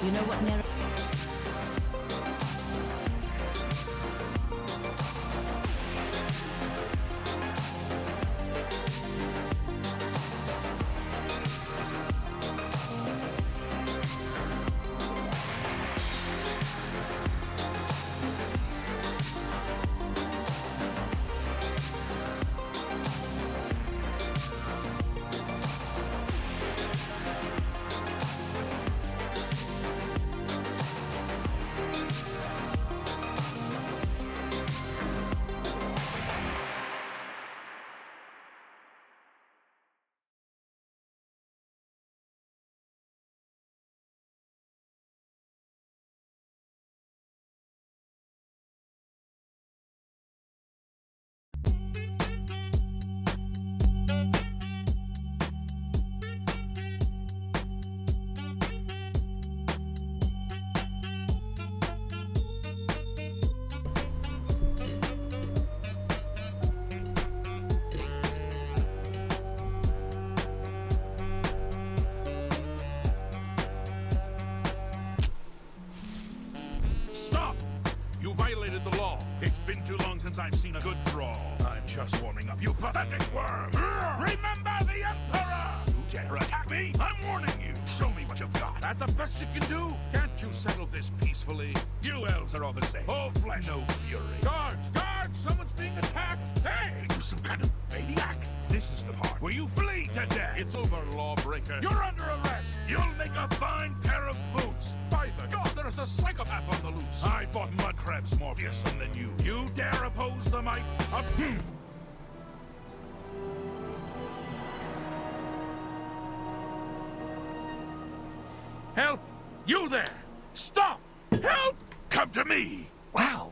You know what, Nero? been too long since I've seen a good brawl. I'm just warming up, you pathetic worm! Remember the Emperor! You dare attack me? I'm warning you! Show me what you've got. That the best you can do? Can't you settle this peacefully? You elves are all the same. All flesh, no fury. Guards! Guards! Someone's being attacked! Hey! Are you some kind of maniac? This is the part where you bleed to death. It's over, lawbreaker. You're under arrest. You'll make a fine pair of boots. By the gods, there is a psychopath on the loose. I fought mud crabs more fearsome than you. You dare oppose the might of... Help! You there! Stop! Help! Come to me! Wow!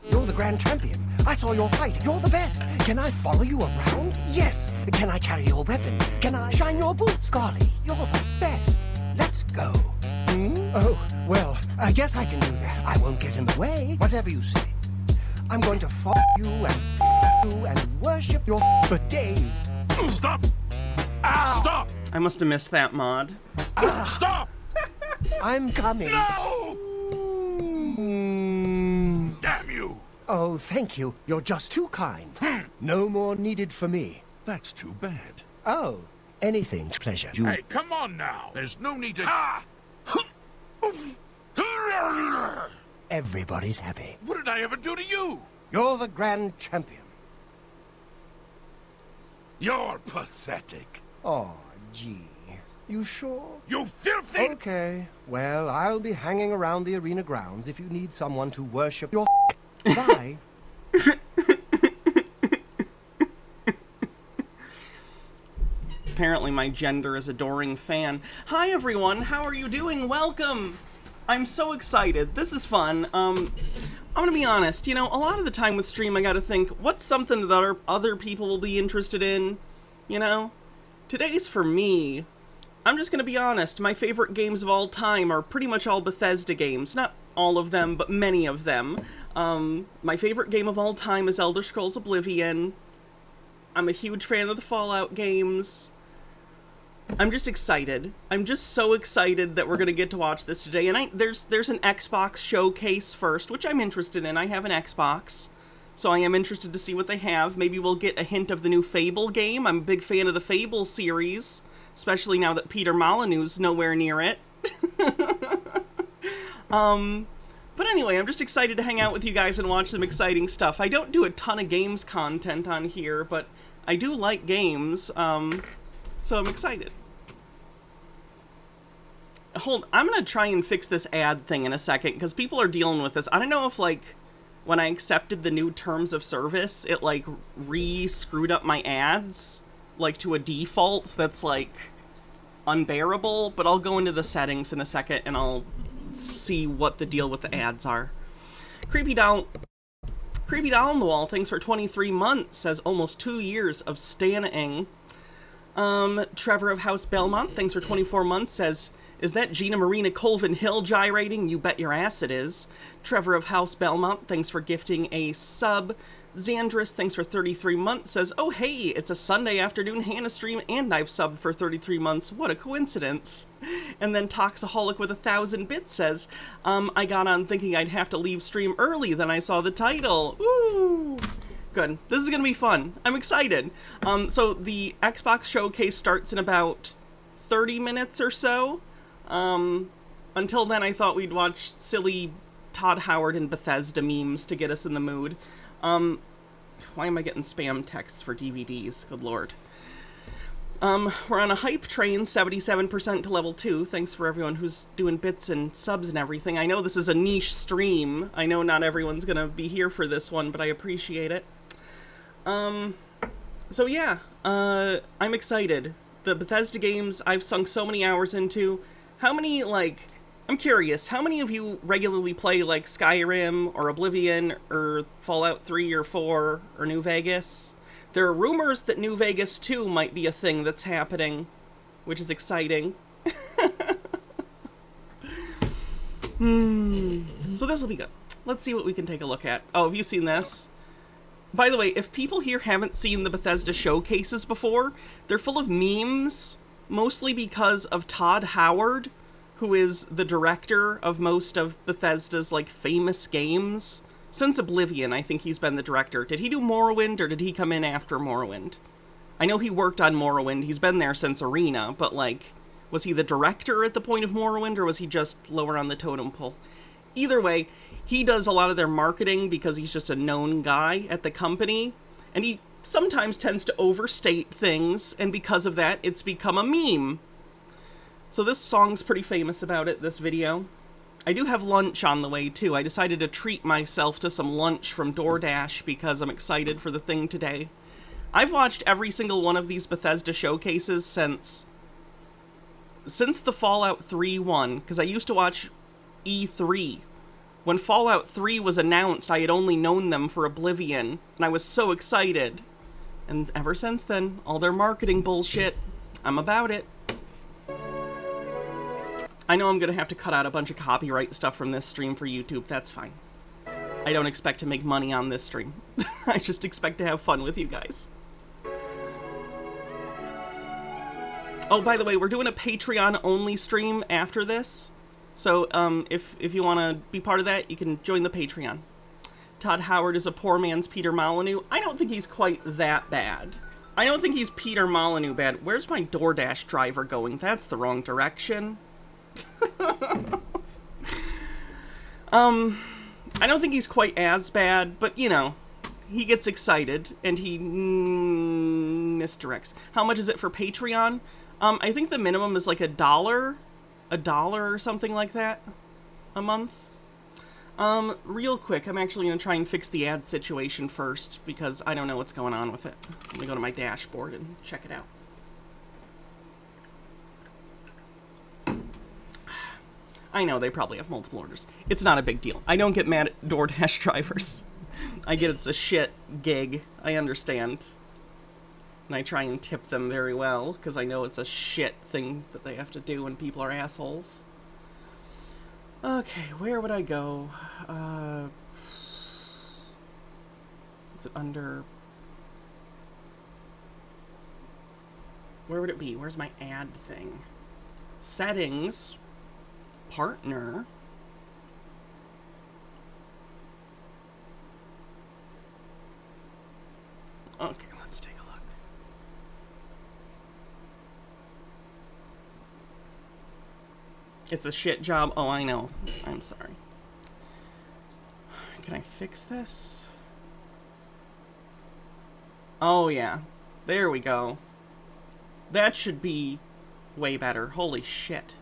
You're the Grand Champion. I saw your fight. You're the best. Can I follow you around? Yes. Can I carry your weapon? Can I shine your boots? Golly, you're the best. Let's go. Oh, well, I guess I can do that. I won't get in the way. Whatever you say. I'm going to follow you and worship your for days. Stop! Ow. Stop! I must have missed that mod. Stop! I'm coming. No! Damn you! Oh, thank you. You're just too kind. No more needed for me. That's too bad. Oh, anything's pleasure. Hey, come on now. There's no need to... Everybody's happy. What did I ever do to you? You're the Grand Champion. You're pathetic. Oh, gee. You sure? You filthy... Okay. Well, I'll be hanging around the arena grounds if you need someone to worship your Bye. Apparently my gender is adoring fan. Hi everyone, how are you doing? Welcome! I'm so excited. This is fun. I'm gonna be honest, you know, a lot of the time with stream I gotta think, what's something that other people will be interested in? You know? Today's for me. I'm just gonna be honest, my favorite games of all time are pretty much all Bethesda games. Not all of them, but many of them. My favorite game of all time is Elder Scrolls Oblivion. I'm a huge fan of the Fallout games. I'm just excited. I'm just so excited that we're gonna get to watch this today. And there's an Xbox showcase first, which I'm interested in. I have an Xbox, so I am interested to see what they have. Maybe we'll get a hint of the new Fable game. I'm a big fan of the Fable series, especially now that Peter Molyneux's nowhere near it. But anyway, I'm just excited to hang out with you guys and watch some exciting stuff. I don't do a ton of games content on here, but I do like games, so I'm excited. I'm gonna try and fix this ad thing in a second, because people are dealing with this. I don't know if, like, when I accepted the new terms of service, it, like, re-screwed up my ads, like, to a default that's, like, unbearable, but I'll go into the settings in a second and I'll see what the deal with the ads are. Creepy Doll on the Wall, thanks for 23 months, says almost 2 years of stanning. Trevor of House Belmont, thanks for 24 months, says, is that Gina Marina Colvin Hill gyrating? You bet your ass it is. Trevor of House Belmont, thanks for gifting a sub. Xandris, thanks for 33 months, says, oh hey, it's a Sunday afternoon Hannah stream and I've subbed for 33 months. What a coincidence. And then Toxaholic with 1,000 bits says, I got on thinking I'd have to leave stream early, then I saw the title. Woo! Good. This is gonna be fun. I'm excited. So the Xbox showcase starts in about 30 minutes or so. Until then, I thought we'd watch silly Todd Howard and Bethesda memes to get us in the mood. Why am I getting spam texts for DVDs? Good lord. We're on a hype train, 77% to level 2. Thanks for everyone who's doing bits and subs and everything. I know this is a niche stream. I know not everyone's gonna be here for this one, but I appreciate it. So yeah, I'm excited. The Bethesda games I've sunk so many hours into. How many, like, I'm curious, how many of you regularly play, like, Skyrim, or Oblivion, or Fallout 3 or 4, or New Vegas? There are rumors that New Vegas 2 might be a thing that's happening, which is exciting. So this will be good. Let's see what we can take a look at. Oh, have you seen this? By the way, if people here haven't seen the Bethesda showcases before, they're full of memes, mostly because of Todd Howard, who is the director of most of Bethesda's, like, famous games. Since Oblivion, I think he's been the director. Did he do Morrowind, or did he come in after Morrowind? I know he worked on Morrowind. He's been there since Arena, but, like, was he the director at the point of Morrowind, or was he just lower on the totem pole? Either way, he does a lot of their marketing because he's just a known guy at the company, and he sometimes tends to overstate things, and because of that, it's become a meme. So this song's pretty famous about it, this video. I do have lunch on the way, too. I decided to treat myself to some lunch from DoorDash because I'm excited for the thing today. I've watched every single one of these Bethesda showcases since the Fallout 3 one, because I used to watch E3. When Fallout 3 was announced, I had only known them for Oblivion, and I was so excited. And ever since then, all their marketing bullshit, I'm about it. I know I'm gonna have to cut out a bunch of copyright stuff from this stream for YouTube, that's fine. I don't expect to make money on this stream. I just expect to have fun with you guys. Oh, by the way, we're doing a Patreon-only stream after this. So, if you want to be part of that, you can join the Patreon. Todd Howard is a poor man's Peter Molyneux. I don't think he's quite that bad. I don't think he's Peter Molyneux bad. Where's my DoorDash driver going? That's the wrong direction. I don't think he's quite as bad, but, you know, he gets excited, and he misdirects. How much is it for Patreon? I think the minimum is like $1 or something like that a month. Real quick, I'm actually going to try and fix the ad situation first, because I don't know what's going on with it. Let me go to my dashboard and check it out. I know, they probably have multiple orders. It's not a big deal. I don't get mad at DoorDash drivers. I get it's a shit gig. I understand. And I try and tip them very well, because I know it's a shit thing that they have to do when people are assholes. Okay, where would I go? Is it under... Where would it be? Where's my ad thing? Settings. Partner. Okay, let's take a look. It's a shit job. Oh, I know. I'm sorry. Can I fix this? Oh, yeah. There we go. That should be way better. Holy shit.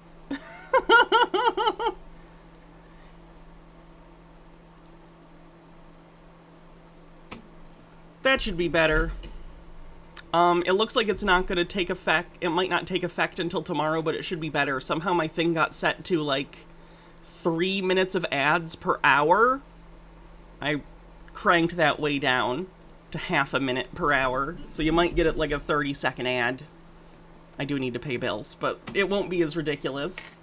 That should be better. It looks like it's not going to take effect. It might not take effect until tomorrow, but it should be better. Somehow my thing got set to, like, 3 minutes of ads per hour. I cranked that way down to half a minute per hour. So you might get it like a 30-second ad. I do need to pay bills, but it won't be as ridiculous.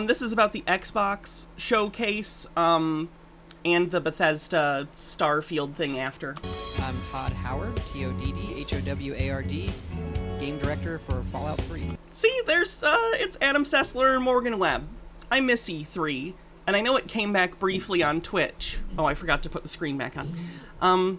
This is about the Xbox showcase, and the Bethesda Starfield thing after. I'm Todd Howard, Toddhoward, Game Director for Fallout 3. See, there's, it's Adam Sessler and Morgan Webb. I miss E3, and I know it came back briefly on Twitch. Oh, I forgot to put the screen back on.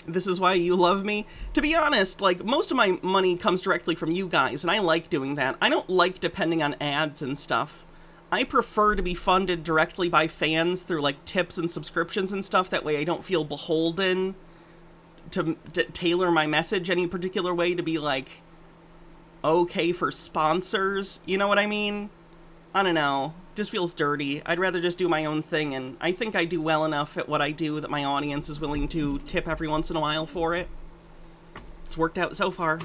This is why you love me. To be honest, like, most of my money comes directly from you guys, and I like doing that. I don't like depending on ads and stuff. I prefer to be funded directly by fans through, like, tips and subscriptions and stuff. That way I don't feel beholden to tailor my message any particular way to be, like, okay for sponsors. You know what I mean? I don't know. Just feels dirty. I'd rather just do my own thing, and I think I do well enough at what I do that my audience is willing to tip every once in a while for it. It's worked out so far.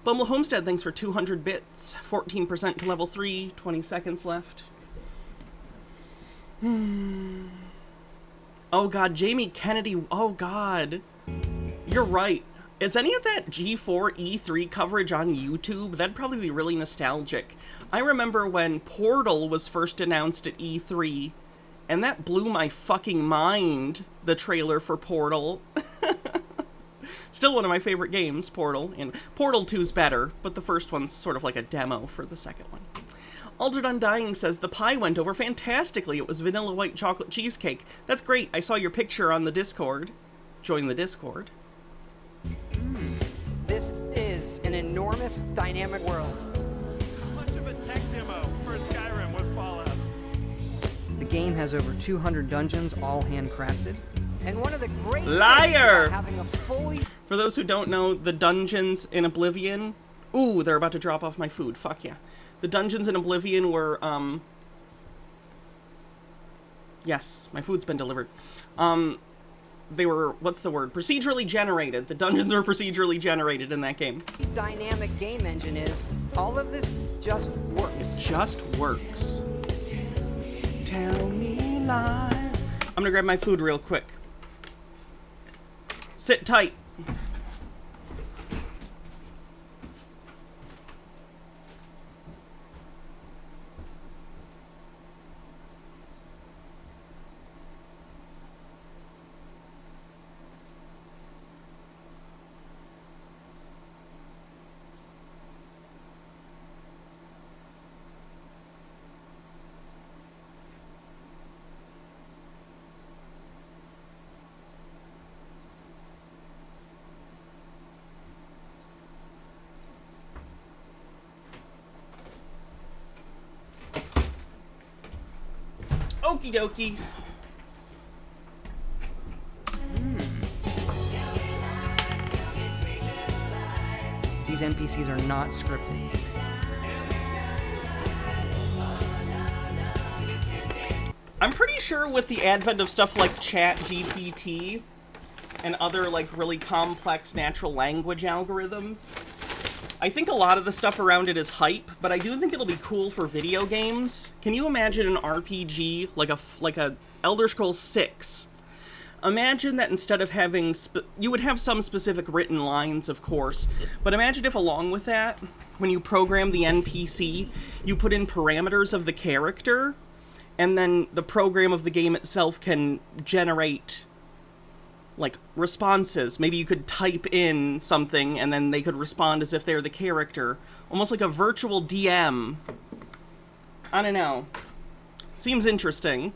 Bumble Homestead, thanks for 200 bits. 14% to level 3. 20 seconds left. Oh god, Jamie Kennedy. Oh god. You're right. Is any of that G4 E3 coverage on YouTube? That'd probably be really nostalgic. I remember when Portal was first announced at E3, and that blew my fucking mind, the trailer for Portal. Still one of my favorite games, Portal. And Portal 2's better, but the first one's sort of like a demo for the second one. Altered Undying says, the pie went over fantastically. It was vanilla white chocolate cheesecake. That's great. I saw your picture on the Discord. Join the Discord. This is an enormous, dynamic world. How much of a tech demo for Skyrim was Fallout? The game has over 200 dungeons, all handcrafted. And one of the great Liar! things about having a fully... For those who don't know, the dungeons in Oblivion... Ooh, they're about to drop off my food. Fuck yeah. The dungeons in Oblivion were, Yes, my food's been delivered. They were, what's the word? Procedurally generated. The dungeons were procedurally generated in that game. dynamic game engine is, all of this just works. Just works. Tell me lies. I'm gonna grab my food real quick. Sit tight. Okie dokie. These NPCs are not scripted. I'm pretty sure with the advent of stuff like ChatGPT and other, like, really complex natural language algorithms, I think a lot of the stuff around it is hype, but I do think it'll be cool for video games. Can you imagine an RPG like a Elder Scrolls 6? Imagine that instead of having you would have some specific written lines, of course, but imagine if along with that, when you program the NPC, you put in parameters of the character, and then the program of the game itself can generate, like, responses. Maybe you could type in something, and then they could respond as if they're the character. Almost like a virtual DM. I don't know. Seems interesting.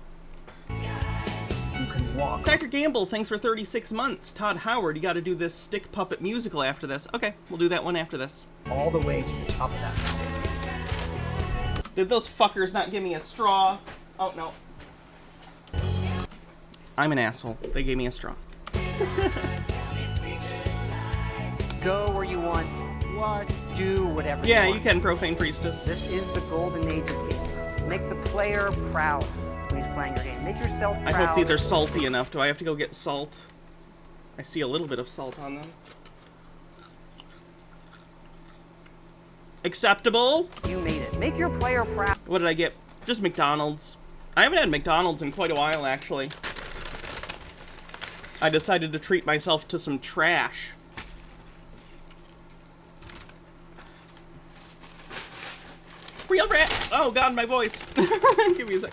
You can walk. Dr. Gamble, thanks for 36 months. Todd Howard, you gotta do this stick puppet musical after this. Okay, we'll do that one after this. All the way to the top of that mountain. Did those fuckers not give me a straw? Oh, no. I'm an asshole. They gave me a straw. Go where you want. What? Do whatever Yeah, you you want. can, Profane Priestess. This is the golden age of gaming. Make the player proud when he's playing your game. Make yourself proud. I hope these are salty enough. Do I have to go get salt? I see a little bit of salt on them. Acceptable. You made it. Make your player proud. What did I get? Just McDonald's. I haven't had McDonald's in quite a while, actually. I decided to treat myself to some trash. Real rat. Oh god, my voice. Give me a sec.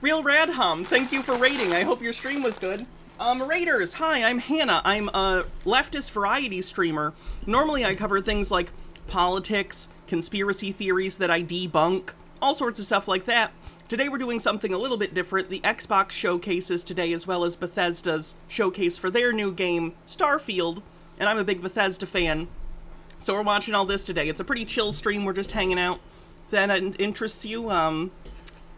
Real Radhum, thank you for rating. I hope your stream was good. Raiders, hi, I'm Hannah. I'm a leftist variety streamer. Normally I cover things like politics, conspiracy theories that I debunk, all sorts of stuff like that. Today we're doing something a little bit different. The Xbox showcases today, as well as Bethesda's showcase for their new game, Starfield, and I'm a big Bethesda fan. So we're watching all this today. It's a pretty chill stream. We're just hanging out. If that interests you,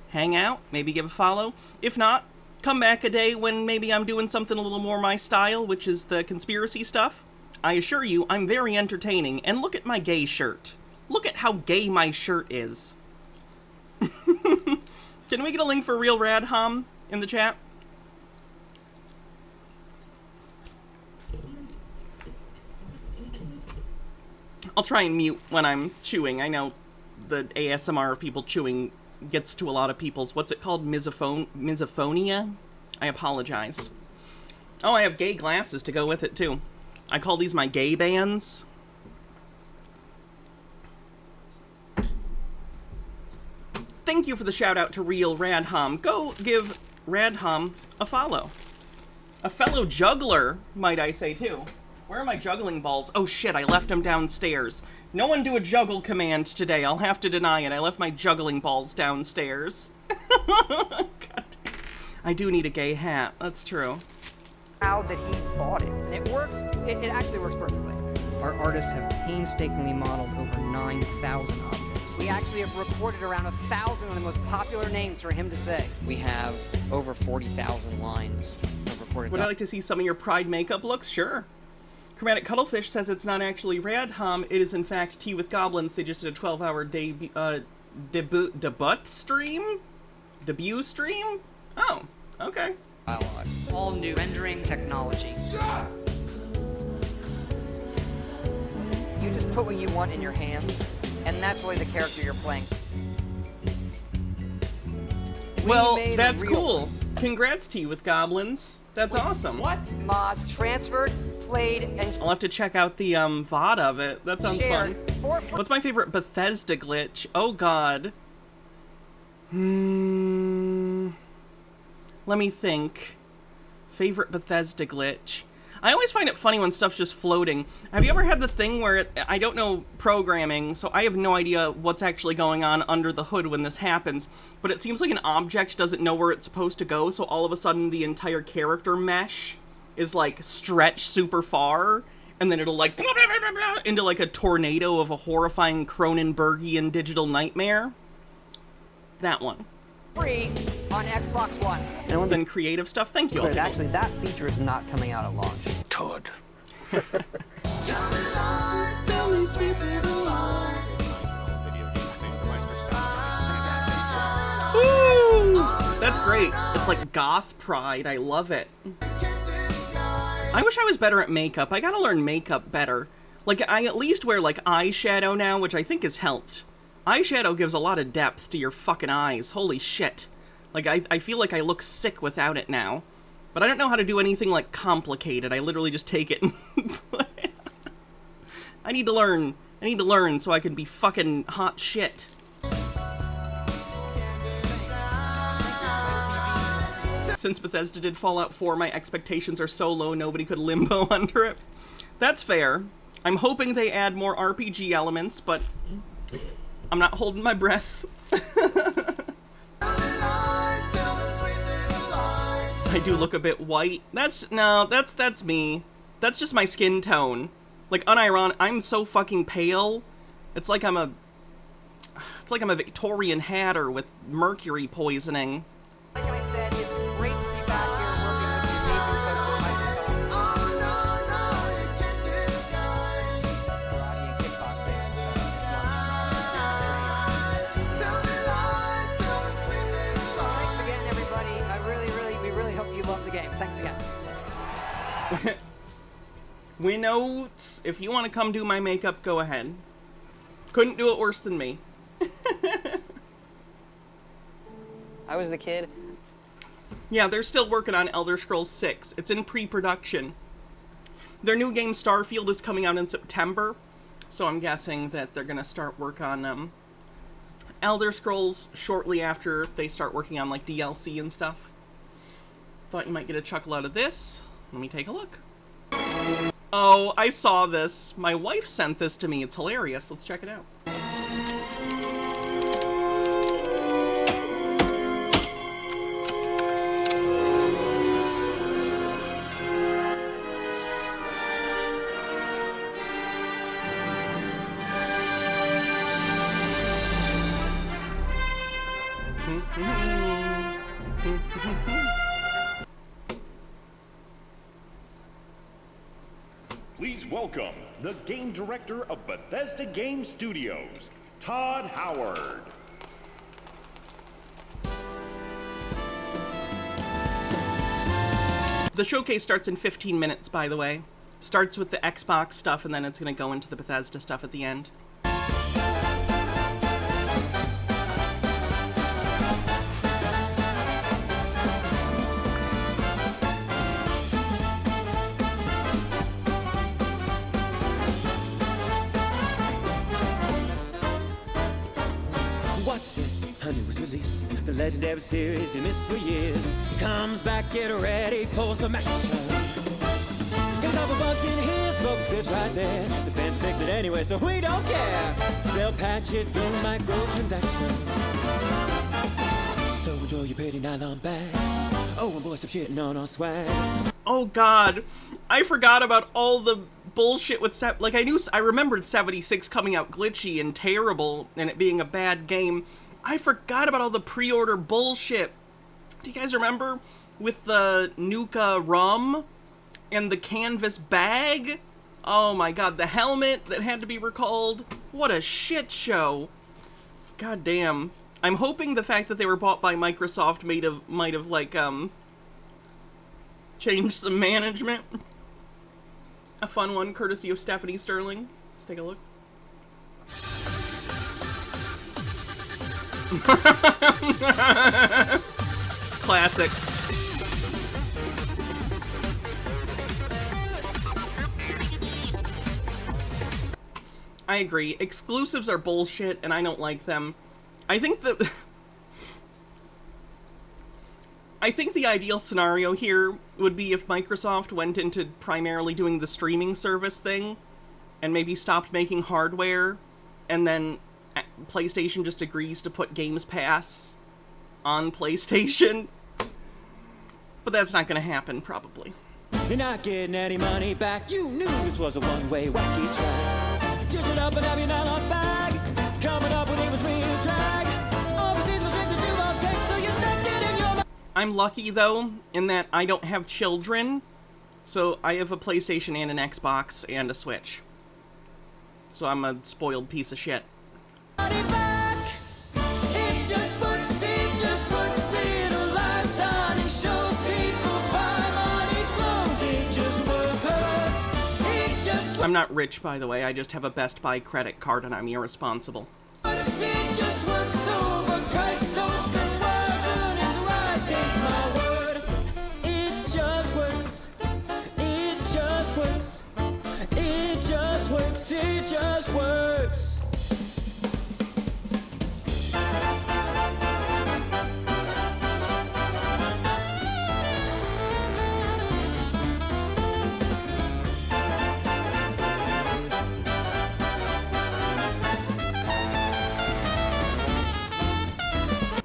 hang out, maybe give a follow. If not, come back a day when maybe I'm doing something a little more my style, which is the conspiracy stuff. I assure you, I'm very entertaining. And look at my gay shirt. Look at how gay my shirt is. Can we get a link for Real Radhom in the chat? I'll try and mute when I'm chewing. I know the ASMR of people chewing gets to a lot of people's, what's it called, misophonia? I apologize. Oh, I have gay glasses to go with it, too. I call these my gay bands. Thank you for the shout out to Real Radhom. Go give Radhom a follow. A fellow juggler, might I say, too. Where are my juggling balls? Oh shit, I left them downstairs. No one do a juggle command today. I'll have to deny it. I left my juggling balls downstairs. God damn. I do need a gay hat. That's true. Proud that he bought it. And it works. It actually works perfectly. Our artists have painstakingly modeled over 9,000 objects. We actually have recorded around 1,000 of the most popular names for him to say. We have over 40,000 lines of recorded. Would I like to see some of your Pride makeup looks? Sure. Chromatic Cuttlefish says it's not actually Radhom, it is in fact Tea with Goblins. They just did a 12-hour debut stream? Debut stream? Oh, okay. Dialogue. All new rendering technology. You just put what you want in your hands, and that's really the character you're playing. Well, made a that's real- cool. Congrats, Tea with Goblins. That's awesome. What? Mods transferred, played, and I'll have to check out the VOD of it. That sounds shared fun. for What's my favorite Bethesda glitch? Oh god. Let me think. Favorite Bethesda glitch. I always find it funny when stuff's just floating. Have you ever had the thing where I don't know programming, so I have no idea what's actually going on under the hood when this happens, but it seems like an object doesn't know where it's supposed to go, so all of a sudden the entire character mesh is like stretched super far, and then it'll like blah, blah, blah, blah, blah, into like a tornado of a horrifying Cronenbergian digital nightmare. That one. free on Xbox One. And then creative stuff. Thank you. But actually, that feature is not coming out at launch. Todd. Woo! That's great. It's like goth pride. I love it. I wish I was better at makeup. I gotta learn makeup better. Like, I at least wear, like, eyeshadow now, which I think has helped. Eyeshadow gives a lot of depth to your fucking eyes. Holy shit. Like, I feel like I look sick without it now. But I don't know how to do anything, like, complicated. I literally just take it and I need to learn. I need to learn so I can be fucking hot shit. Since Bethesda did Fallout 4, my expectations are so low nobody could limbo under it. That's fair. I'm hoping they add more RPG elements, but I'm not holding my breath. I do look a bit white. That's me. That's just my skin tone. Like, unironic, I'm so fucking pale. It's like I'm a Victorian hatter with mercury poisoning. Like I said, it's great to be back here working with you neighbors over karate and kickboxing. Thanks again, everybody. We really hope you love the game. Thanks again. Winnows, if you want to come do my makeup, go ahead. Couldn't do it worse than me. I was the kid. Yeah, they're still working on Elder Scrolls 6. It's in pre-production. Their new game, Starfield, is coming out in September, so I'm guessing that they're gonna start work on Elder Scrolls shortly after they start working on, like, DLC and stuff. Thought you might get a chuckle out of this. Let me take a look. Oh, I saw this. My wife sent this to me. It's hilarious. Let's check it out. Please welcome the game director of Bethesda Game Studios, Todd Howard. The showcase starts in 15 minutes, by the way. Starts with the Xbox stuff, and then it's going to go into the Bethesda stuff at the end. Watch this, a news release. The legendary series you missed for years comes back, get ready for some action. Get a couple bucks in here, smoke scripts right there. The fans fix it anyway, so we don't care. They'll patch it through microtransactions. So enjoy your pretty nylon bag. Oh, and boy, stop shitting on our swag. Oh god, I forgot about all the bullshit with I remembered 76 coming out glitchy and terrible and it being a bad game. I forgot about all the pre-order bullshit. Do you guys remember with the Nuka rum and the canvas bag? Oh my god, the helmet that had to be recalled. What a shit show. God damn. I'm hoping the fact that they were bought by Microsoft might have like changed some management. A fun one, courtesy of Stephanie Sterling. Let's take a look. Classic. I agree. Exclusives are bullshit, and I don't like them. I think the ideal scenario here would be if Microsoft went into primarily doing the streaming service thing and maybe stopped making hardware, and then PlayStation just agrees to put Games Pass on PlayStation. But that's not going to happen, probably. You're not getting any money back. You knew this was a one-way wacky track. Dish it up and have your nylon bag. Coming up when it was real drag. Overseas was ripped into all text, so you're not getting your... I'm lucky, though, in that I don't have children, so I have a PlayStation and an Xbox and a Switch. So I'm a spoiled piece of shit. Back. It just works, it'll last on. It shows people buy money flows. It just works, I'm not rich, by the way. I just have a Best Buy credit card and I'm irresponsible. it just works overpriced. Open words and it's right. Take my word. It just works. It just works. It just works. It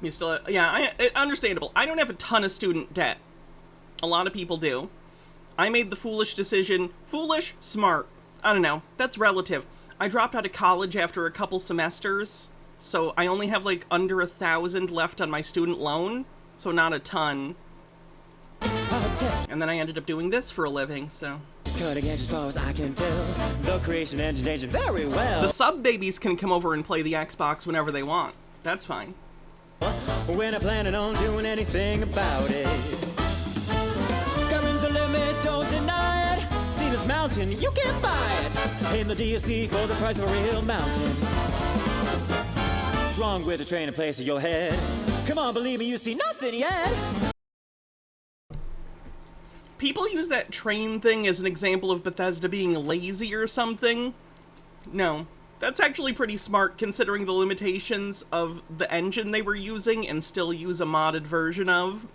You still, yeah, understandable. I don't have a ton of student debt. A lot of people do. I made the foolish decision. Foolish? Smart. I don't know. That's relative. I dropped out of college after a couple semesters, so I only have like under 1,000 left on my student loan, so not a ton. And then I ended up doing this for a living, so. Cutting edge as far as I can tell. The creation engine aged very well. The sub babies can come over and play the Xbox whenever they want. That's fine. We're not planning on doing anything about it. Skyrim's a limit, don't deny it. See this mountain, you can buy it. In the DLC for the price of a real mountain. What's wrong with a train in place of your head? Come on, believe me, you see nothing yet. People use that train thing as an example of Bethesda being lazy or something. No. That's actually pretty smart, considering the limitations of the engine they were using and still use a modded version of.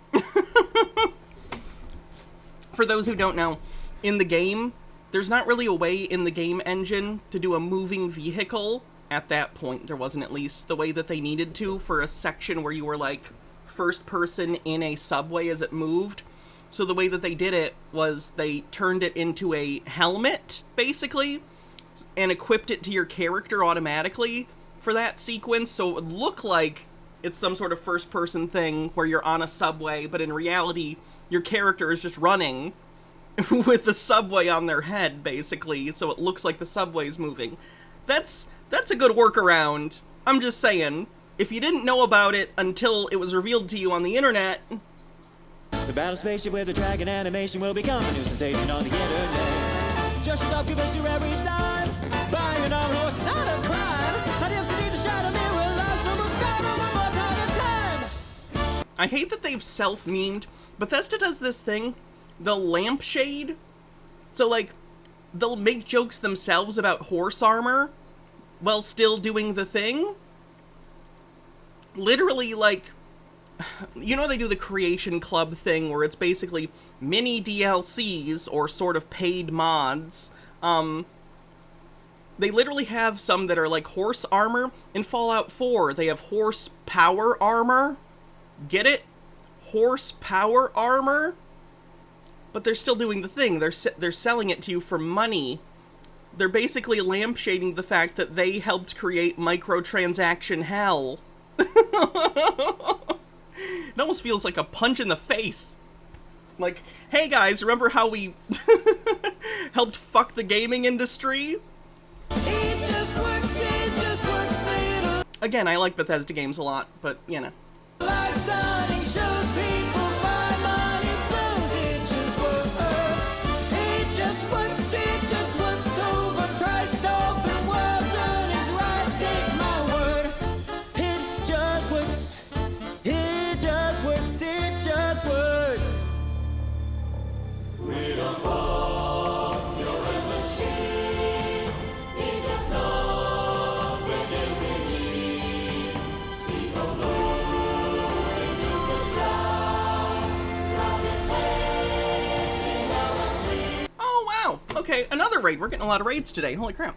For those who don't know, in the game, there's not really a way in the game engine to do a moving vehicle. At that point, there wasn't, at least, the way that they needed to for a section where you were, like, first person in a subway as it moved. So the way that they did it was they turned it into a helmet, basically, and equipped it to your character automatically for that sequence, so it would look like it's some sort of first-person thing where you're on a subway, but in reality, your character is just running with the subway on their head, basically, so it looks like the subway's moving. That's a good workaround. I'm just saying, if you didn't know about it until it was revealed to you on the internet... The battle spaceship with the dragon animation will become a new sensation on the internet. Just shut up, give us your every dime. Buying an armored horse is not a crime. Ideas can either shadow me with lies from the sky one more time. I hate that they've self-memed. Bethesda does this thing, they'll lampshade. So, like, they'll make jokes themselves about horse armor while still doing the thing. Literally, like, you know they do the Creation Club thing where it's basically mini DLCs or sort of paid mods. They literally have some that are like horse armor. In Fallout 4, they have horse power armor. Get it? Horse power armor? But they're still doing the thing. They're selling it to you for money. They're basically lampshading the fact that they helped create microtransaction hell. It almost feels like a punch in the face. Like, hey guys, remember how we helped fuck the gaming industry? It just works little. Again, I like Bethesda games a lot, but, you know. Light stunning shows people buy money flows. It just works. It just works overpriced open worlds. Earnings rise, take my word. It just works. It just works. It just works. We don't want your machine. It's just everything we need. See the Lord and use the star. Rockets waving our sleep. Oh, wow. Okay, another raid. We're getting a lot of raids today. Holy crap.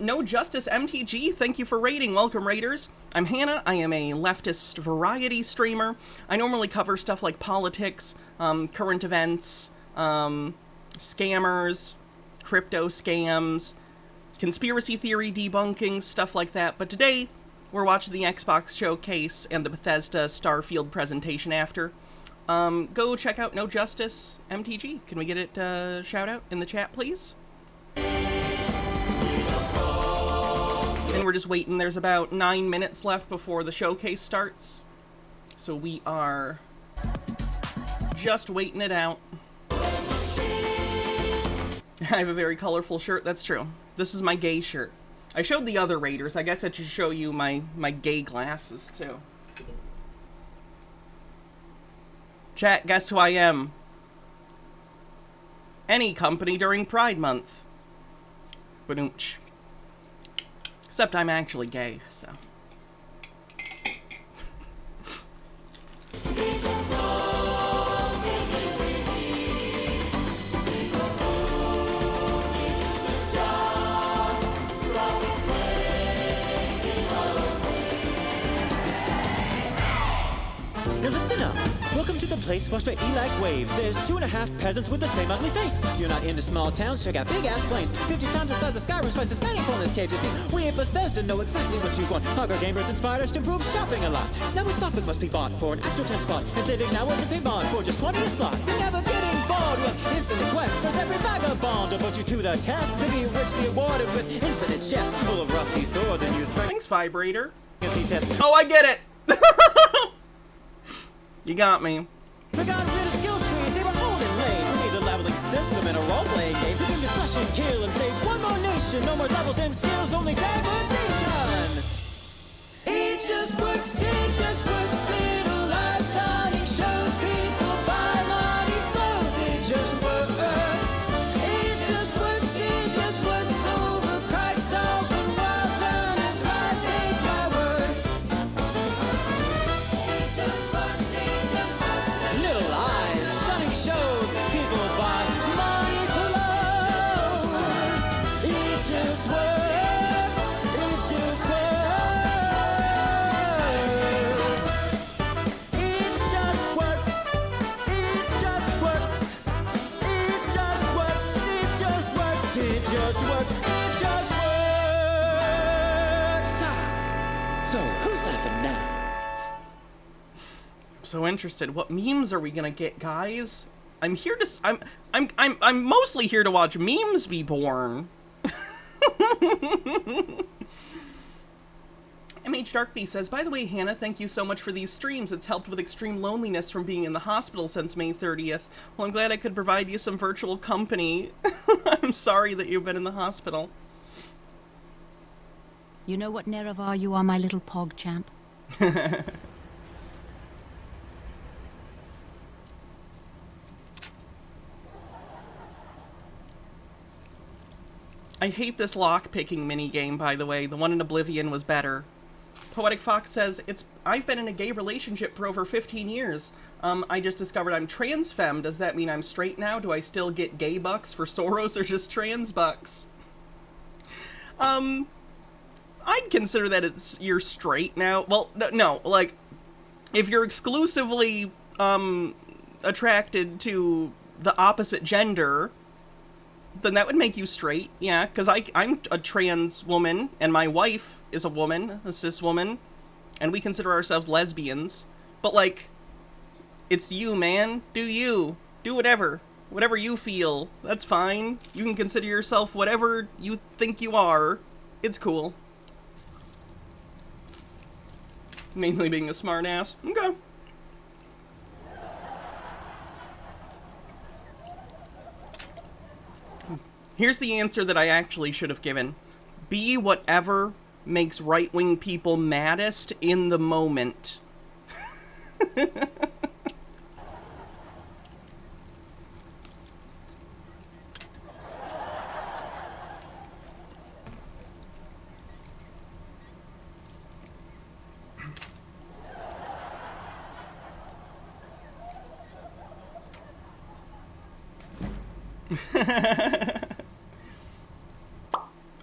No Justice MTG, thank you for raiding. Welcome, raiders. I'm Hannah. I am a leftist variety streamer. I normally cover stuff like politics, current events, scammers, crypto scams, conspiracy theory debunking, stuff like that. But today, we're watching the Xbox showcase and the Bethesda Starfield presentation after. Go check out No Justice MTG. Can we get it shout out in the chat, please? And we're just waiting. There's about 9 minutes left before the showcase starts. So we are just waiting it out. I have a very colorful shirt. That's true. This is my gay shirt. I showed the other raiders. I guess I should show you my gay glasses, too. Chat, guess who I am? Any company during Pride Month. Badoonch. Except I'm actually gay, so. Welcome to the place washed by E-like waves. There's 2.5 peasants with the same ugly face. You're not into small towns, check out big-ass planes. 50 times the size of Skyrim, twice as many bonus caves. You see, we at Bethesda know exactly what you want. Hardcore gamers inspired us to improve shopping a lot. Now we stock that must be bought for an extra 10 spot. And saving now wasn't pay bond for just 20 a slot. You're never getting bored with infinite quests. There's every vagabond to put you to the test. Maybe you richly awarded with infinite chests full of rusty swords and used Thanks, Vibrator. test. Oh, I get it! You got me. We got rid of skill trees, they were old and lame. We need a leveling system and a role-playing game. We can just slash and kill and save one more nation. No more levels and skills, only degradation. It just works, little lies, tiny shows, people buy, money flows. It just works. It just works, overpriced, open walls on its rise, take my word. It just works, little lies, stunning shows, people buy, money flows. It just works, it just works. It just works, it just works. It just works, it just works, it just works, it just works. So, who's laughing now? So interested. What memes are we gonna get, guys? I'm here to. I'm mostly here to watch memes be born. MH Darkbee says, by the way, Hannah, thank you so much for these streams. It's helped with extreme loneliness from being in the hospital since May 30th. Well, I'm glad I could provide you some virtual company. I'm sorry that you've been in the hospital. You know what Nerevar you are, my little pog champ. I hate this lock-picking minigame, by the way. The one in Oblivion was better. Poetic Fox says, I've been in a gay relationship for over 15 years. I just discovered I'm trans femme. Does that mean I'm straight now? Do I still get gay bucks for Soros or just trans bucks? I'd consider that you're straight now. Well, no, like, if you're exclusively, attracted to the opposite gender, then that would make you straight, yeah, because I'm a trans woman, and my wife is a woman, a cis woman, and we consider ourselves lesbians. But, like, it's you, man. Do you. Do whatever. Whatever you feel. That's fine. You can consider yourself whatever you think you are. It's cool. Mainly being a smartass. Okay. Here's the answer that I actually should have given. Be whatever makes right-wing people maddest in the moment.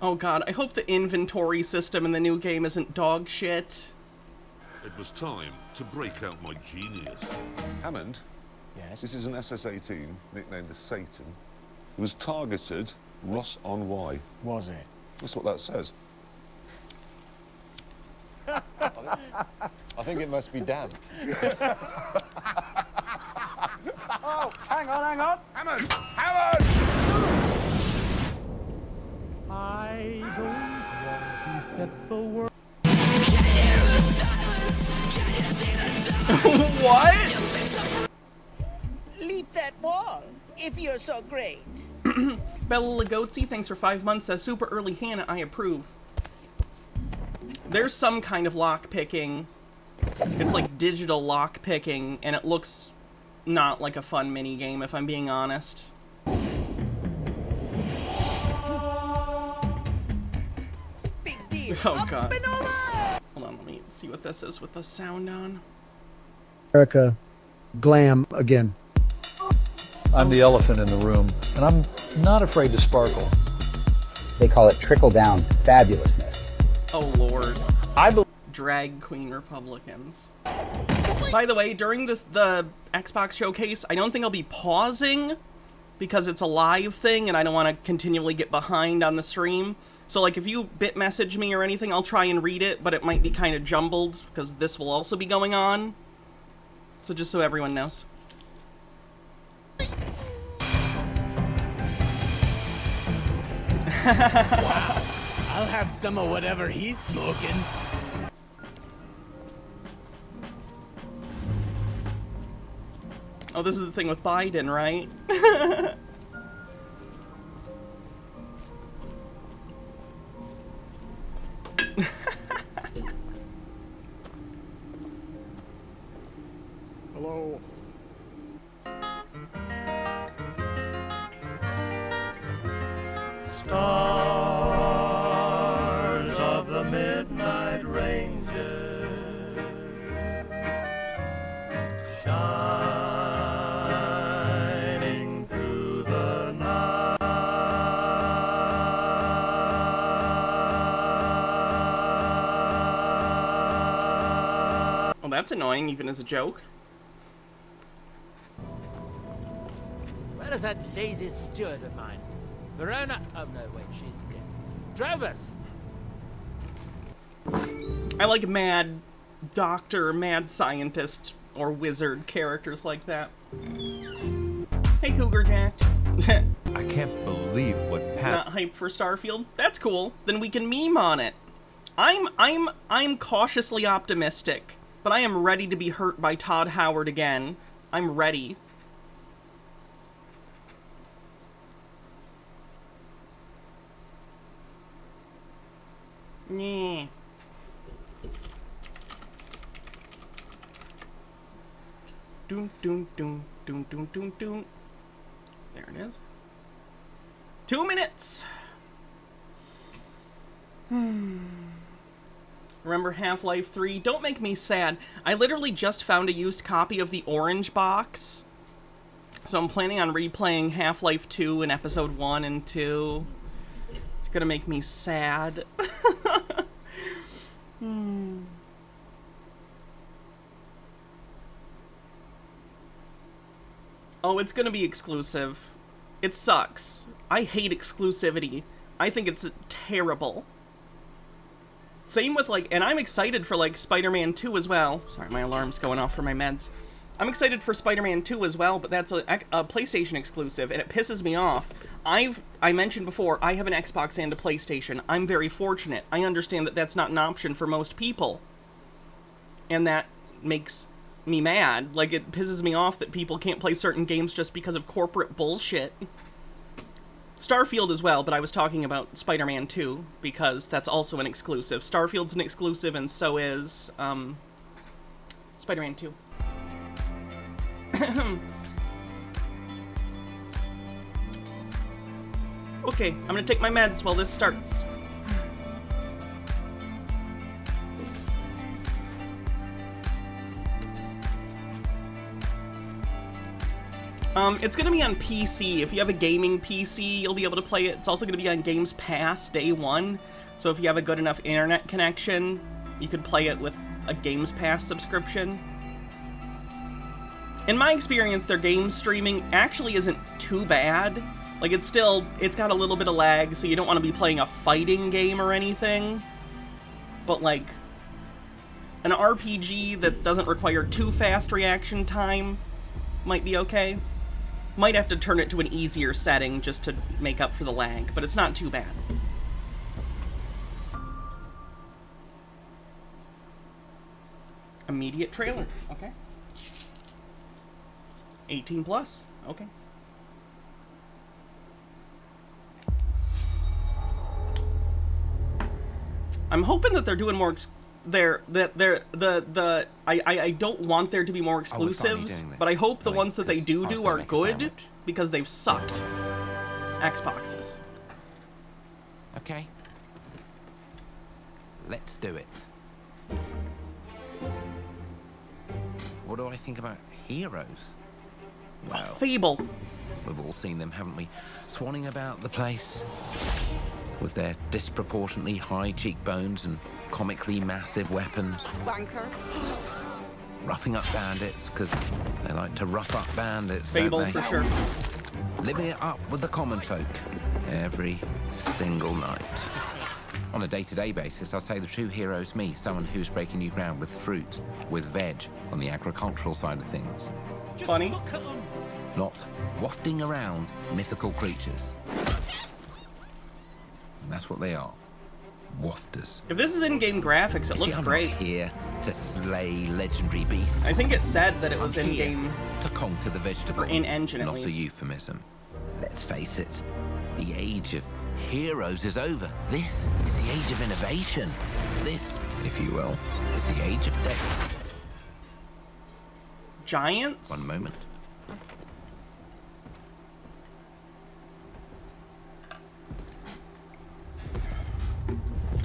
Oh god, I hope the inventory system in the new game isn't dog shit. It was time to break out my genius. Hammond? Yes? This is an SS-18, nicknamed the Satan. It was targeted Ross on Y. Was it? That's what that says. I think it must be Dan. Oh, hang on. Hammond! Hammond! I don't want to set the world. What? Leap that wall, if you're so great. Bella Lagotzi, thanks for 5 months. Says, super early Hannah, I approve. There's some kind of lock-picking. It's like digital lock-picking, and it looks not like a fun mini-game, if I'm being honest. Big deal. Oh god. Up and over! Hold on, let me see what this is with the sound on. America, glam again. I'm the elephant in the room, and I'm not afraid to sparkle. They call it trickle-down fabulousness. Oh lord. I believe drag queen Republicans. So By the way, during the Xbox showcase, I don't think I'll be pausing because it's a live thing and I don't want to continually get behind on the stream. So, like, if you bit message me or anything, I'll try and read it, but it might be kind of jumbled because this will also be going on. So just so everyone knows. Wow. I'll have some of whatever he's smoking. Oh, this is the thing with Biden, right? Hello. Stars of the Midnight Rangers, shining through the night. Well, that's annoying, even as a joke. Where is that lazy steward of mine? Verona? Oh no, wait, she's dead. Drovers! I like mad doctor, mad scientist, or wizard characters like that. Hey, Cougar Jack. I can't believe what Not hyped for Starfield? That's cool. Then we can meme on it. I'm cautiously optimistic, but I am ready to be hurt by Todd Howard again. I'm ready. Yeah. Doon doon doon doon doon doon doon. There it is. 2 minutes. Remember Half-Life 3? Don't make me sad. I literally just found a used copy of the orange box. So I'm planning on replaying Half-Life 2 in episode 1 and 2. It's gonna make me sad. Oh, it's gonna be exclusive. It sucks. I hate exclusivity. I think it's terrible. Same with, like, and I'm excited for, like, Spider-Man 2 as well. Sorry, my alarm's going off for my meds. I'm excited for Spider-Man 2 as well, but that's a PlayStation exclusive, and it pisses me off. I mentioned before, I have an Xbox and a PlayStation. I'm very fortunate. I understand that that's not an option for most people. And that makes me mad. Like, it pisses me off that people can't play certain games just because of corporate bullshit. Starfield as well, but I was talking about Spider-Man 2, because that's also an exclusive. Starfield's an exclusive, and so is, Spider-Man 2. Okay, I'm gonna take my meds while this starts. It's gonna be on PC. If you have a gaming PC, you'll be able to play it. It's also gonna be on Games Pass day one. So if you have a good enough internet connection, you could play it with a Games Pass subscription. In my experience, their game streaming actually isn't too bad. Like, it's got a little bit of lag, so you don't want to be playing a fighting game or anything. But, like, an RPG that doesn't require too fast reaction time might be okay. Might have to turn it to an easier setting just to make up for the lag, but it's not too bad. Immediate trailer, okay. 18 plus, okay. I'm hoping that they're doing more. I don't want there to be more exclusives, but I hope the ones that they do are good, because they've sucked Xboxes. Okay. Let's do it. What do I think about heroes? Well, Fable. We've all seen them, haven't we? Swanning about the place with their disproportionately high cheekbones and comically massive weapons. Banker. roughing up bandits, because they like to rough up bandits, Fable, don't they? for sure. Living it up with the common folk every single night. On a day-to-day basis, I'd say the true hero's me, someone who's breaking new ground with fruit, with veg, on the agricultural side of things. Funny. Not wafting around mythical creatures. And that's what they are. Wafters. If this is in-game graphics, it looks I'm great. Not here to slay legendary beasts. I think it said that it was I'm in-game. here to conquer the vegetable. Or in-engine, at Not least. a euphemism. Let's face it, the age of heroes is over. This is the age of innovation. This, if you will, is the age of death. Giants? One moment.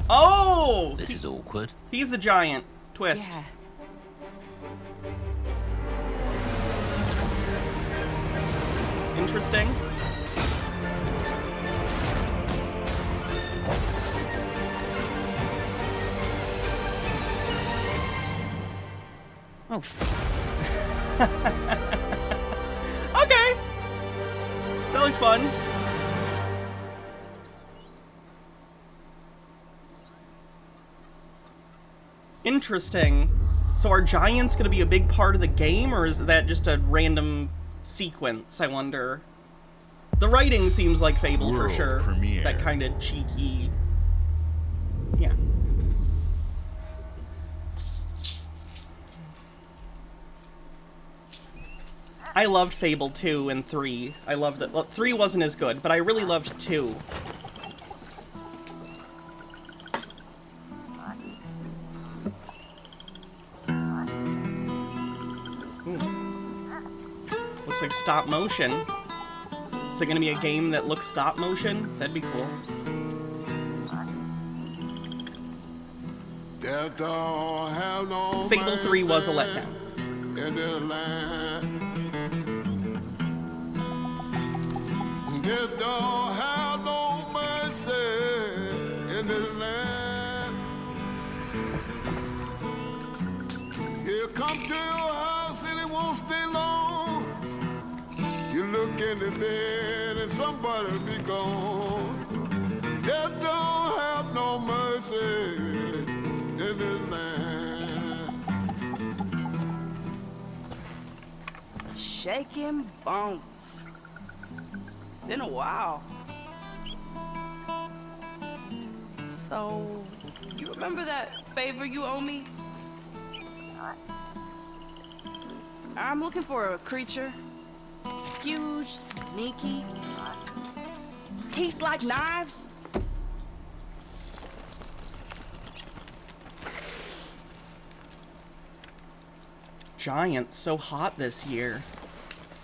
Oh! This is awkward. He's the giant. Twist. Yeah. Interesting. Oh. Okay. That looks fun. Interesting. So are giants going to be a big part of the game, or is that just a random sequence, I wonder? The writing seems like Fable for sure. Premiere. That kind of cheeky... Yeah. I loved Fable 2 and 3. I loved it. Well, 3 wasn't as good, but I really loved 2. Looks like stop motion. Is it gonna be a game that looks stop motion? That'd be cool. Fable 3 was a letdown. In this land, this don't have no mercy in this land. You come to your house and it won't stay long. You look in the bed and somebody be gone. This don't have no mercy in this land. Shaking bones. Been a while. So, you remember that favor you owe me? I'm looking for a creature. Huge, sneaky, teeth like knives. Giants so hot this year.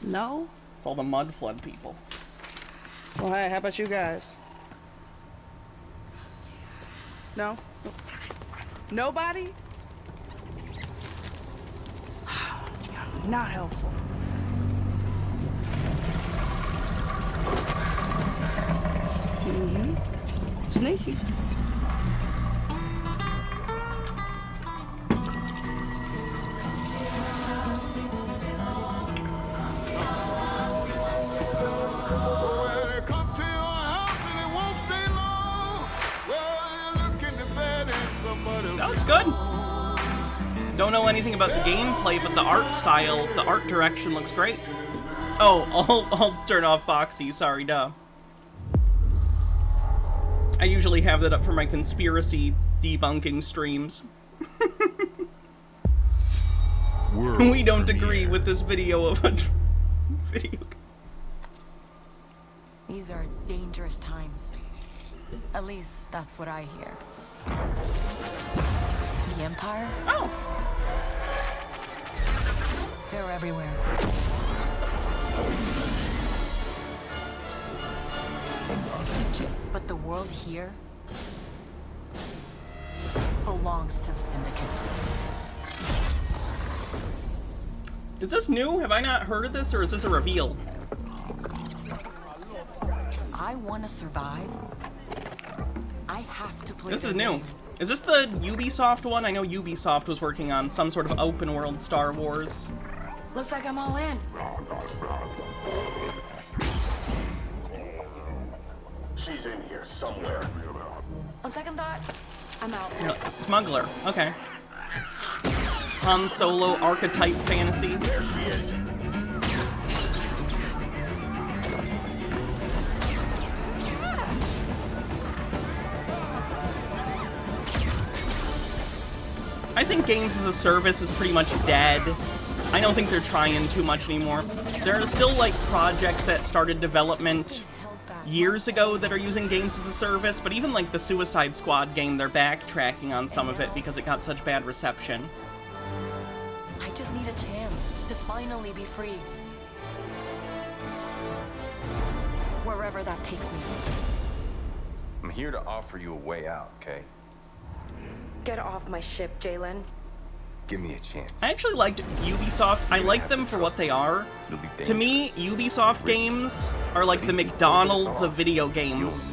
No? It's all the mud flood people. Well, hey, how about you guys? No? Nobody? Not helpful. Mm-hmm. Sneaky. That looks good. Don't know anything about the gameplay, but the art style, the art direction looks great. Oh, I'll turn off Boxy, sorry, duh. I usually have that up for my conspiracy debunking streams. We don't agree with this video of a video. These are dangerous times. At least that's what I hear. The Empire? Oh! They're everywhere. But the world here belongs to the syndicates. Is this new? Have I not heard of this, or is this a reveal? If I want to survive, I have to play. This is new. Is this the Ubisoft one? I know Ubisoft was working on some sort of open world Star Wars. Looks like I'm all in. She's in here somewhere. On second thought, I'm out. No, smuggler. Okay. Han Solo archetype fantasy. There she is. I think games as a service is pretty much dead. I don't think they're trying too much anymore. There are still, like, projects that started development years ago that are using games as a service, but even, like, the Suicide Squad game, they're backtracking on some of it because it got such bad reception. I just need a chance to finally be free. Wherever that takes me. I'm here to offer you a way out, okay? Get off my ship, Jalen. Give me a chance. I actually liked Ubisoft. I like them for what they are. To me, Ubisoft games are like the McDonald's of video games.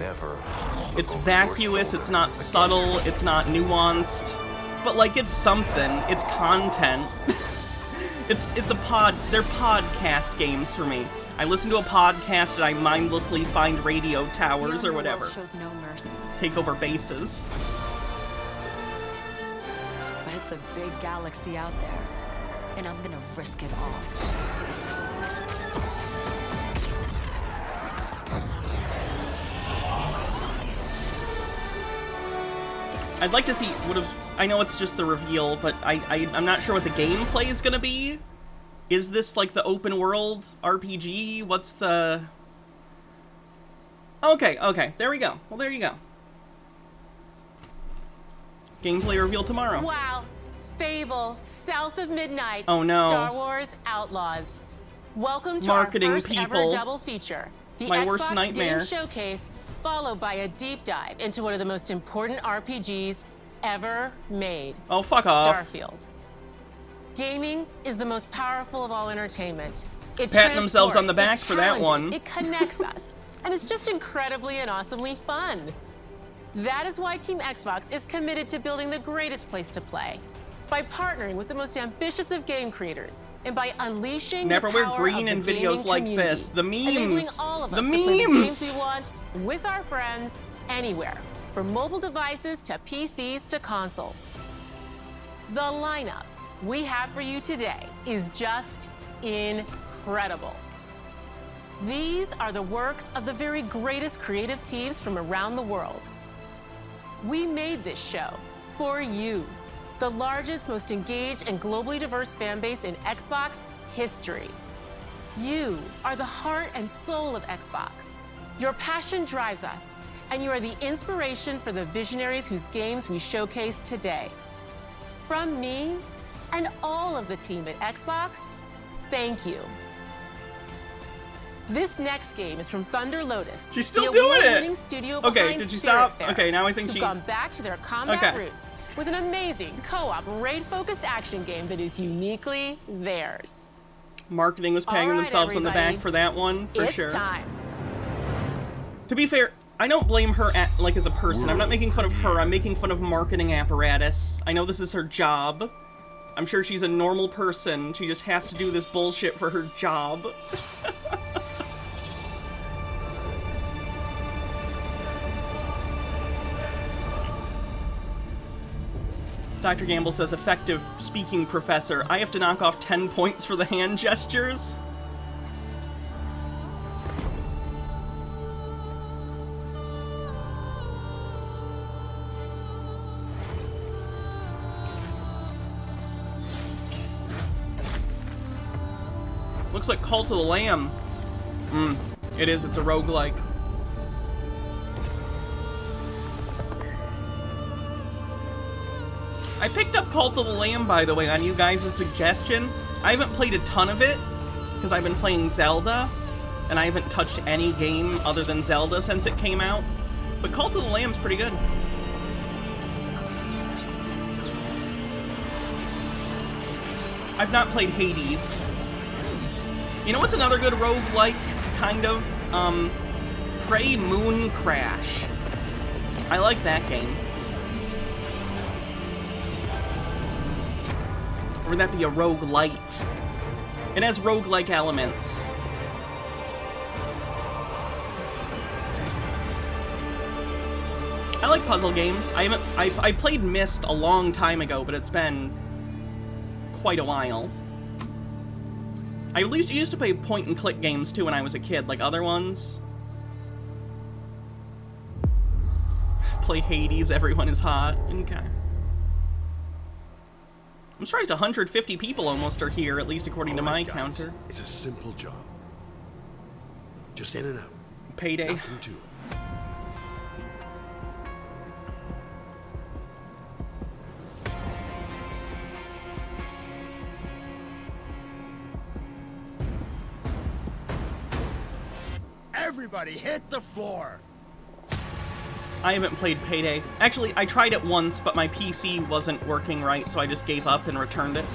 It's vacuous, it's not subtle, it's not nuanced, but like it's something. It's content. It's a pod. They're podcast games for me. I listen to a podcast and I mindlessly find radio towers or whatever. Shows no mercy. Take over bases. But it's a big galaxy out there, and I'm gonna risk it all. I'd like to see I know it's just the reveal, but I'm not sure what the gameplay is gonna be. Is this like the open world RPG? What's the... Okay, there we go. Well, there you go. Gameplay reveal tomorrow. Wow. Fable, South of Midnight. Oh no. Star Wars Outlaws. Welcome to Marketing our first people. ever double feature. The My Xbox worst nightmare. Game Showcase, followed by a deep dive into one of the most important RPGs ever made. Oh, fuck off. Starfield. Gaming is the most powerful of all entertainment. It Patting themselves on the back transports, for that challenges, one. It connects us, and it's just incredibly and awesomely fun. That is why Team Xbox is committed to building the greatest place to play. By partnering with the most ambitious of game creators, and by unleashing Never the wear power green of in the videos gaming like community, this. The enabling memes. all of The us to play the games memes. we want with our friends anywhere, from mobile devices to PCs to consoles. The lineup we have for you today is just incredible. These are the works of the very greatest creative teams from around the world. We made this show for you, the largest, most engaged, and globally diverse fan base in Xbox history. You are the heart and soul of Xbox. Your passion drives us, and you are the inspiration for the visionaries whose games we showcase today. From me and all of the team at Xbox, thank you. This next game is from Thunder Lotus. She's still the doing it. award-winning studio Okay, behind did she Spiritfarer, stop? Okay, now I think who've she... gone back to their combat Okay. roots with an amazing co-op raid-focused action game that is uniquely theirs. Marketing was patting All right, themselves on the everybody. back for that one, for It's sure. time. To be fair, I don't blame her like as a person. I'm not making fun of her. I'm making fun of marketing apparatus. I know this is her job. I'm sure she's a normal person. She just has to do this bullshit for her job. Dr. Gamble says, effective speaking professor. I have to knock off 10 points for the hand gestures? Looks like Cult of the Lamb. It is, it's a roguelike. I picked up Cult of the Lamb, by the way, on you guys' suggestion. I haven't played a ton of it, because I've been playing Zelda, and I haven't touched any game other than Zelda since it came out. But Cult of the Lamb's pretty good. I've not played Hades. You know what's another good roguelike, kind of? Prey Moon Crash. I like that game. Or would that be a roguelite? It has roguelike elements. I like puzzle games. I played Myst a long time ago, but it's been quite a while. I used to play point-and-click games, too, when I was a kid, like other ones. Play Hades, everyone is hot. Okay. I'm surprised 150 people almost are here, at least according to my counter. It's a simple job. Just in and out. Payday. Nothing to it. Everybody hit the floor! I haven't played Payday. Actually, I tried it once, but my PC wasn't working right, so I just gave up and returned it.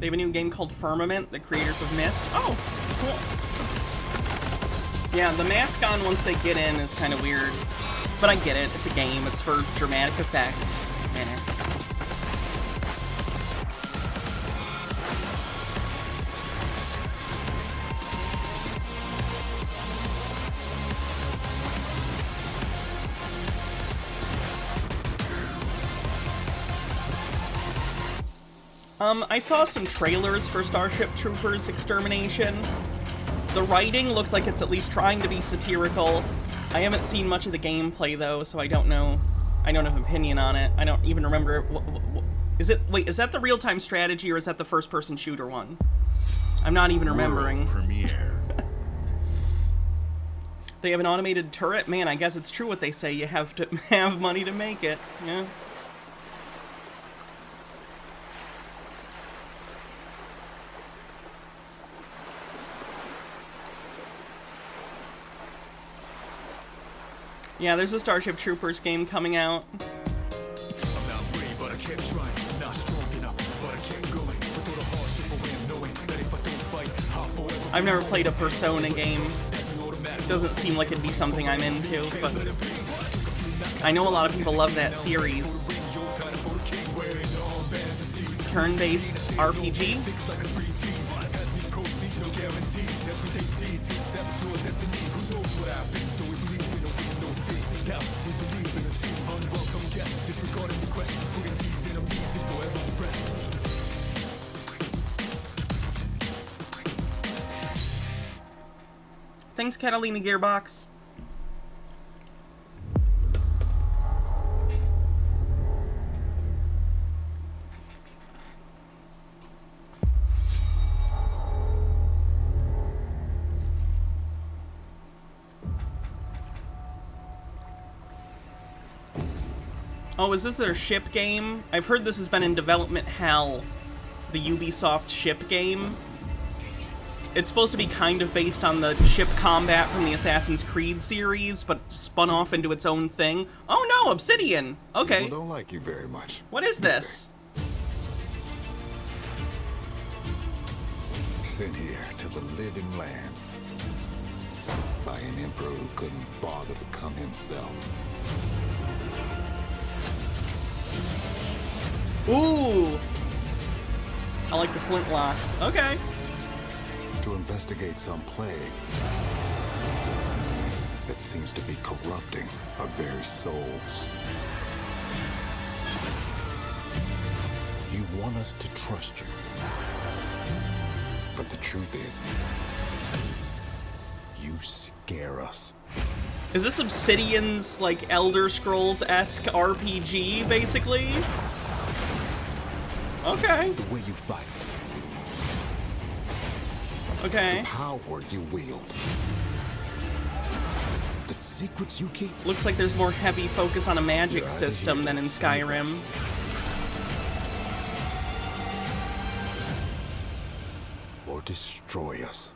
They have a new game called Firmament, the creators of Myst. Oh, cool. Yeah, the mask on once they get in is kind of weird. But I get it, it's a game, it's for dramatic effect. I saw some trailers for Starship Troopers Extermination. The writing looked like it's at least trying to be satirical. I haven't seen much of the gameplay though, so I don't know. I don't have an opinion on it. I don't even remember. Is it? Wait, is that the real-time strategy or is that the first-person shooter one? I'm not even remembering. World premiere. They have an automated turret? Man, I guess it's true what they say. You have to have money to make it. Yeah. Yeah, there's a Starship Troopers game coming out. I've never played a Persona game. Doesn't seem like it'd be something I'm into, but I know a lot of people love that series. Turn-based RPG. Thanks, Catalina Gearbox. Oh, is this their ship game? I've heard this has been in development hell. The Ubisoft ship game. It's supposed to be kind of based on the ship combat from the Assassin's Creed series, but spun off into its own thing. Oh no, Obsidian! Okay. People don't like you very much. What is this? Sent here to the living lands by an emperor who couldn't bother to come himself. Ooh! I like the flintlocks. Okay. To investigate some plague that seems to be corrupting our very souls. You want us to trust you. But the truth is, you scare us. Is this Obsidian's, like, Elder Scrolls-esque RPG, basically? Okay. The way you fight. Okay. The power you wield. The secrets you keep. Looks like there's more heavy focus on a magic system than in Skyrim. destroy us.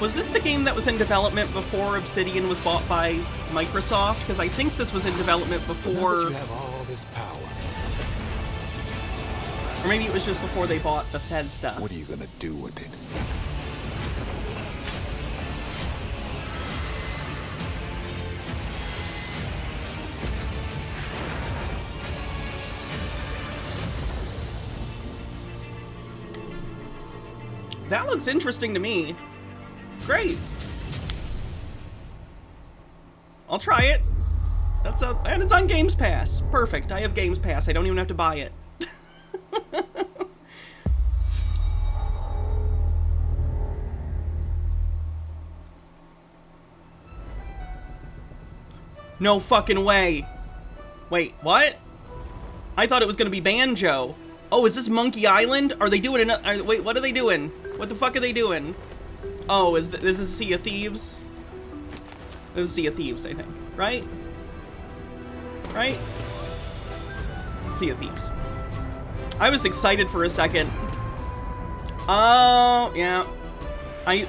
Was this the game that was in development before Obsidian was bought by Microsoft? Because I think this was in development before... Now that you have all this power, or maybe it was just before they bought Bethesda. what are you gonna do with it? That looks interesting to me. Great. I'll try it. And it's on Games Pass. Perfect. I have Games Pass. I don't even have to buy it. No fucking way. Wait, what? I thought it was gonna be Banjo. Oh, is this Monkey Island? Are they doing another? Wait, what are they doing? What the fuck are they doing? Oh, this is Sea of Thieves? This is Sea of Thieves, I think. Right? Right? Sea of Thieves. I was excited for a second. Oh, yeah.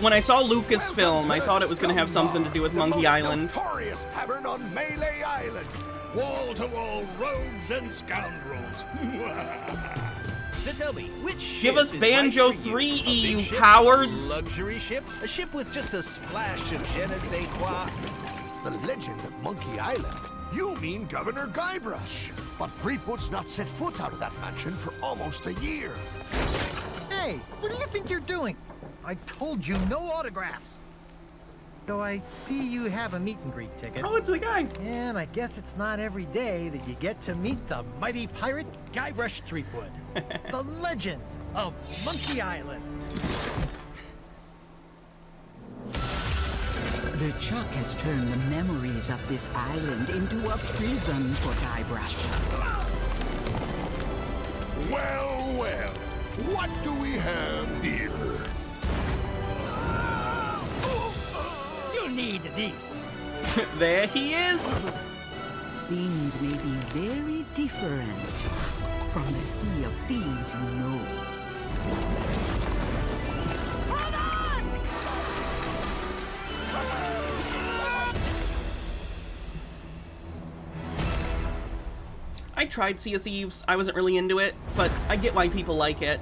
When I saw Lucasfilm, I thought it was going to have something to do with Monkey Island. Notorious tavern on Melee Island. Wall-to-wall rogues and scoundrels. So tell me, which Give us ship is Banjo right for you? 3E, A big you ship, cowards! A luxury ship? A ship with just a splash of je ne sais quoi? The legend of Monkey Island. You mean Governor Guybrush. But Threepwood's not set foot out of that mansion for almost a year. Hey, what do you think you're doing? I told you no autographs. Though I see you have a meet and greet ticket. Oh, it's the guy. And I guess it's not every day that you get to meet the mighty pirate Guybrush Threepwood. The legend of Monkey Island. The Chuck has turned the memories of this island into a prison for Guybrush. Well, well. What do we have here? You need these. There he is. Things may be very different from the Sea of Thieves you know. Hold on! I tried Sea of Thieves. I wasn't really into it, but I get why people like it.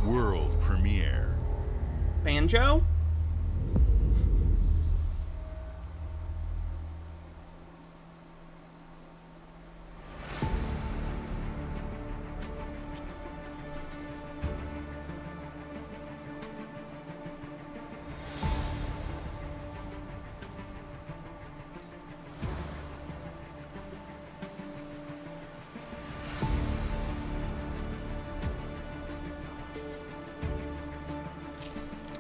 World premiere. Banjo?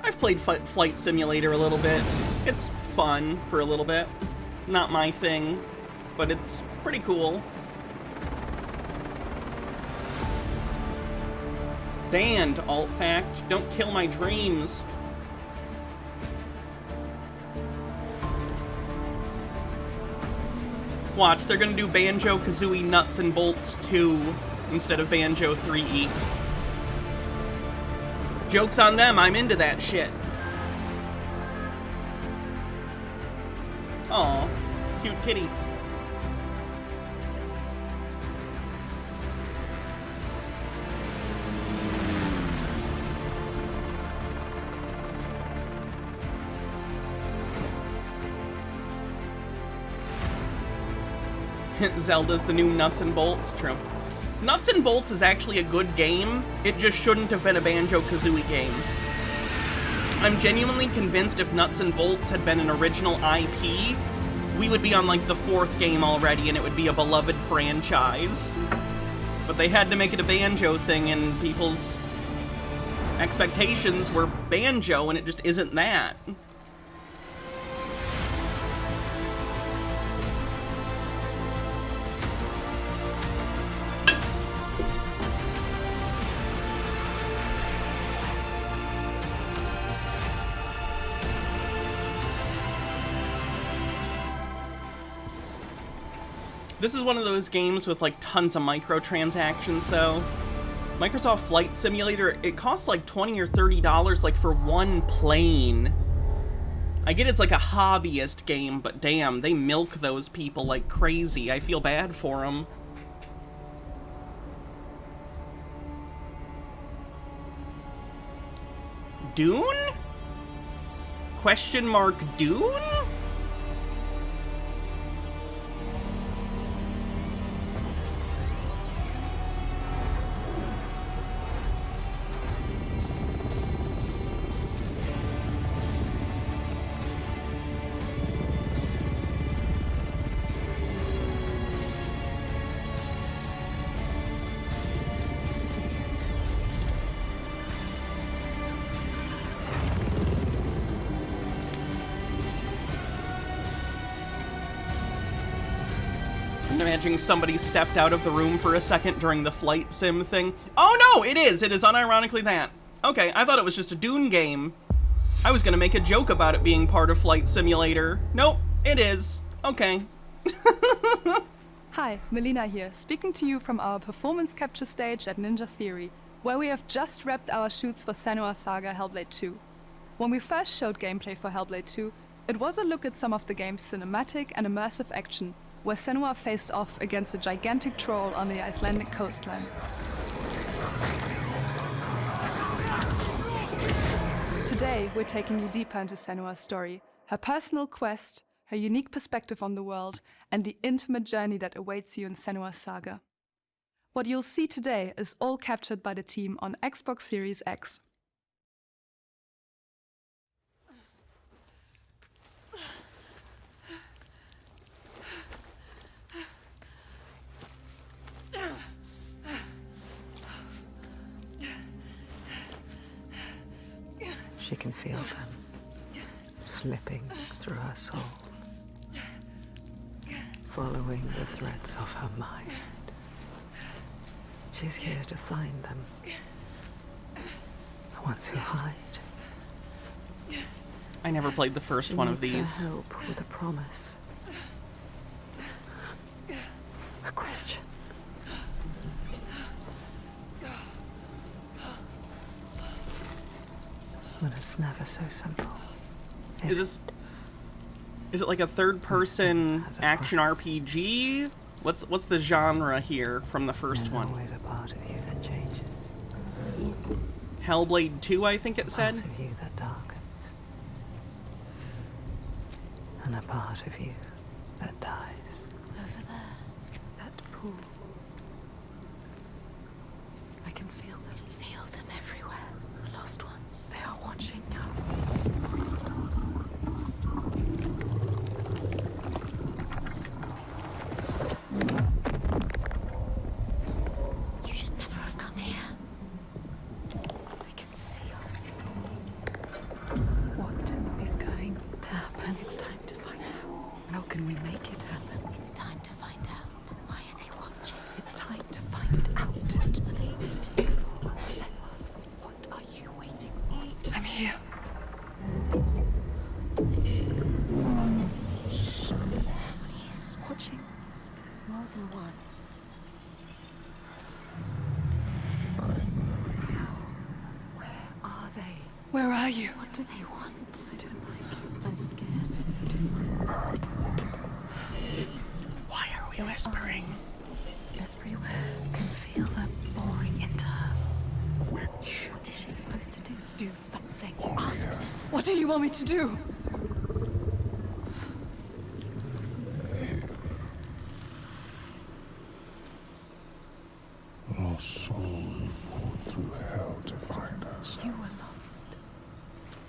I've played Flight Simulator a little bit. It's fun for a little bit. Not my thing, but it's pretty cool. Banned, alt fact. Don't kill my dreams. Watch, they're gonna do Banjo-Kazooie Nuts and Bolts 2 instead of Banjo 3E. Joke's on them, I'm into that shit. Aw, cute kitty. Zelda's the new Nuts and Bolts, true. Nuts and Bolts is actually a good game, it just shouldn't have been a Banjo-Kazooie game. I'm genuinely convinced if Nuts and Bolts had been an original IP, we would be on like the 4th game already and it would be a beloved franchise. But they had to make it a Banjo thing and people's expectations were Banjo and it just isn't that. This is one of those games with like tons of microtransactions though. Microsoft Flight Simulator, it costs like $20 or $30 like for one plane. I get it's like a hobbyist game, but damn, they milk those people like crazy. I feel bad for them. Dune? Question mark Dune? I'm imagining somebody stepped out of the room for a second during the flight sim thing. Oh no, it is unironically that. Okay, I thought it was just a Dune game. I was gonna make a joke about it being part of Flight Simulator. Nope, it is. Okay. Hi, Melina here, speaking to you from our performance capture stage at Ninja Theory, where we have just wrapped our shoots for Senua's Saga Hellblade 2. When we first showed gameplay for Hellblade 2, it was a look at some of the game's cinematic and immersive action, where Senua faced off against a gigantic troll on the Icelandic coastline. Today, we're taking you deeper into Senua's story, her personal quest, her unique perspective on the world, and the intimate journey that awaits you in Senua's Saga. What you'll see today is all captured by the team on Xbox Series X. She can feel them slipping through her soul, following the threads of her mind. She's here to find them, the ones who hide. I never played the first one of these. She needs her help with a promise, a question. When it's never so simple. Is it like a third-person action RPG? What's the genre here from the first one? There's always a part of you that changes. Hellblade 2, I think it said. A part of you that darkens. And a part of you that dies. Over there, that pool. I can feel them. Feel them everywhere. The lost ones. They are watching us. You should never have come here. They can see us. What is going to happen? It's time to find out. How can we make it happen? It's time to find out. Why are they watching? It's time to find out. What are they waiting for? What are you waiting for? I'm here. Watching more than one. Where are they? Where are you? What do they want? I don't like it. I'm scared. This is too much. Why are we whispering? Everywhere. I can feel them boring into her. What is she supposed to do? Do something. Ask them. What do you want me to do? Our souls fought through hell to find us. You were lost.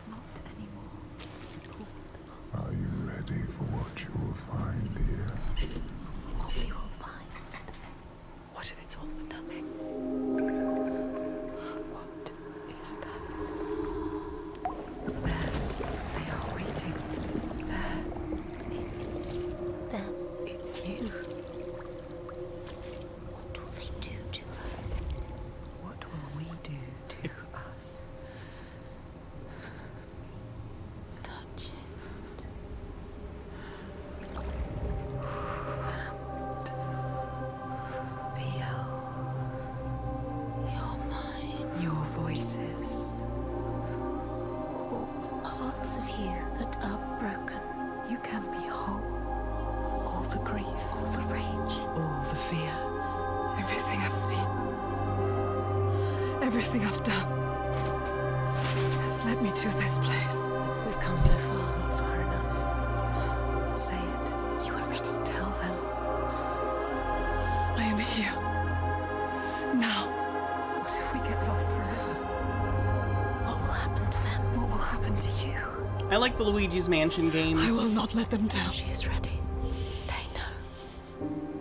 Not anymore. Are you ready for what you will find here? What we will find. What if it's all for nothing? What is that? There. They are waiting. There. It's them. It's you. What will they do to her? What will we do to us? whole. All the grief, all the rage, all the fear. Everything I've seen. Everything I've done has led me to this place. We've come so far, not far enough. Say it. You are ready. Tell them. I am here. Now. What if we get lost forever? What will happen to them? What will happen to you? I like the Luigi's Mansion games. I will not let them down. She is ready. They know.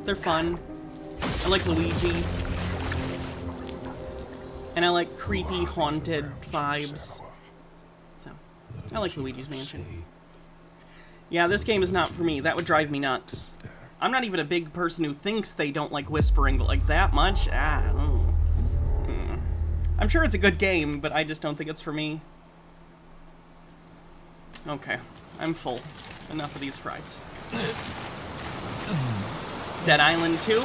They're fun. I like Luigi. And I like creepy, haunted vibes. So, I like Luigi's Mansion. Yeah, this game is not for me. That would drive me nuts. I'm not even a big person who thinks they don't like whispering, but like that much? I'm sure it's a good game, but I just don't think it's for me. Okay, I'm full. Enough of these fries. Dead Island 2?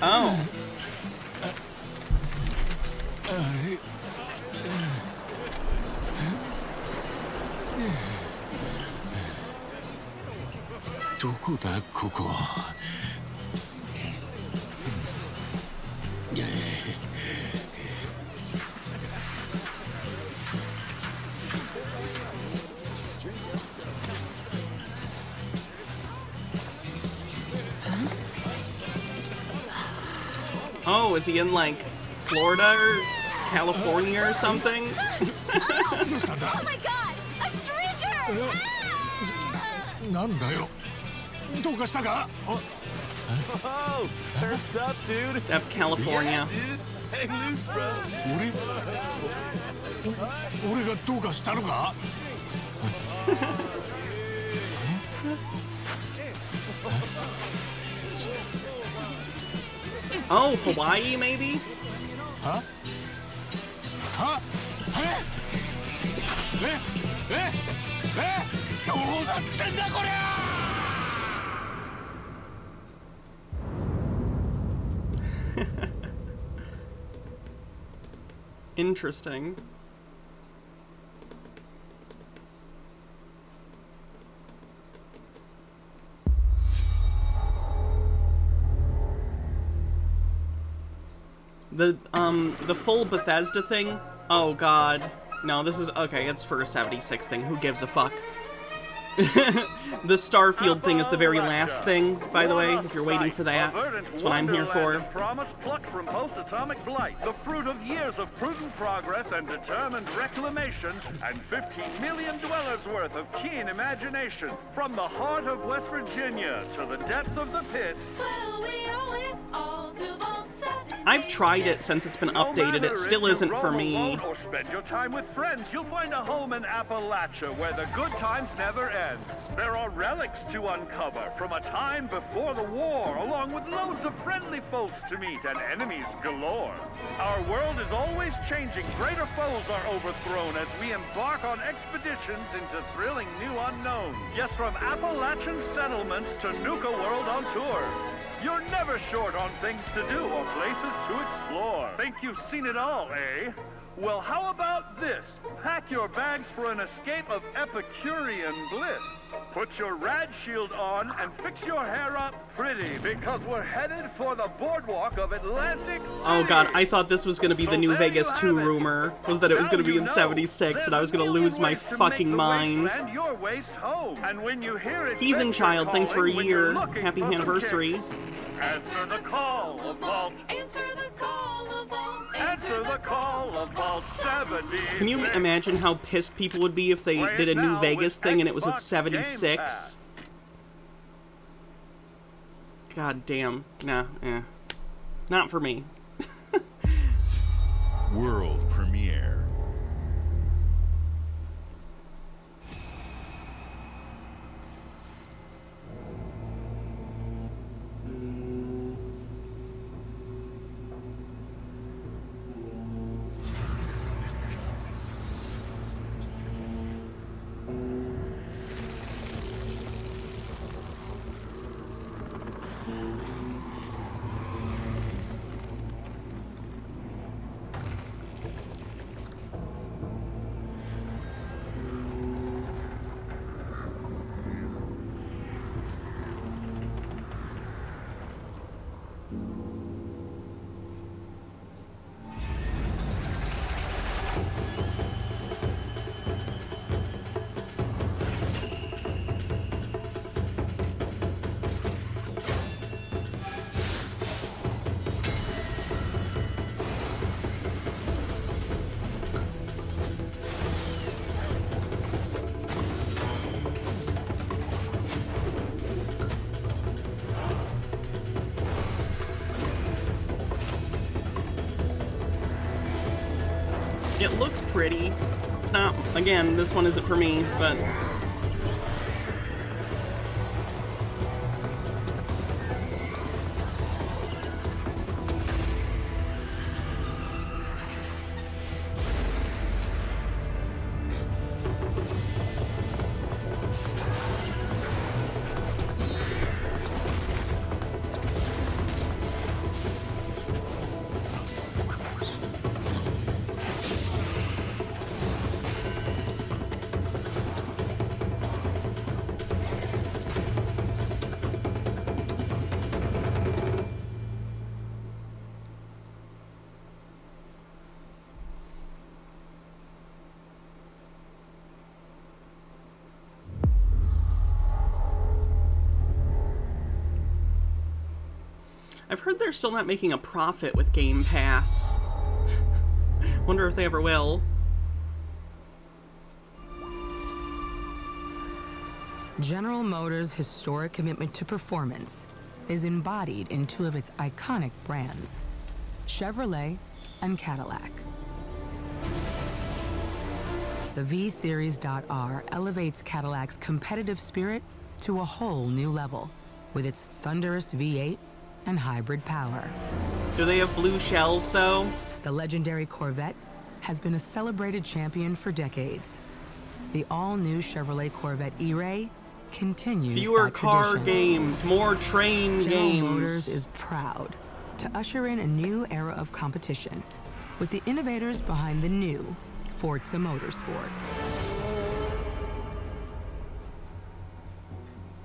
Oh. Oh, is he in like Florida or California or something? Oh my god! A stranger! Oh, surf's up, dude. That's California. Yeah, dude. Hang loose, bro. Oh, Hawaii, maybe? Huh? Huh? Interesting. The full Bethesda thing? Oh god. No, this is okay, it's for a 76 thing. Who gives a fuck? The Starfield thing is the very last thing, by the way, if you're waiting for that. That's what I'm here for. Promise plucked from post-atomic blight, the fruit of years of prudent progress and determined reclamation, and 15 million dwellers worth of keen imagination. From the heart of West Virginia to the depths of the pit. I've tried it since it's been updated. It still isn't for me. Or spend your time with friends. You'll find a home in Appalachia where the good times never end. There are relics to uncover from a time before the war, along with loads of friendly folks to meet and enemies galore. Our world is always changing. Greater foes are overthrown as we embark on expeditions into thrilling new unknowns. Yes, from Appalachian settlements to Nuka World on tour. You're never short on things to do or places to explore. Think you've seen it all, eh? Well, how about this? Pack your bags for an escape of Epicurean bliss. Put your rad shield on and fix your hair up pretty, because we're headed for the boardwalk of Atlantic City. Oh god, I thought this was gonna be the new Vegas 2 rumor, was that it was gonna be in 76 and I was gonna lose my fucking mind. Your waist home. And when you hear it, Heathen Child, thanks for a year. Happy anniversary. Answer the call of Vault. Answer the call of Vault. Answer the call of Vault 70. Can you imagine how pissed people would be if they did a new Vegas thing and it was with 76? God damn. Nah, not for me. World premiere. It looks pretty. It's not, again, this one isn't for me, but... I've heard they're still not making a profit with Game Pass. Wonder if they ever will. General Motors' historic commitment to performance is embodied in two of its iconic brands, Chevrolet and Cadillac. The V-Series.R elevates Cadillac's competitive spirit to a whole new level with its thunderous V8 and hybrid power. Do they have blue shells, though? The legendary Corvette has been a celebrated champion for decades. The all-new Chevrolet Corvette E-Ray continues Fewer that car tradition. games, more train General games. Motors is proud to usher in a new era of competition with the innovators behind the new Forza Motorsport.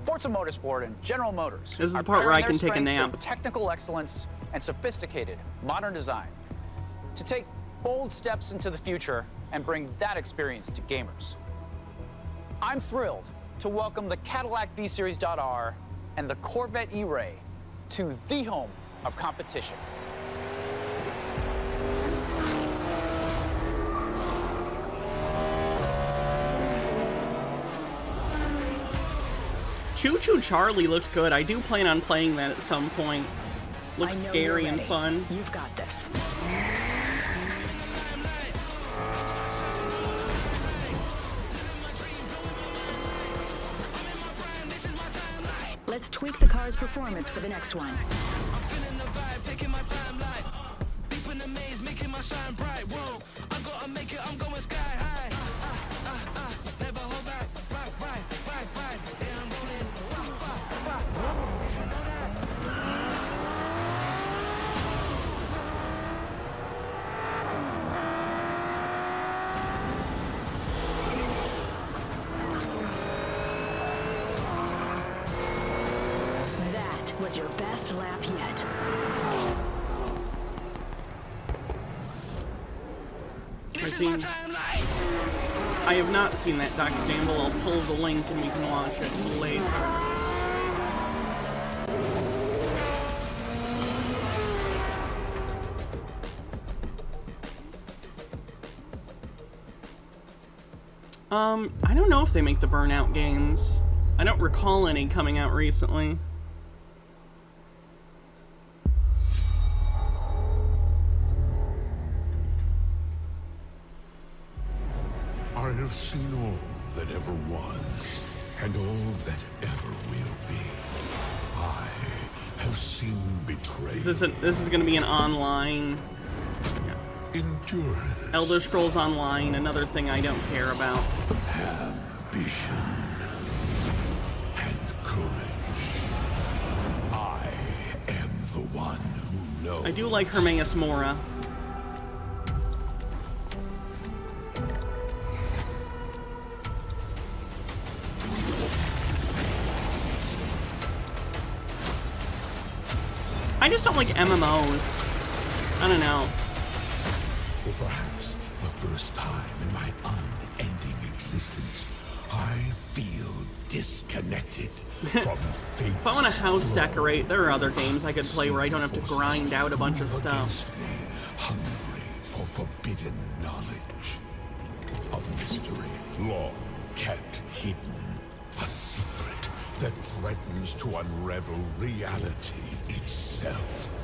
Forza Motorsport and General Motors This is the are part where I pairing can their take a strengths nap. in technical excellence and sophisticated modern design to take bold steps into the future and bring that experience to gamers. I'm thrilled to welcome the Cadillac V-Series.R and the Corvette E-Ray to the home of competition. Choo Choo Charlie looked good. I do plan on playing that at some point. Looks I know scary you're and ready. fun. You've got this. Let's tweak the car's performance for the next one. That was your best lap yet. I have not seen that, Dr. Gamble. I'll pull the link and we can watch it later. I don't know if they make the Burnout games. I don't recall any coming out recently. I have seen all that ever was, and all that ever will be. I have seen betrayal. This is going to be an online endurance, Elder Scrolls Online, another thing I don't care about. ambition, and courage. I am the one who knows. I do like Hermaeus Mora. I just don't like MMOs. I don't know. For perhaps the first time in my unending existence, I feel disconnected from fate. If I want to house decorate, there are other games I could play where I don't have to grind out a bunch of stuff. Hungry for forbidden knowledge. A mystery long kept hidden. A secret that threatens to unravel reality itself.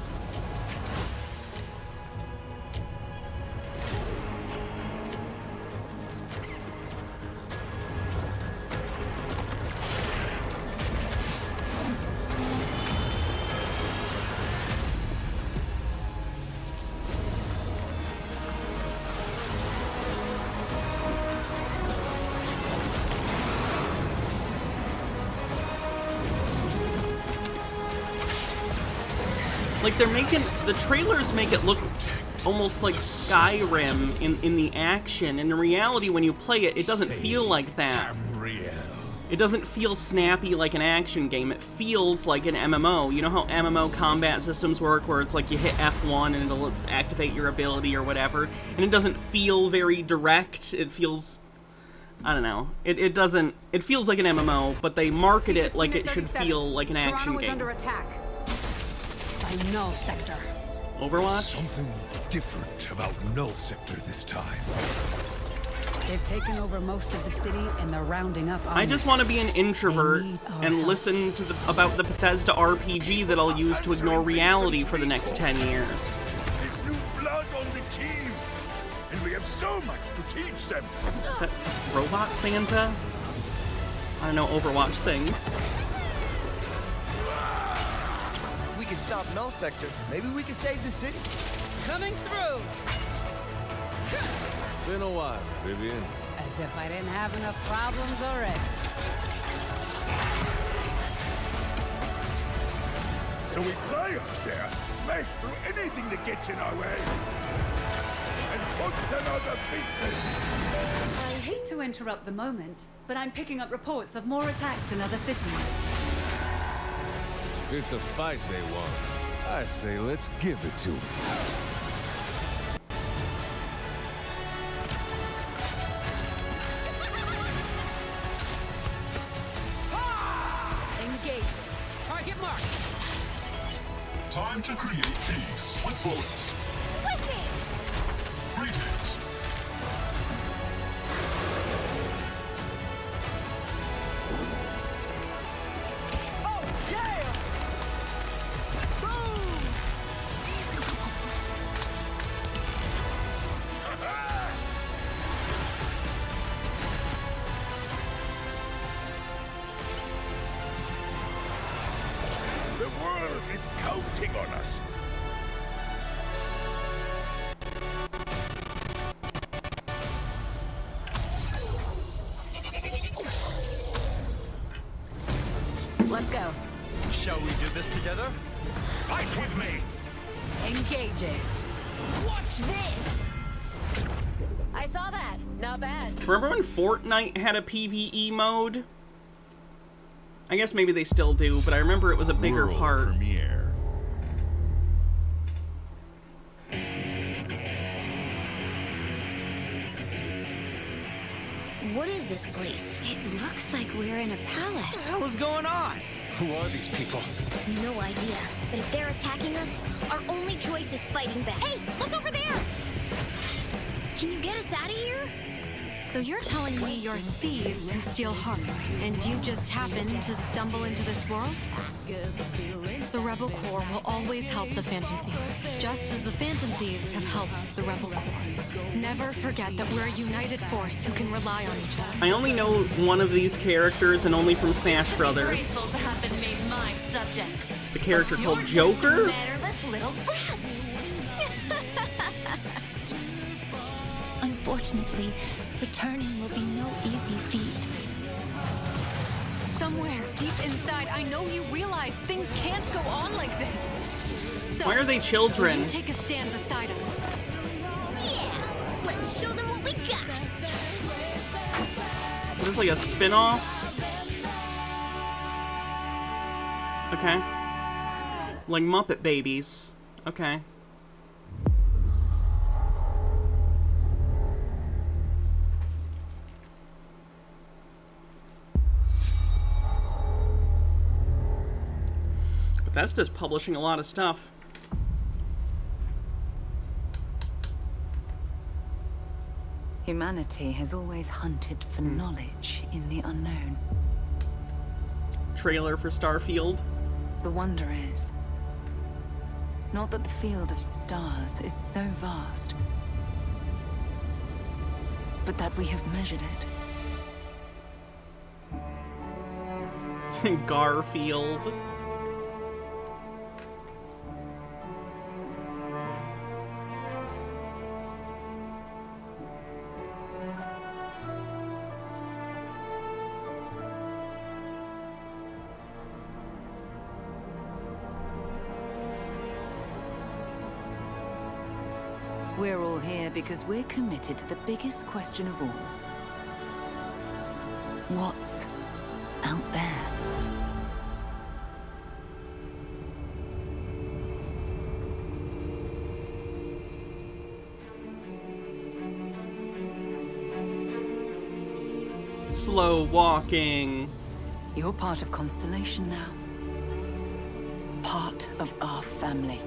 Like, the trailers make it look almost like Skyrim in the action, and in reality, when you play it, it doesn't feel like that. It doesn't feel snappy like an action game. It feels like an MMO. You know how MMO combat systems work, where it's like you hit F1 and it'll activate your ability or whatever, and it doesn't feel very direct. It feels, I don't know. It doesn't. It feels like an MMO, but they market it like it should feel like an action Toronto is game. under attack by Null Sector. Overwatch? Something different about Null Sector this time. They've taken over most of the city and they're rounding up I just want to be an introvert and listen to about the Bethesda RPG that I'll use to ignore reality for the next 10 years. There's new blood on the team, and we have so much to teach them. Is that Robot Santa? I don't know Overwatch things. If we can stop Null Sector, maybe we can save the city. Coming through! Been a while, Vivian. As if I didn't have enough problems already. So we fly up there, smash through anything that gets in our way, and put another business. I hate to interrupt the moment, but I'm picking up reports of more attacks in other cities. It's a fight they want. I say let's give it to them. Target marked. Time to create peace with bullets. Greetings. Oh, yeah! Boom! The world is counting on us. Let's go. Shall we do this together? Fight with me! Engage it. Watch this! I saw that. Not bad. Remember when Fortnite had a PvE mode? I guess maybe they still do, but I remember it was a bigger World part. premiere. What is this place? It looks like we're in a palace. What the hell is going on? Who are these people? No idea. But if they're attacking us, our only choice is fighting back. Hey, look over there! Can you get us out of here? So you're telling me you're thieves who steal hearts, and you just happened to stumble into this world? The Rebel Corps will always help the Phantom Thieves, just as the Phantom Thieves have helped the Rebel Corps. Never forget that we're a united force who can rely on each other. I only know one of these characters, and only from Smash Brothers. Graceful to have been made my subjects. The character But called you're just Joker? mannerless little brats. Unfortunately, returning will be no easy feat. Somewhere deep inside, I know you realize things can't go on like this. So, Why are they children? will you take a stand beside us? Yeah, let's show them what we got. What is like a spin-off? Okay. Like Muppet Babies. Okay. Bethesda's publishing a lot of stuff. Humanity has always hunted for knowledge in the unknown. Trailer for Starfield. The wonder is, not that the field of stars is so vast, but that we have measured it. Garfield. We're all here because we're committed to the biggest question of all. What's out there? Slow walking. You're part of Constellation now. Part of our family.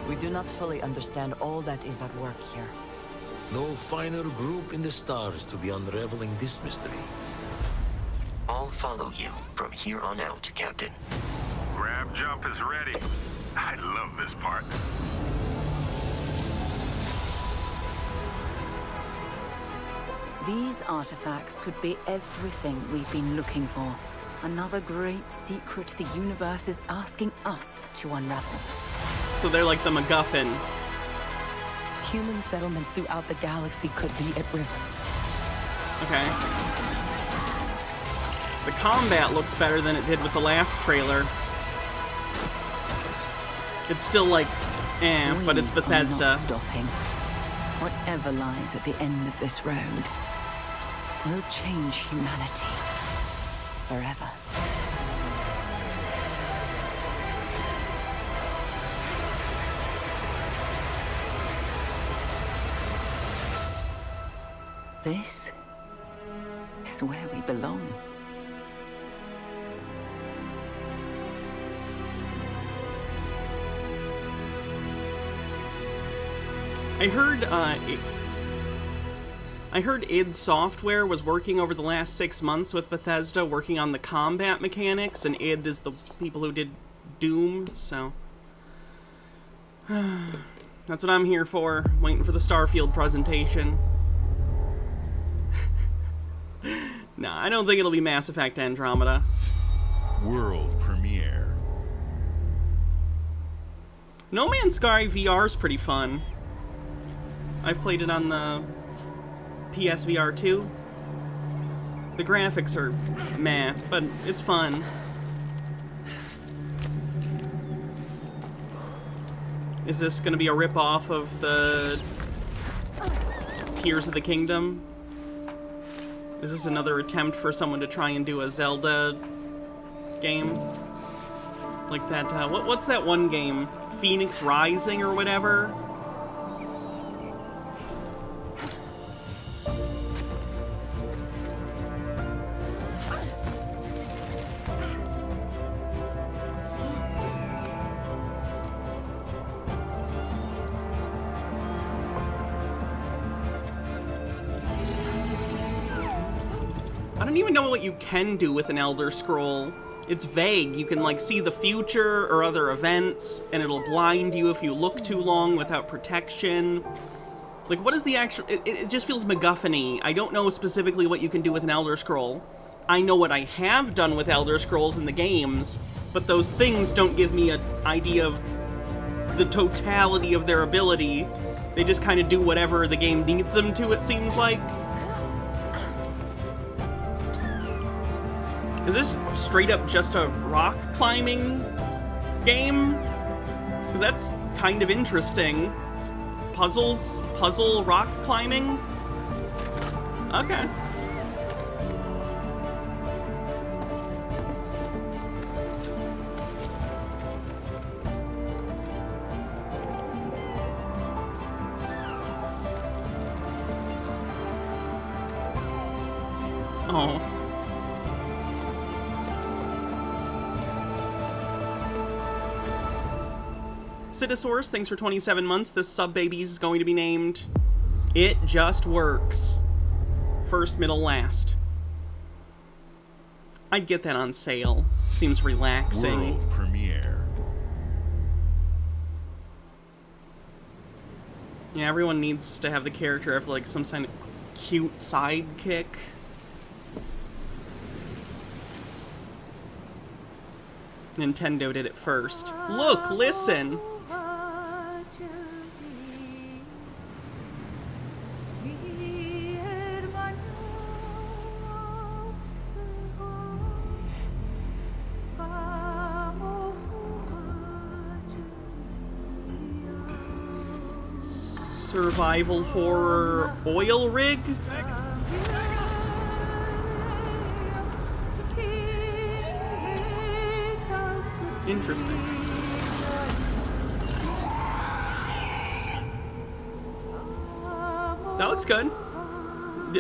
We do not fully understand all that is at work here. No finer group in the stars to be unraveling this mystery. I'll follow you from here on out, Captain. Grab jump is ready. I love this part. These artifacts could be everything we've been looking for. Another great secret the universe is asking us to unravel. So they're like the MacGuffin. Human settlements throughout the galaxy could be at risk. Okay. The combat looks better than it did with the last trailer. It's still like, but it's Bethesda. Not stopping. Whatever lies at the end of this road will change humanity forever. This is where we belong. I heard id Software was working over the last 6 months with Bethesda, working on the combat mechanics, and id is the people who did Doom, so that's what I'm here for, waiting for the Starfield presentation. Nah, I don't think it'll be Mass Effect Andromeda. World premiere. No Man's Sky VR is pretty fun. I've played it on the PSVR 2. The graphics are meh, but it's fun. Is this gonna be a rip-off of the Tears of the Kingdom? Is this another attempt for someone to try and do a Zelda game? Like that, what's that one game? Phoenix Rising or whatever? I don't even know what you can do with an Elder Scroll. It's vague. You can, like, see the future or other events, and it'll blind you if you look too long without protection. Like, what is the actual... It just feels MacGuffin-y. I don't know specifically what you can do with an Elder Scroll. I know what I have done with Elder Scrolls in the games, but those things don't give me an idea of the totality of their ability. They just kind of do whatever the game needs them to, it seems like. Is this straight up just a rock climbing game? 'Cause that's kind of interesting. Puzzle rock climbing? Okay. Oh. Citisaurus, thanks for 27 months. This sub-baby is going to be named It Just Works. First, middle, last. I'd get that on sale. Seems relaxing. World premiere. Yeah, everyone needs to have the character have, like, some kind of cute sidekick. Nintendo did it first. Look, listen! Survival horror oil rig? Interesting. That looks good.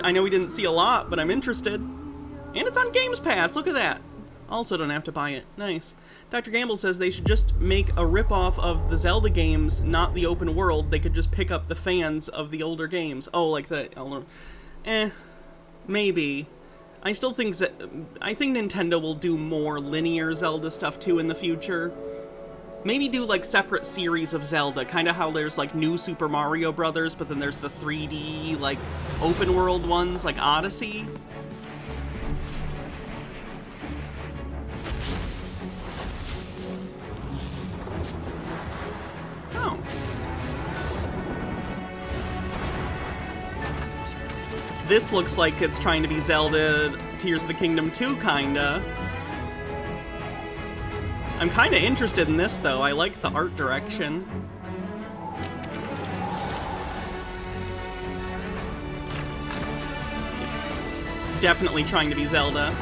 I know we didn't see a lot, but I'm interested. And it's on Games Pass, look at that. Also don't have to buy it. Nice. Dr. Gamble says they should just make a ripoff of the Zelda games, not the open world. They could just pick up the fans of the older games. Oh, like the older... maybe. I still think I think Nintendo will do more linear Zelda stuff too in the future. Maybe do like separate series of Zelda, kind of how there's like new Super Mario Brothers, but then there's the 3D like open world ones like Odyssey. Oh. This looks like it's trying to be Zelda Tears of the Kingdom 2 kinda. I'm kind of interested in this, though. I like the art direction. Definitely trying to be Zelda.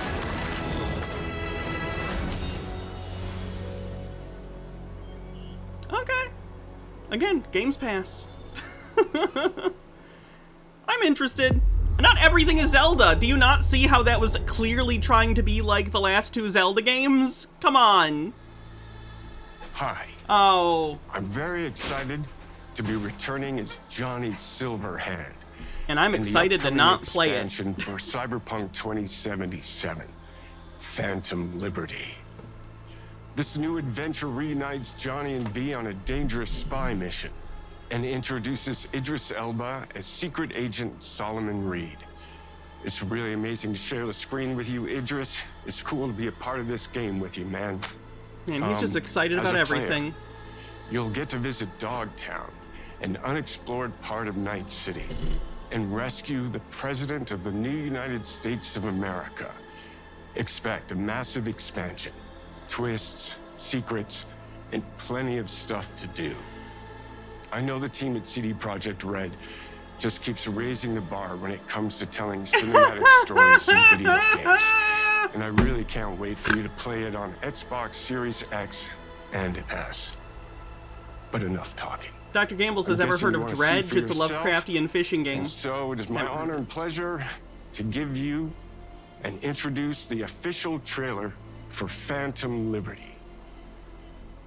Okay. Again, Games Pass. I'm interested. Not everything is Zelda. Do you not see how that was clearly trying to be like the last two Zelda games? Come on. Hi. Oh. I'm very excited to be returning as Johnny Silverhand. And I'm excited to not play it. Expansion for Cyberpunk 2077, Phantom Liberty. This new adventure reunites Johnny and V on a dangerous spy mission and introduces Idris Elba as Secret Agent Solomon Reed. It's really amazing to share the screen with you, Idris. It's cool to be a part of this game with you, man. And he's just excited about everything. You'll get to visit Dogtown, an unexplored part of Night City, and rescue the President of the new United States of America. Expect a massive expansion, twists, secrets, and plenty of stuff to do. I know the team at CD Projekt Red just keeps raising the bar when it comes to telling cinematic stories in video games. And I really can't wait for you to play it on Xbox Series X and S. But enough talking. Dr. Gamble says, ever heard of Dredge? It's a Lovecraftian fishing game. And so it is my honor and pleasure to give you and introduce the official trailer for Phantom Liberty.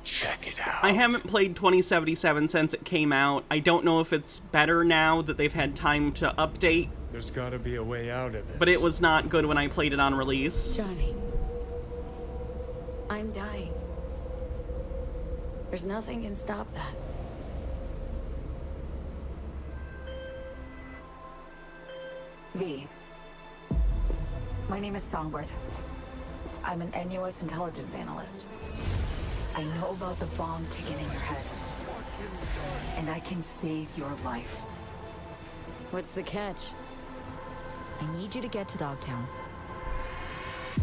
Check it out. I haven't played 2077 since it came out. I don't know if it's better now that they've had time to update. There's gotta be a way out of this. But it was not good when I played it on release. Johnny, I'm dying. There's nothing can stop that. V. My name is Songbird. I'm an NUS intelligence analyst. I know about the bomb ticking in your head. And I can save your life. What's the catch? I need you to get to Dogtown.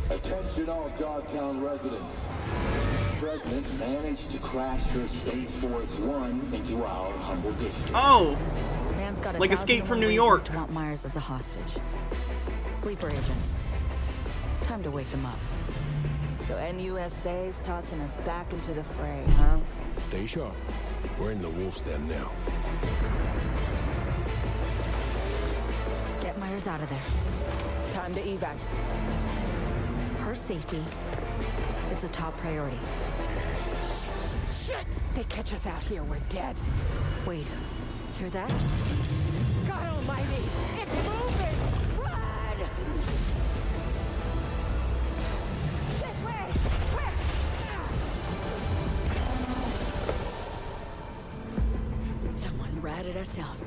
Attention all Dogtown residents. The President managed to crash her Space Force One into our humble district. Oh! Man's got like Escape from New York. To want Myers as a hostage. Sleeper agents. Time to wake them up. So NUSA's tossing us back into the fray, huh? Stay sharp. We're in the wolf's den now. Get Myers out of there. Time to evac. Her safety is the top priority. Shit! They catch us out here, we're dead. Wait, hear that? God almighty! It's moving! Run! This way! Quick! Someone ratted us out.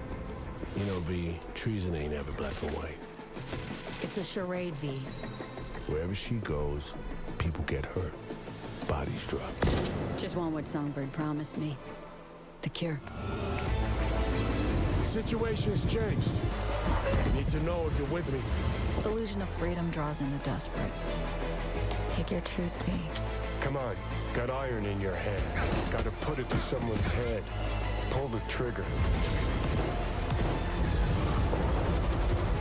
You know, V, treason ain't ever black and white. It's a charade, V. Wherever she goes, people get hurt. Bodies drop. Just want what Songbird promised me. The cure. The situation's changed. I need to know if you're with me. Illusion of freedom draws in the desperate. Pick your truth, V. Come on. Got iron in your hand. Gotta put it to someone's head. Pull the trigger.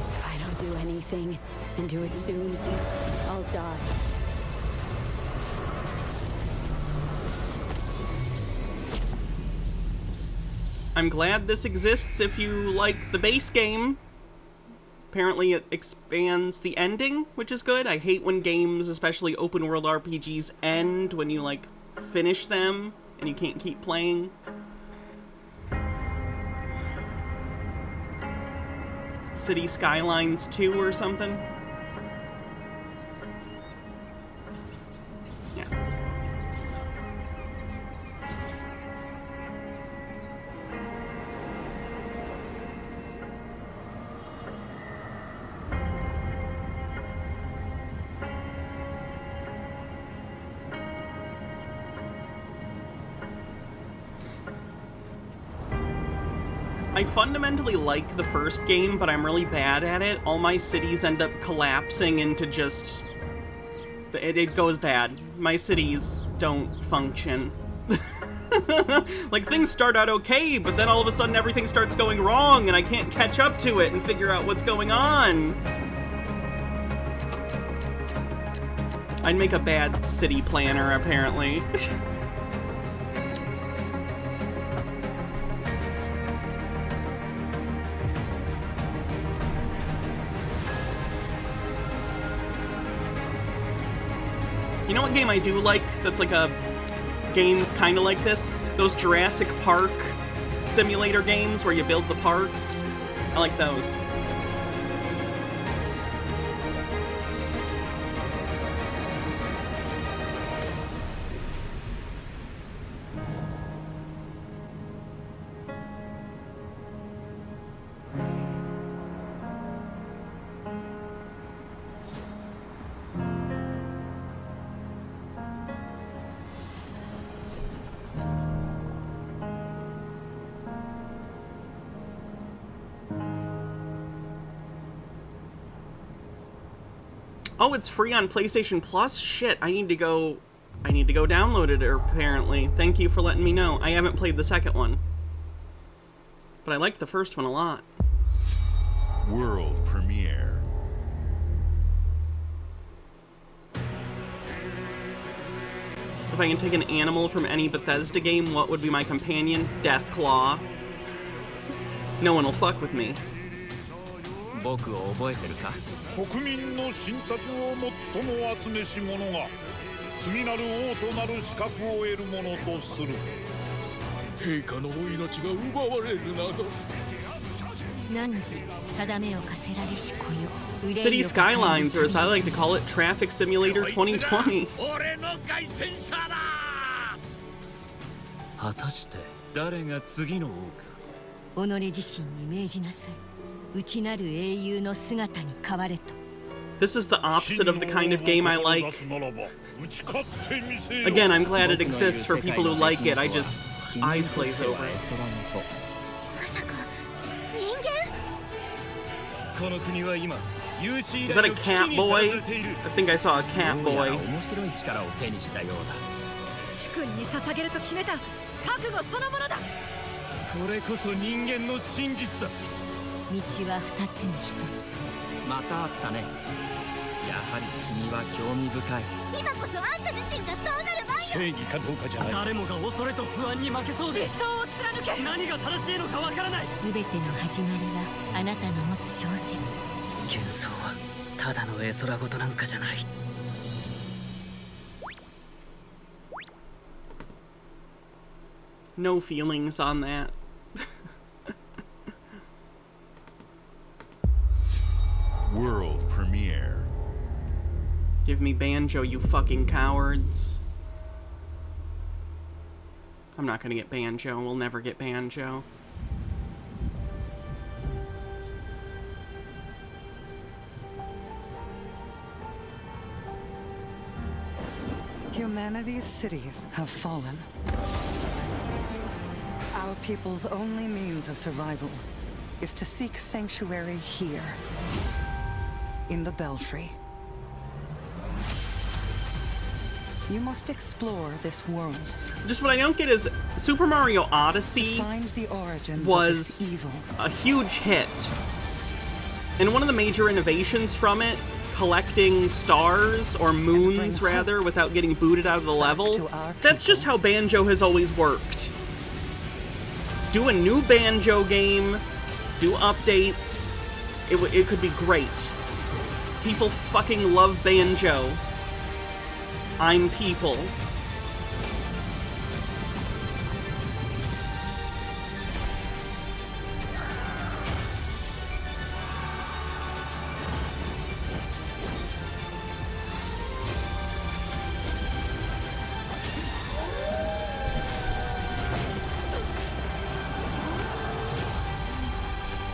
If I don't do anything, and do it soon, I'll die. I'm glad this exists if you like the base game. Apparently it expands the ending, which is good. I hate when games, especially open world RPGs, end when you, like, finish them and you can't keep playing. City Skylines 2 or something. Yeah. I fundamentally like the first game, but I'm really bad at it. All my cities end up collapsing into just... It goes bad. My cities don't function. Like, things start out okay, but then all of a sudden everything starts going wrong, and I can't catch up to it and figure out what's going on. I'd make a bad city planner, apparently. You know what game I do like that's like a game kind of like this? Those Jurassic Park simulator games where you build the parks. I like those. Oh, it's free on PlayStation Plus? Shit, I need to go download it, apparently. Thank you for letting me know. I haven't played the second one. But I liked the first one a lot. World premiere. If I can take an animal from any Bethesda game, what would be my companion? Deathclaw. No one will fuck with me. 僕を覚えてるか? 国民の信託を最も集めし者が次なる王となる資格を得るものとする。陛下のお命が奪われるなど。汝定めを課せられし子よ。 City Skylines, or as I like to call it, Traffic Simulator 2020. 俺の凱旋者だ。果たして誰が次の王か。己自身に命じなさい。内なる英雄の姿に変われと。 This is the opposite of the kind of game I like. Again, I'm glad it exists for people who like it. I just eyes glaze over. Is that a cat boy? I think I saw a cat boy. 主君に捧げると決めた覚悟そのものだ。これこそ人間の真実だ。道は二つに一つ。またあったね。やはり君は興味深い。今こそあんた自身がそうなる前よ。正義かどうかじゃない。誰もが恐れと不安に負けそうで。理想を貫け。何が正しいのかわからない。すべての始まりはあなたの持つ小説。幻想はただの絵空事なんかじゃない。No feelings on that. World premiere. Give me Banjo, you fucking cowards. I'm not gonna get Banjo. We'll never get Banjo. Humanity's cities have fallen. Our people's only means of survival is to seek sanctuary here, in the Belfry. You must explore this world. Just what I don't get is Super Mario Odyssey Find the origins was of this evil. a huge hit. And one of the major innovations from it, collecting stars, or moons rather, without getting booted out of the level, that's just how Banjo has always worked. Do a new Banjo game, do updates, it could be great. People fucking love Banjo. I'm people.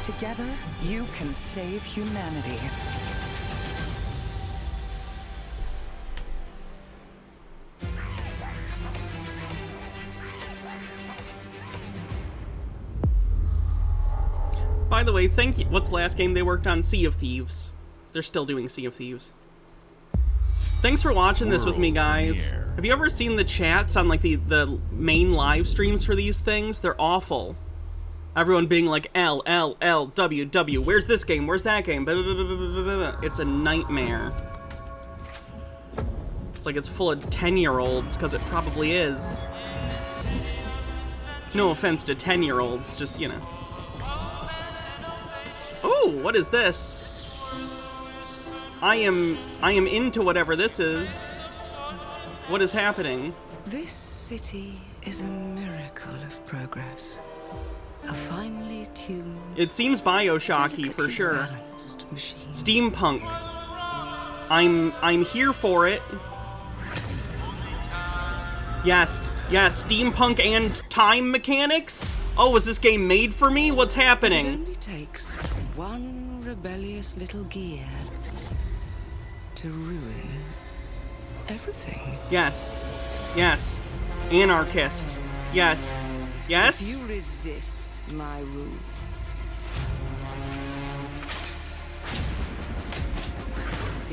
Together, you can save humanity. By the way, thank you. What's the last game they worked on? Sea of Thieves. They're still doing Sea of Thieves. Thanks for watching this with me, guys. Have you ever seen the chats on like the main live streams for these things? They're awful. Everyone being like L, L, L, W, W. Where's this game? Where's that game? Blah, blah, blah, blah, blah, blah, blah. It's a nightmare. It's like it's full of 10-year-olds, because it probably is. No offense to 10-year-olds, just, you know. Oh, what is this? I am into whatever this is. What is happening? This city is a miracle of progress. A finely tuned... It seems Bioshocky for sure. Steampunk. I'm here for it. Yes, yes, steampunk and time mechanics? Oh, was this game made for me? What's happening? It only takes one rebellious little gear to ruin everything. Yes. Yes. Anarchist. Yes. Yes? If you resist my rule,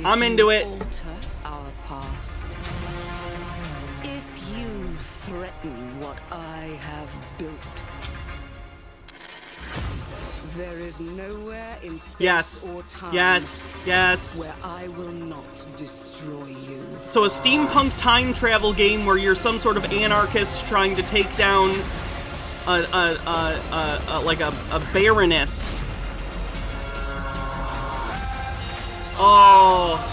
I'm into it. Alter our past. If you threaten what I have built, there is nowhere in space or time where I will not destroy you. So a steampunk time travel game where you're some sort of anarchist trying to take down a baroness. Oh.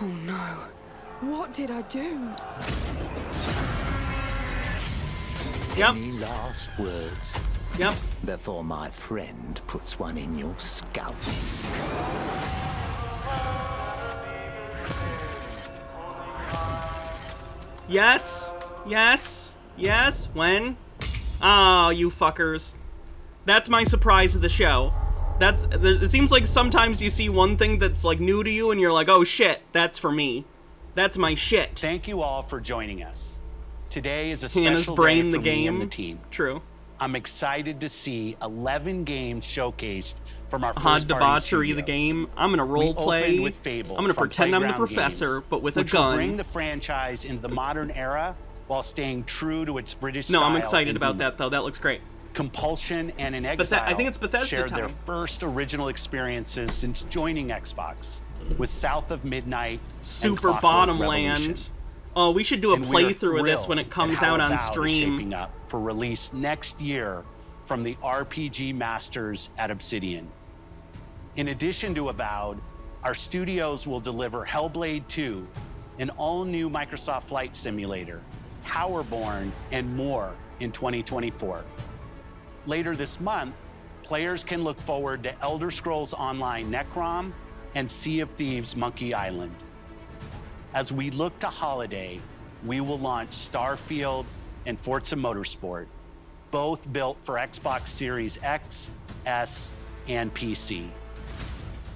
Oh no. What did I do? Yep. Any last words? Yep. Before my friend puts one in your scalp. Yes. Yes. Yes. When? Oh, you fuckers. That's my surprise of the show. It seems like sometimes you see one thing that's like new to you and you're like, oh shit, that's for me. That's my shit. Thank you all for joining us. Today is a Hannah's special brain day for the me game. and the team. True. I'm excited to see 11 games showcased from our Hot first debauchery the game. I'm gonna role play. With Fable I'm gonna from pretend I'm the Playground professor, Games, but with a which will gun. bring the franchise into the modern era while staying true to its British No, style. I'm excited and about humor. that though. That looks great. Compulsion and In Exile I think it's Bethesda shared their time. first original experiences since joining Xbox with South of Midnight Super and Bottom Revolution. Land. Oh, we should do a And we are playthrough of this when thrilled it comes at how out on Avowed is stream. shaping up for release next year from the RPG masters at Obsidian. In addition to Avowed, our studios will deliver Hellblade 2, an all-new Microsoft Flight Simulator, Towerborn, and more in 2024. Later this month, players can look forward to Elder Scrolls Online Necrom and Sea of Thieves Monkey Island. As we look to holiday, we will launch Starfield and Forza Motorsport, both built for Xbox Series X, S, and PC.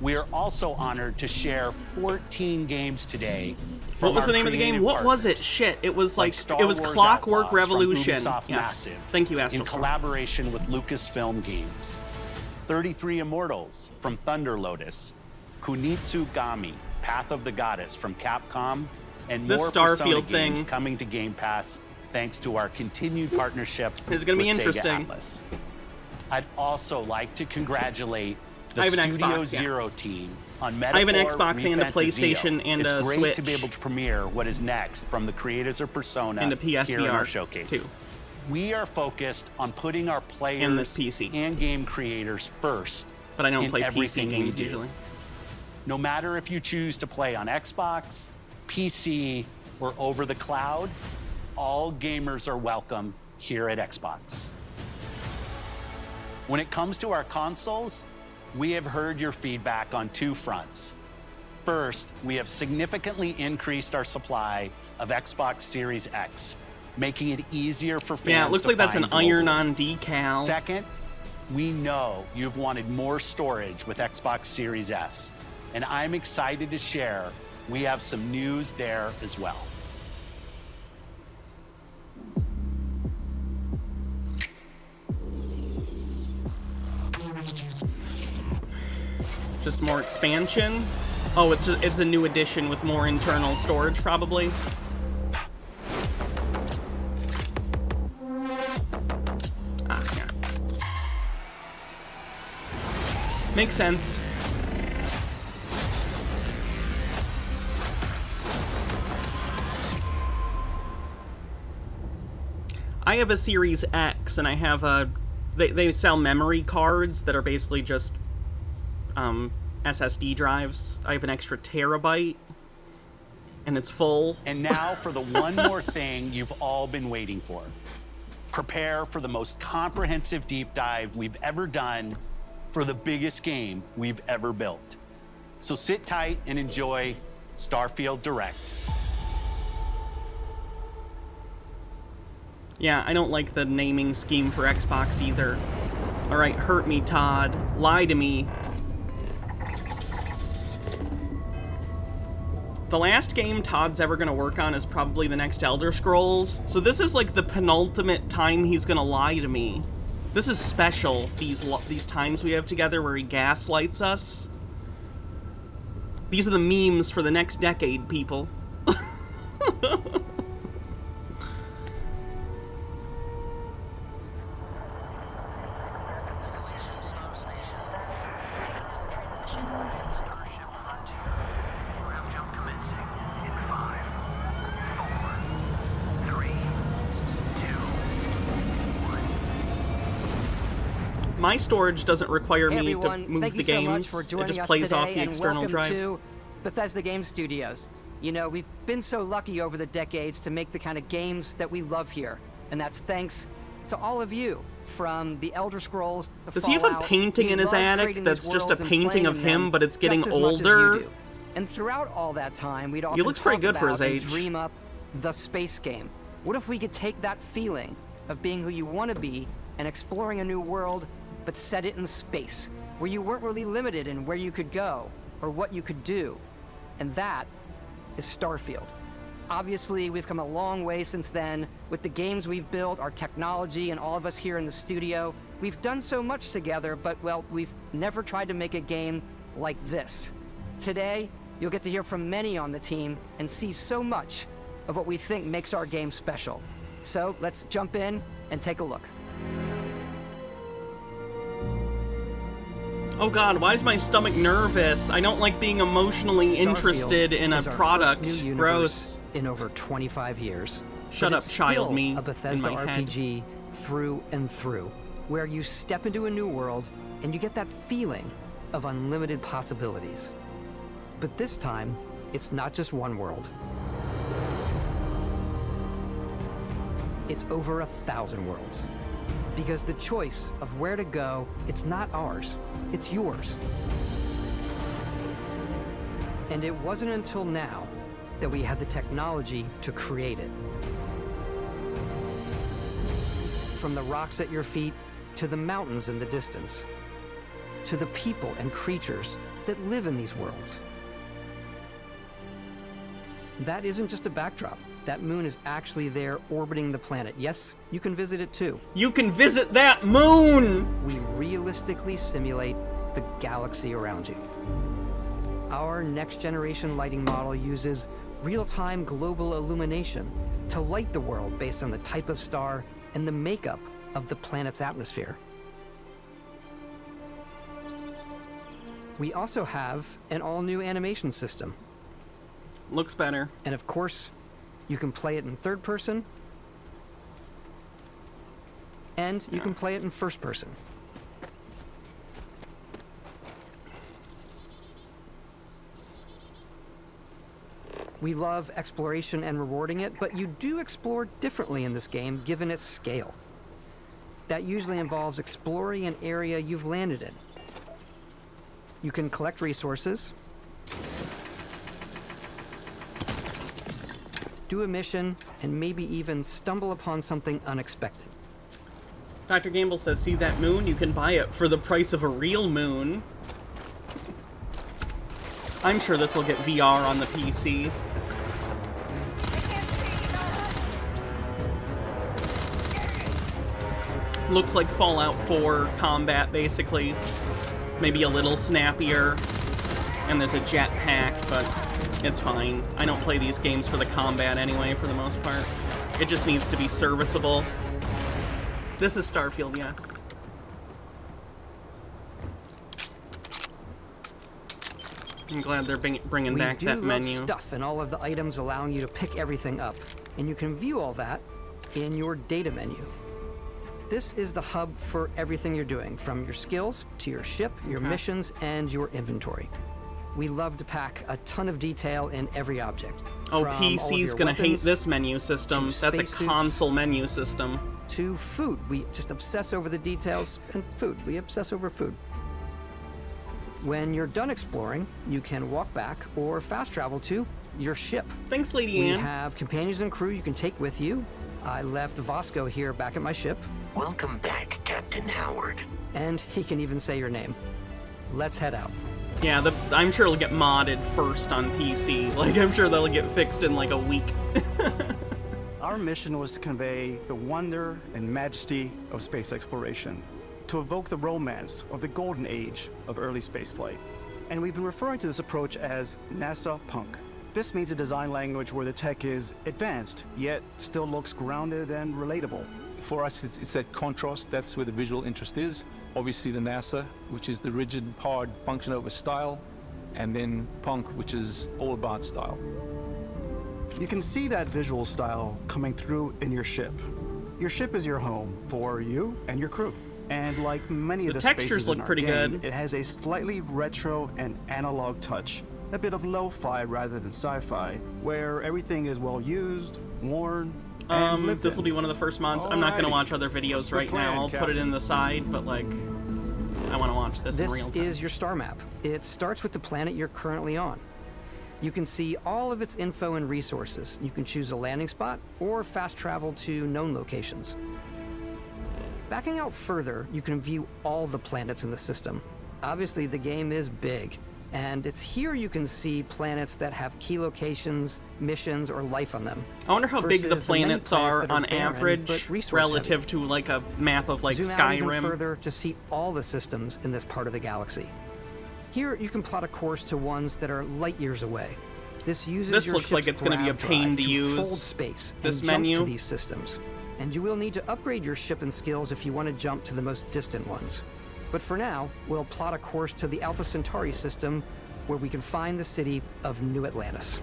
We are also honored to share 14 games today. What was the name of the game? What was it? Shit, it was like it was Clockwork Revolution. Yes. Massive. Thank you, Astro. In collaboration with Lucasfilm Games. 33 Immortals from Thunder Lotus. Kunitsugami, Path of the Goddess from Capcom, and more Starfield games coming to Game Pass thanks to our continued partnership with Sega Atlas. I'd also like to congratulate the Studio Zero team on Metaphor. I have an Xbox and a PlayStation and a Switch. It's great to be able to premiere what is next from the creators of Persona and a PSVR here in our showcase. Too. We are focused on putting our players and game creators first. But I don't play everything PC games we do. usually. No matter if you choose to play on Xbox, PC, or over the cloud, all gamers are welcome here at Xbox. When it comes to our consoles, we have heard your feedback on two fronts. First, we have significantly increased our supply of Xbox Series X, making it easier for fans to Yeah, it looks like that's an find iron-on decal. Second, we know you've wanted more storage with Xbox Series S, and I'm excited to share we have some news there as well. Just more expansion. Oh, it's a new edition with more internal storage, probably. Ah, yeah. Makes sense. I have a Series X, and I have a... They sell memory cards that are basically just SSD drives. I have an extra terabyte, and it's full. And now for the one more thing you've all been waiting for. Prepare for the most comprehensive deep dive we've ever done for the biggest game we've ever built. So sit tight and enjoy Starfield Direct. Yeah, I don't like the naming scheme for Xbox either. Alright, hurt me, Todd. Lie to me. The last game Todd's ever going to work on is probably the next Elder Scrolls, so this is like the penultimate time he's going to lie to me. This is special, these times we have together where he gaslights us. These are the memes for the next decade, people. My storage doesn't require me to move the games. So much for joining it just us plays today, off the and external welcome drive. To Bethesda Game Studios. You know, we've been so lucky over the decades to make the kind of games that we love here, and that's thanks to all of you, from the Elder Scrolls to Does Fallout. he have a painting in his attic that's just a painting of him, but it's getting older? And throughout all that time, we'd often He looks pretty talk good for about his and age. dream up the space game. What if we could take that feeling of being who you want to be and exploring a new world, but set it in space, where you weren't really limited in where you could go or what you could do? And that is Starfield. Obviously, we've come a long way since then with the games we've built, our technology, and all of us here in the studio. We've done so much together, but, well, we've never tried to make a game like this. Today, you'll get to hear from many on the team and see so much of what we think makes our game special. So let's jump in and take a look. Oh god, why is my stomach nervous? I don't like being emotionally interested in a product. Gross. In over 25 years. Shut up, child me. A Bethesda in my head. RPG through and through, where you step into a new world and you get that feeling of unlimited possibilities. But this time, it's not just one world. It's over 1,000 worlds. Because the choice of where to go, it's not ours, it's yours. And it wasn't until now that we had the technology to create it. From the rocks at your feet, to the mountains in the distance, to the people and creatures that live in these worlds. That isn't just a backdrop. That moon is actually there orbiting the planet. Yes, you can visit it too. You can visit that moon! We realistically simulate the galaxy around you. Our next-generation lighting model uses real-time global illumination to light the world based on the type of star and the makeup of the planet's atmosphere. We also have an all-new animation system. Looks better. And of course, you can play it in third person, and you can play it in first person. We love exploration and rewarding it, but you do explore differently in this game given its scale. That usually involves exploring an area you've landed in. You can collect resources, do a mission, and maybe even stumble upon something unexpected. Dr. Gamble says, see that moon? You can buy it for the price of a real moon. I'm sure this will get VR on the PC. Looks like Fallout 4 combat, basically. Maybe a little snappier. And there's a jetpack, but it's fine. I don't play these games for the combat anyway, for the most part. It just needs to be serviceable. This is Starfield, yes. I'm glad they're bringing back that menu. We do love stuff and all of the items allowing you to pick everything up. And you can view all that in your data menu. This is the hub for everything you're doing, from your skills to your ship, your missions, and your inventory. We love to pack a ton of detail in every object. Oh, PC's gonna hate this menu system. That's a console menu system. To food. We just obsess over the details, and food. We obsess over food. When you're done exploring, you can walk back or fast travel to your ship. Thanks, Lady Ann. We have companions and crew you can take with you. I left Vasco here back at my ship. Welcome back, Captain Howard. And he can even say your name. Let's head out. Yeah, I'm sure it'll get modded first on PC. Like, I'm sure that'll get fixed in like a week. Our mission was to convey the wonder and majesty of space exploration, to evoke the romance of the golden age of early spaceflight. And we've been referring to this approach as NASA Punk. This means a design language where the tech is advanced, yet still looks grounded and relatable. For us, it's that contrast. That's where the visual interest is. Obviously the NASA, which is the rigid, hard function over style, and then Punk, which is all about style. You can see that visual style coming through in your ship. Your ship is your home for you and your crew. And like many of the spaces in our game, it has a slightly retro and analog touch. A bit of lo-fi rather than sci-fi, where everything is well used, worn, and lived this will be one of the first mods. I'm not going to watch other videos right now. I'll put it in the side, but like, I want to watch this in real time. This is your star map. It starts with the planet you're currently on. You can see all of its info and resources. You can choose a landing spot or fast travel to known locations. Backing out further, you can view all the planets in the system. Obviously, the game is big. And it's here you can see planets that have key locations, missions, or life on them. I wonder how big the planets are on average relative to like a map of like Zoom out even Skyrim. further to see all the systems in this part of the galaxy. Here you can plot a course to ones that are light years away. This uses your looks like ship's it's going to be a grav pain drive to use. Fold space This and jump menu. to these systems. And you will need to upgrade your ship and skills if you want to jump to the most distant ones. But for now, we'll plot a course to the Alpha Centauri system, where we can find the city of New Atlantis.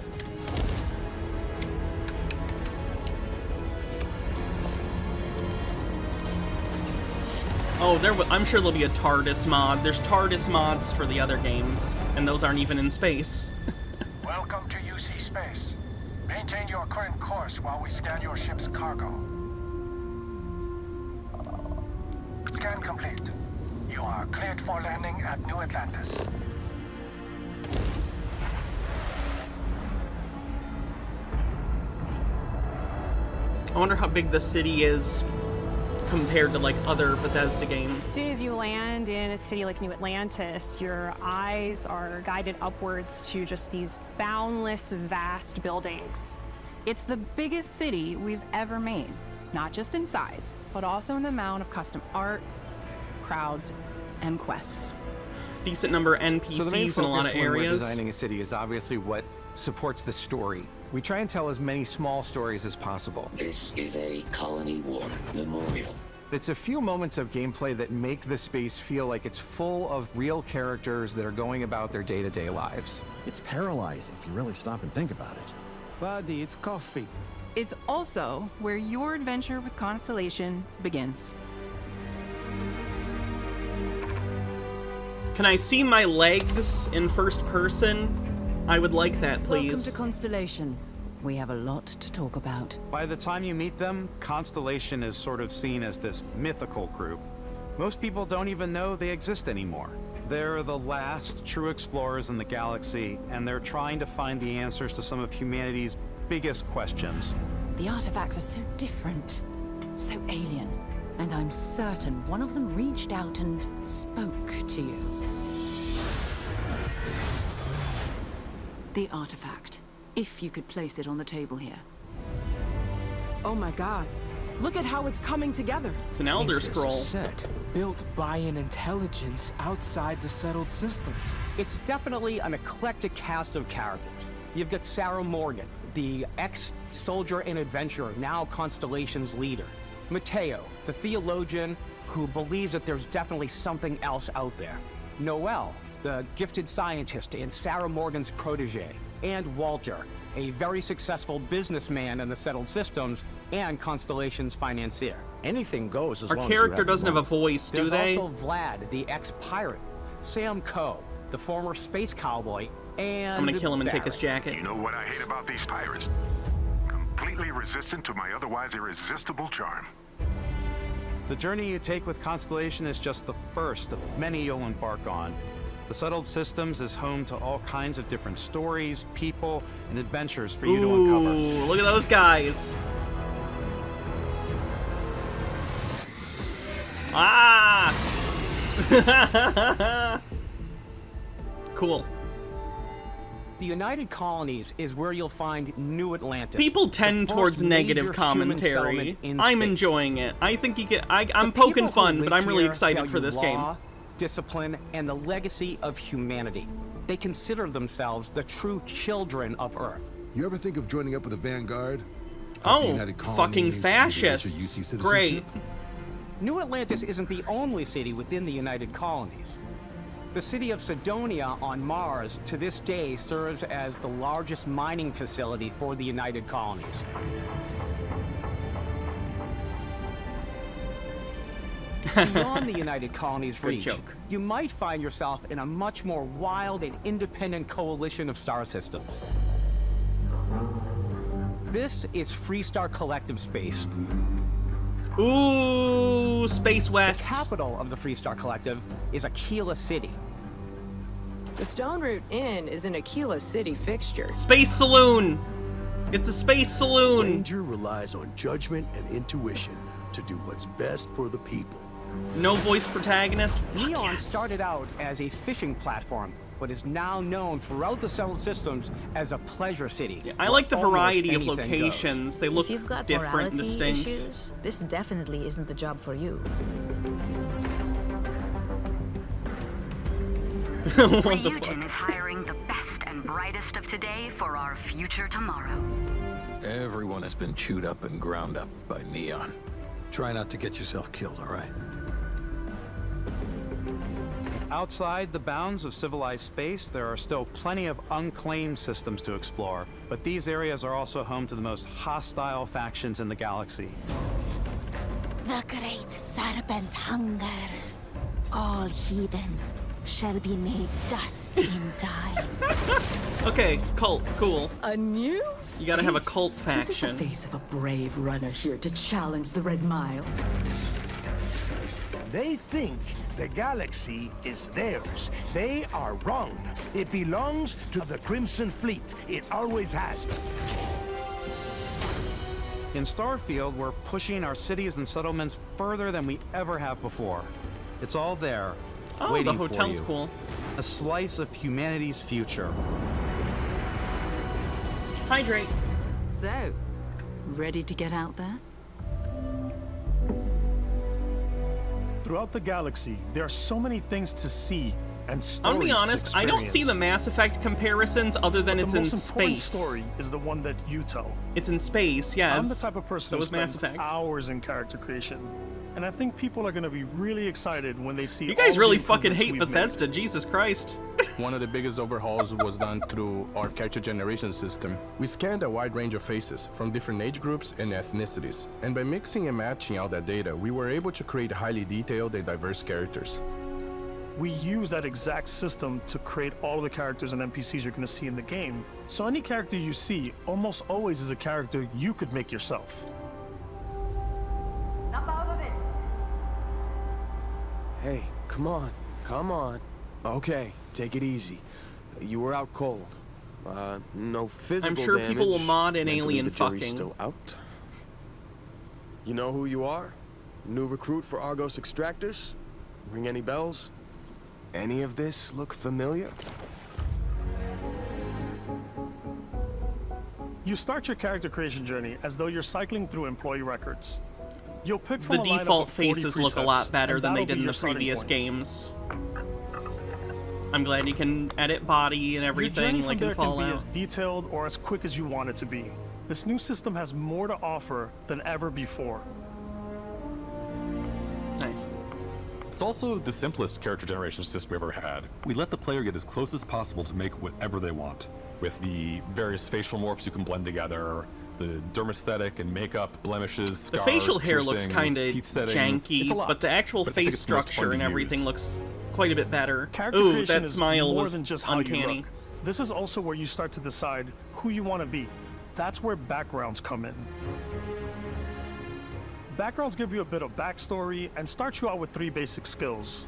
Oh, I'm sure there'll be a TARDIS mod. There's TARDIS mods for the other games, and those aren't even in space. Welcome to UC Space. Maintain your current course while we scan your ship's cargo. Scan complete. You are cleared for landing at New Atlantis. I wonder how big the city is. compared to like other Bethesda games. As soon as you land in a city like New Atlantis, your eyes are guided upwards to just these boundless, vast buildings. It's the biggest city we've ever made, not just in size, but also in the amount of custom art, crowds, and quests. Decent number of NPCs so the main in a lot of when we're areas. designing a city is obviously what supports the story. We try and tell as many small stories as possible. This is a colony war memorial. It's a few moments of gameplay that make the space feel like it's full of real characters that are going about their day-to-day lives. It's paralyzing if you really stop and think about it. Buddy, it's coffee. It's also where your adventure with Constellation begins. Can I see my legs in first person? I would like that, please. Welcome to Constellation. We have a lot to talk about. By the time you meet them, Constellation is sort of seen as this mythical group. Most people don't even know they exist anymore. They're the last true explorers in the galaxy, and they're trying to find the answers to some of humanity's biggest questions. The artifacts are so different, so alien, and I'm certain one of them reached out and spoke to you. The artifact, if you could place it on the table here. Oh my god, look at how it's coming together. It's an Elder Scroll. Set built by an intelligence outside the settled systems. It's definitely an eclectic cast of characters. You've got Sarah Morgan, the ex-soldier and adventurer, now Constellation's leader. Mateo, the theologian who believes that there's definitely something else out there. Noel, the gifted scientist and Sarah Morgan's protege. And Walter, a very successful businessman in the settled systems and Constellation's financier. Anything goes as Our long as you character have doesn't have a money. voice, do There's they? also Vlad, the ex-pirate. Sam Coe, the former space cowboy. And I'm gonna kill him and take his Barrett. jacket. You know what I hate about these pirates? Completely resistant to my otherwise irresistible charm. The journey you take with Constellation is just the first of many you'll embark on. The Settled Systems is home to all kinds of different stories, people, and adventures for you to uncover. Look at those guys. Ah! Cool. The United Colonies is where you'll find New Atlantis. People tend the towards first negative major human commentary. settlement in I'm space. enjoying it. I think you get. I'm The poking people who fun, but live I'm really here excited value for this game. law, discipline, and the legacy of humanity. They consider themselves the true children of Earth. You ever think of joining up with the Vanguard? Oh, United fucking Colonies, either fascists. get your UC citizenship? Great. New Atlantis isn't the only city within the United Colonies. The city of Sidonia on Mars to this day serves as the largest mining facility for the United Colonies. Beyond the United Colonies' Good reach, joke. you might find yourself in a much more wild and independent coalition of star systems. This is Freestar Collective Space. Ooh, Space West. The capital of the Freestar Collective is Aquila City. The Stone Root Inn is an Aquila City fixture. Space Saloon. It's a space saloon. Ranger relies on judgment and intuition to do what's best for the people. No voice protagonist. Neon started out as a fishing platform, but is now known throughout the settled systems as a pleasure city. I like the where almost variety of anything locations. They look If you've got different and morality distinct. issues, this definitely isn't the job for you. What the Ryujin is hiring the best and brightest of today for our future tomorrow. Everyone has been chewed up and ground up by Neon. Try not to get yourself killed, all right? Outside the bounds of civilized space, there are still plenty of unclaimed systems to explore, but these areas are also home to the most hostile factions in the galaxy. The great serpent hungers. All heathens shall be made dust in time. Okay, cult, cool. A new You gotta have a face? cult This is faction. the face of a brave runner here to challenge the Red Mile. They think the galaxy is theirs. They are wrong. It belongs to the Crimson Fleet. It always has. In Starfield, we're pushing our cities and settlements further than we ever have before. It's all there, waiting the hotel's for you. cool. A slice of humanity's future. Hydrate. So, ready to get out there? Throughout the galaxy, there are so many things to see and stories I'm gonna be honest, I don't see the Mass Effect comparisons other than it's in space. The most important story is the one that you tell. It's in space, yes. I'm the type of person who Mass spends Effect. hours in character creation. And I think people are going to be really excited when they see You guys all really the fucking improvements hate we've Bethesda, Jesus Christ. One of the biggest overhauls was done through our character generation system. We scanned a wide range of faces from different age groups and ethnicities. And by mixing and matching all that data, we were able to create highly detailed and diverse characters. We use that exact system to create all of the characters and NPCs you're going to see in the game. So any character you see almost always is a character you could make yourself. Hey, come on, come on. Okay, take it easy. You were out cold. No physical damage. I'm sure people will mod in Mentally, alien the jury's fucking. Still out. You know who you are? New recruit for Argos Extractors? Ring any bells? Any of this look familiar? You start your character creation journey as though you're cycling through employee records. You'll pick from The a lineup default of 40 faces look a presets, lot better and than they that'll did be in your the starting previous point. games. I'm glad you can edit body and Your everything journey like from there in can Fallout. be as detailed or as quick as you want it to be. This new system has more to offer than ever before. Nice. It's also the simplest character generation system we ever had. We let the player get as close as possible to make whatever they want. With the various facial morphs you can blend together, the dermesthetic and makeup, blemishes, scars, The facial hair looks piercings, kind of teeth settings. janky, It's a lot, but the actual but I think face it's the most fun structure to and everything use. looks quite a bit better. Character Ooh, creation that is smile more was than just how you uncanny. look. This is also where you start to decide who you want to be. That's where backgrounds come in. Backgrounds give you a bit of backstory and start you out with 3 basic skills.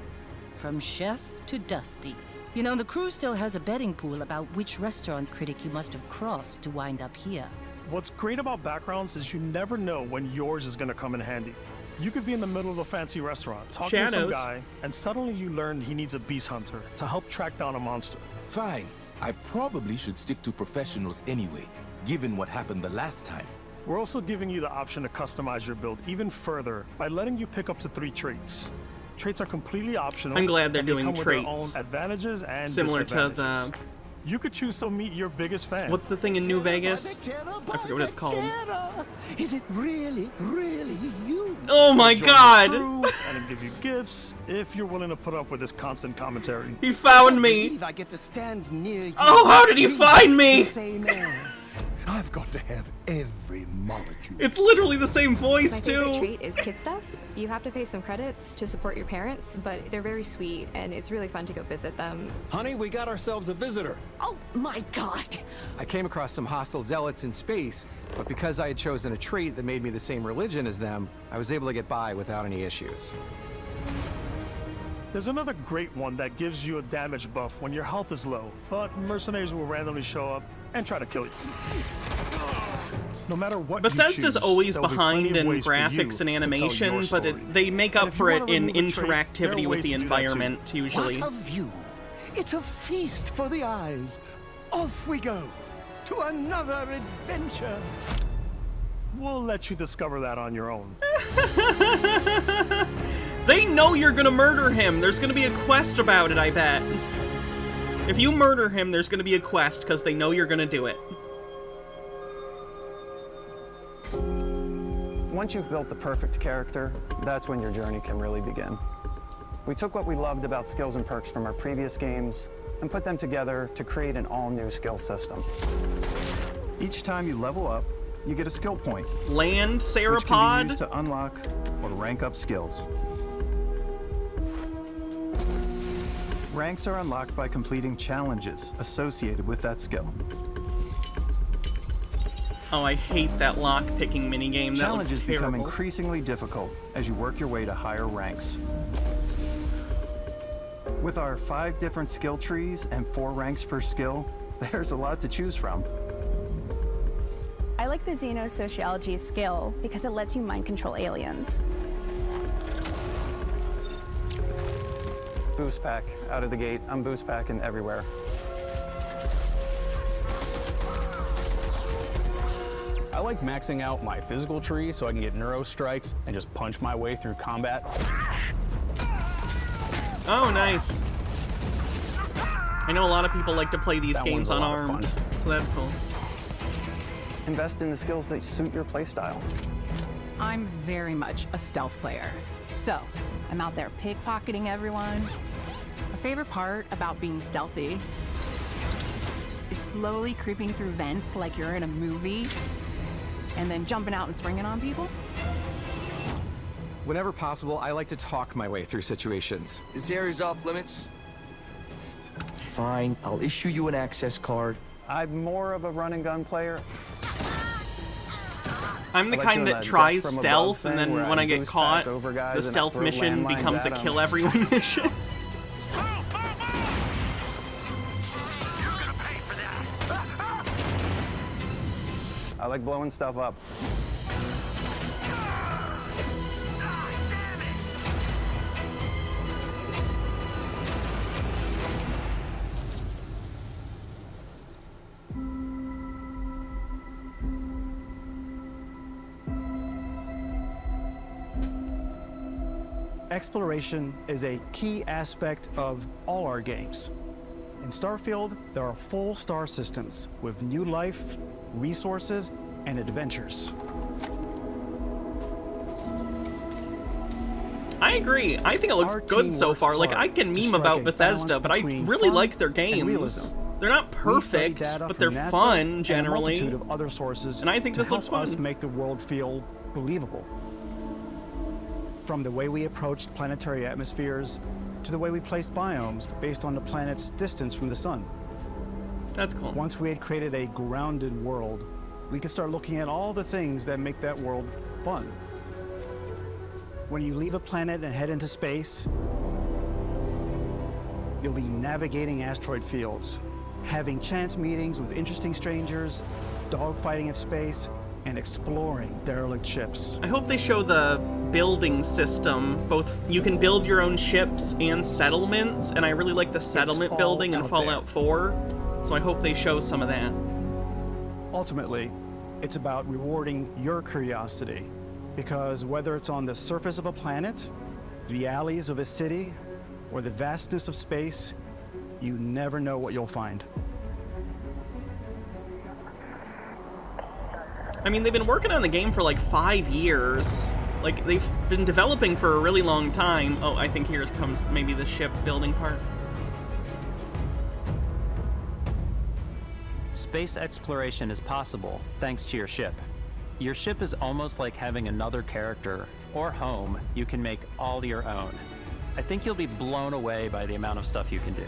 From chef to dusty. You know, the crew still has a betting pool about which restaurant critic you must have crossed to wind up here. What's great about backgrounds is you never know when yours is going to come in handy. You could be in the middle of a fancy restaurant talking to some Shadows. guy, and suddenly you learn he needs a beast hunter to help track down a monster. Fine. I probably should stick to professionals anyway, given what happened the last time. We're also giving you the option to customize your build even further by letting you pick up to 3 traits. Traits are completely optional. I'm glad they're and they doing come with their own traits. advantages and Similar to disadvantages. the... You could choose to meet your biggest fan. What's the thing in New Vegas? I forget what it's called. Is it really you? Oh my Join god! the crew and give you gifts if you're willing to put up with this constant commentary. He found me! I get to stand near you. Oh, how did he find me? I've got to have every molecule. It's literally the same voice, My favorite too! trait is kid stuff. You have to pay some credits to support your parents, but they're very sweet, and it's really fun to go visit them. Honey, we got ourselves a visitor. Oh my god! I came across some hostile zealots in space, but because I had chosen a trait that made me the same religion as them, I was able to get by without any issues. There's another great one that gives you a damage buff when your health is low, but mercenaries will randomly show up and try to kill you. No matter what Bethesda's you choose, always there'll be behind plenty of in ways for you graphics and to tell animation, your but story. they make And up if for you it wanna in remove a trait, there are interactivity with ways the to do that too. environment, usually. What a view! It's a feast for the eyes. Off we go to another adventure. We'll let you discover that on your own. They know you're gonna murder him. There's gonna be a quest about it, I bet. If you murder him, there's gonna be a quest, because they know you're gonna do it. Once you've built the perfect character, that's when your journey can really begin. We took what we loved about skills and perks from our previous games and put them together to create an all-new skill system. Each time you level up, you get a skill point. Land Which can be Sarapod? used to unlock or rank up skills. Ranks are unlocked by completing challenges associated with that skill. Oh, I hate that lock-picking minigame. That Challenges looks become terrible. increasingly difficult as you work your way to higher ranks. With our 5 different skill trees and 4 ranks per skill, there's a lot to choose from. I like the Xenosociology skill because it lets you mind control aliens. Boost pack out of the gate. I'm boost packing everywhere. I like maxing out my physical tree so I can get neuro strikes and just punch my way through combat. Oh, nice. I know a lot of people like to play these games unarmed, so that's cool. Invest in the skills that suit your playstyle. I'm very much a stealth player. So, I'm out there pickpocketing everyone. My favorite part about being stealthy is slowly creeping through vents like you're in a movie, and then jumping out and springing on people. Whenever possible, I like to talk my way through situations. This area's off limits. Fine, I'll issue you an access card. I'm more of a run and gun player. I'm the kind that tries stealth, and then when I get caught, the stealth mission becomes a kill everyone mission. I like blowing stuff up. Exploration is a key aspect of all our games. In Starfield, there are full star systems with new life, resources, and adventures. I agree. I think it looks good so far. Like, I can meme about Bethesda, but I really like their games. They're not perfect, but they're fun generally. And a multitude of other sources, and I think this looks fun. Us make the world feel believable. From the way we approached planetary atmospheres to the way we placed biomes based on the planet's distance from the sun. That's cool. Once we had created a grounded world, we could start looking at all the things that make that world fun. When you leave a planet and head into space, you'll be navigating asteroid fields, having chance meetings with interesting strangers, dogfighting in space, and exploring derelict ships. I hope they show the building system. Both you can build your own ships and settlements, and I really like the settlement building in Fallout 4, so I hope they show some of that. Ultimately, it's about rewarding your curiosity, because whether it's on the surface of a planet, the alleys of a city, or the vastness of space, you never know what you'll find. I mean, they've been working on the game for like 5 years. Like, they've been developing for a really long time. Oh, I think here comes maybe the ship building part. Space exploration is possible thanks to your ship. Your ship is almost like having another character or home you can make all your own. I think you'll be blown away by the amount of stuff you can do.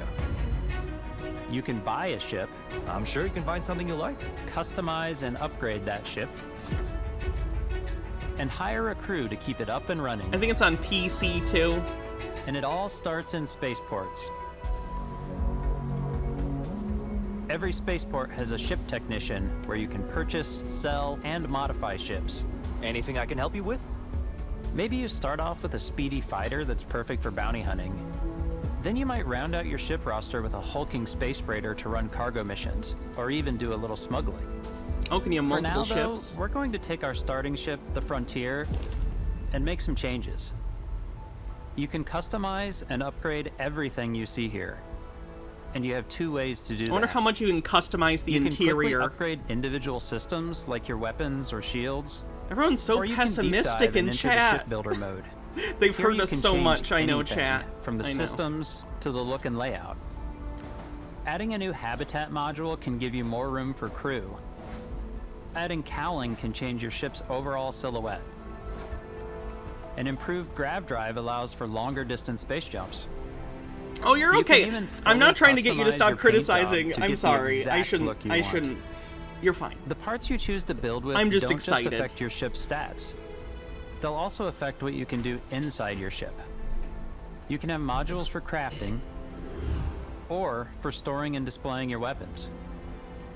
You can buy a ship. I'm sure you can find something you like. Customize and upgrade that ship. And hire a crew to keep it up and running. I think it's on PC too. And it all starts in spaceports. Every spaceport has a ship technician where you can purchase, sell, and modify ships. Anything I can help you with? Maybe you start off with a speedy fighter that's perfect for bounty hunting. Then you might round out your ship roster with a hulking space freighter to run cargo missions, or even do a little smuggling. Oh, can you have multiple For now, ships? Though, we're going to take our starting ship, the Frontier, and make some changes. You can customize and upgrade everything you see here. And you have 2 ways to do that. I wonder how much you can customize the interior. You can quickly upgrade individual systems, like your weapons or shields. Everyone's so pessimistic in chat. The shipbuilder mode. They've Here heard us so much, I know, chat. From the systems to the look and layout. Adding a new habitat module can give you more room for crew. Adding cowling can change your ship's overall silhouette. An improved grav drive allows for longer distance space jumps. Oh, you're okay. I'm not trying to get you to stop criticizing. I'm sorry. I shouldn't. You're fine. The parts you choose to build with I'm just don't excited. just affect your ship's stats. They'll also affect what you can do inside your ship. You can have modules for crafting, or for storing and displaying your weapons.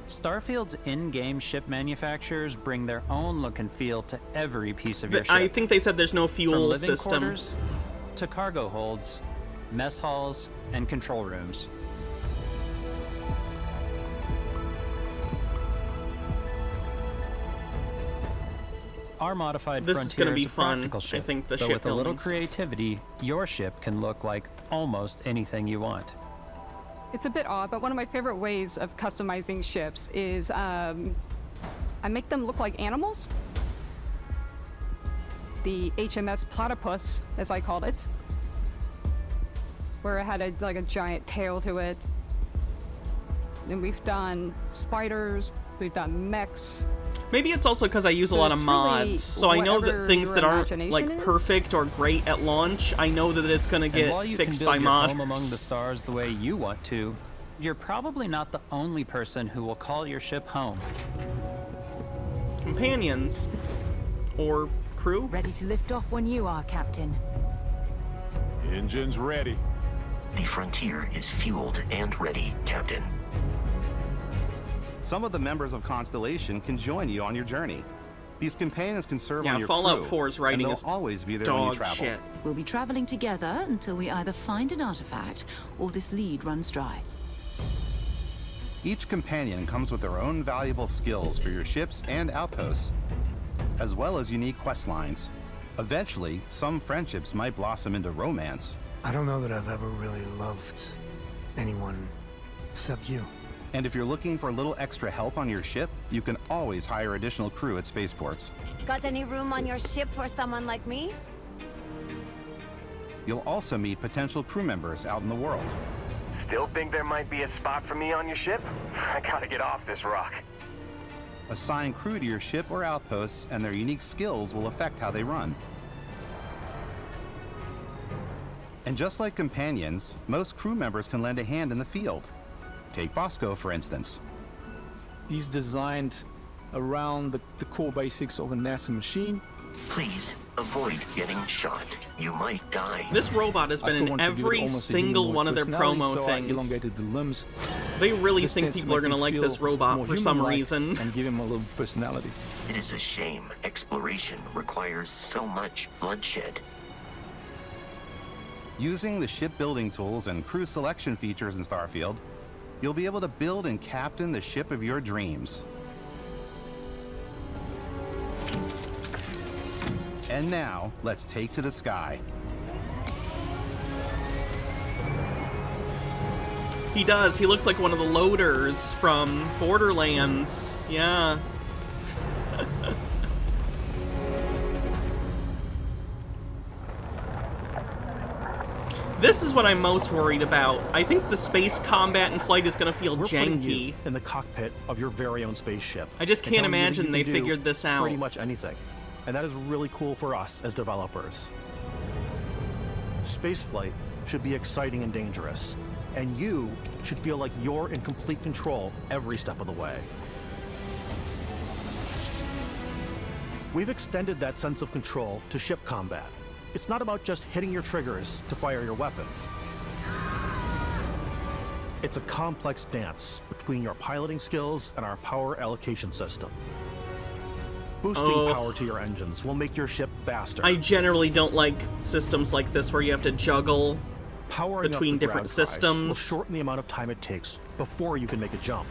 Starfield's in-game ship manufacturers bring their own look and feel to every piece of your ship. I think they said there's no fuel From living system. quarters to cargo holds, mess halls, and control rooms. Our modified This is gonna Frontier be is a fun. practical ship, I think the but ship with a little buildings. creativity, your ship can look like almost anything you want. It's a bit odd, but one of my favorite ways of customizing ships is I make them look like animals. The HMS Platypus, as I called it, where it had like a giant tail to it. And we've done spiders, we've done mechs. Maybe it's also because I use a So lot of it's really mods, so I know that whatever things your that aren't imagination like is. perfect or great at launch, I know that it's gonna And get while you can fixed build by your mods. home among the stars the way you want to, you're probably not the only person who will call your ship home. Companions or crew. Ready to lift off when you are, Captain. Engines ready. The Frontier is fueled and ready, Captain. Some of the members of Constellation can join you on your journey. These companions can serve Yeah, on your Fallout crew, 4's writing and is they'll always be there when you dog travel. shit. We'll be traveling together until we either find an artifact or this lead runs dry. Each companion comes with their own valuable skills for your ships and outposts, as well as unique quest lines. Eventually, some friendships might blossom into romance. I don't know that I've ever really loved anyone except you. And if you're looking for a little extra help on your ship, you can always hire additional crew at spaceports. Got any room on your ship for someone like me? You'll also meet potential crew members out in the world. Still think there might be a spot for me on your ship? I gotta get off this rock. Assign crew to your ship or outposts, and their unique skills will affect how they run. And just like companions, most crew members can lend a hand in the field. Take Bosco, for instance. He's designed around the core basics of a NASA machine. Please avoid getting shot. You might die. This robot has I still been in want to give it every almost a single humanoid one of their personality, promo so I things. elongated the limbs. They really This think tends to people are make gonna him like feel this robot more for some human-like reason. and give him a little personality. It is a shame exploration requires so much bloodshed. Using the shipbuilding tools and crew selection features in Starfield, you'll be able to build and captain the ship of your dreams. And now, let's take to the sky. He does. He looks like one of the loaders from Borderlands. Yeah. This is what I'm most worried about. I think the space combat and flight is going to feel We're putting janky. you in the cockpit of your very own spaceship. I just and can't telling you that imagine you they can do figured this out. Pretty much anything. And that is really cool for us as developers. Spaceflight should be exciting and dangerous. And you should feel like you're in complete control every step of the way. We've extended that sense of control to ship combat. It's not about just hitting your triggers to fire your weapons. It's a complex dance between your piloting skills and our power allocation system. Boosting power to your engines will make your ship faster. I generally don't like systems like this where you have to juggle Powering between up the different ground prize systems. will shorten the amount of time it takes before you can make a jump.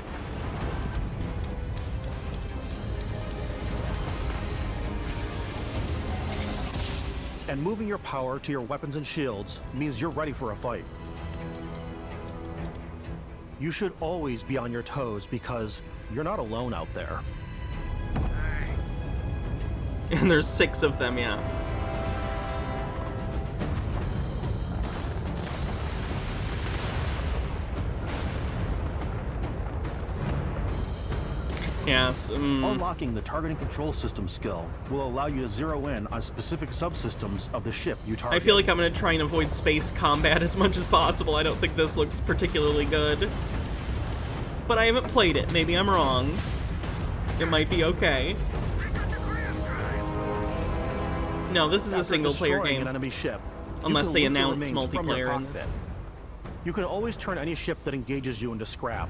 And moving your power to your weapons and shields means you're ready for a fight. You should always be on your toes because you're not alone out there. And there's 6 of them, yeah. Yes. Unlocking the targeting control system skill will allow you to zero in on specific subsystems of the ship you target. I feel like I'm going to try and avoid space combat as much as possible. I don't think this looks particularly good. But I haven't played it. Maybe I'm wrong. It might be okay. No, this is a single-player game. An enemy ship, unless they announce from your multiplayer. cockpit. You can always turn any ship that engages you into scrap.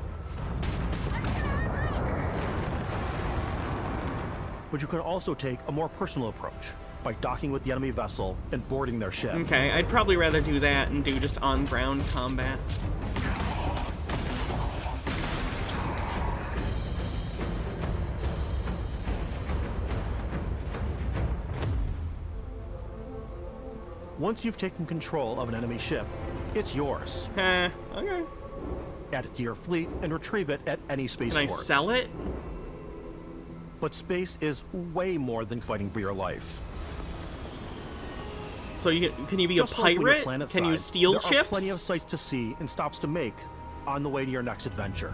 But you can also take a more personal approach by docking with the enemy vessel and boarding their ship. Okay, I'd probably rather do that and do just on-ground combat. Once you've taken control of an enemy ship, it's yours. Okay. Add it to your fleet and retrieve it at any spaceport. Can I sell it? But space is way more than fighting for your life. So can you be Just a pirate? Like Can you steal there ships? There are plenty of sights to see and stops to make on the way to your next adventure.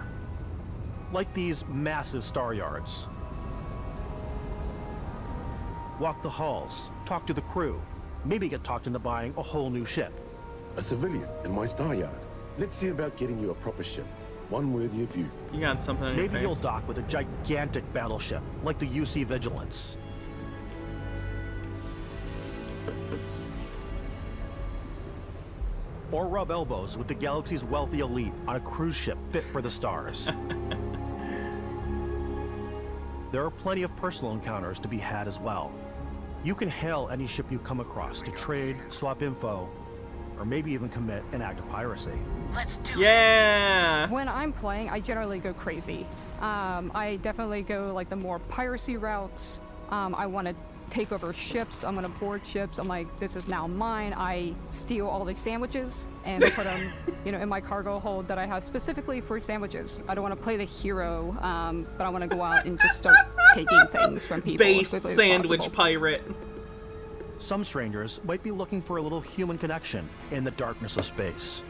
Like these massive star yards. Walk the halls, talk to the crew, maybe get talked into buying a whole new ship. A civilian in my star yard. Let's see about getting you a proper ship. One worthy of you. You got something on your Maybe face. you'll dock with a gigantic battleship, like the UC Vigilance. Or rub elbows with the galaxy's wealthy elite on a cruise ship fit for the stars. There are plenty of personal encounters to be had as well. You can hail any ship you come across to trade, swap info, or maybe even commit an act of piracy. Yeah! When I'm playing, I generally go crazy. I definitely go like the more piracy routes. I want to take over ships. I'm going to board ships. I'm like, this is now mine. I steal all the sandwiches and put them, in my cargo hold that I have specifically for sandwiches. I don't want to play the hero, but I want to go out and just start taking things from people as quickly as sandwich possible. pirate. Some strangers might be looking for a little human connection in the darkness of space.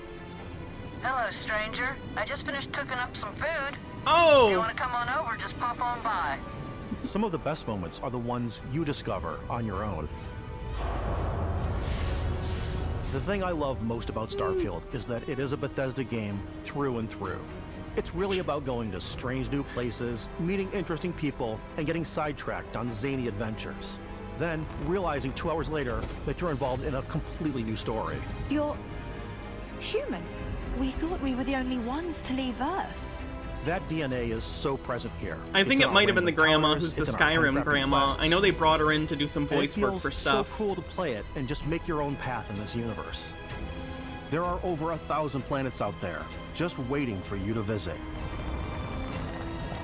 Hello, stranger. I just finished cooking up some food. Oh! If you want to come on over, just pop on by. Some of the best moments are the ones you discover on your own. The thing I love most about Starfield is that it is a Bethesda game through and through. It's really about going to strange new places, meeting interesting people, and getting sidetracked on zany adventures. Then, realizing 2 hours later that you're involved in a completely new story. You're human. We thought we were the only ones to leave Earth. That DNA is so present here. I think it might have been the grandma who's the Skyrim grandma. I know they brought her in to do some voice work for stuff. It's so cool to play it and just make your own path in this universe. There are over 1,000 planets out there, just waiting for you to visit.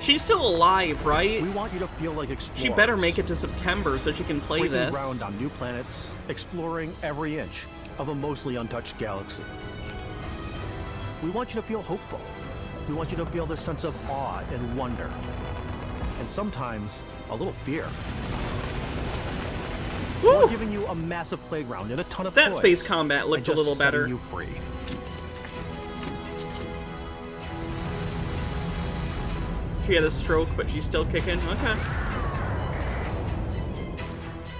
She's still alive, right? We want you to feel like explorers. She better make it to September so she can play this. Around on new planets, exploring every inch of a mostly untouched galaxy. We want you to feel hopeful. We want you to feel this sense of awe and wonder. And sometimes, a little fear. We're giving you a massive playground and a ton of That toys, space combat looked a little better. You free. She had a stroke, but she's still kicking. Okay.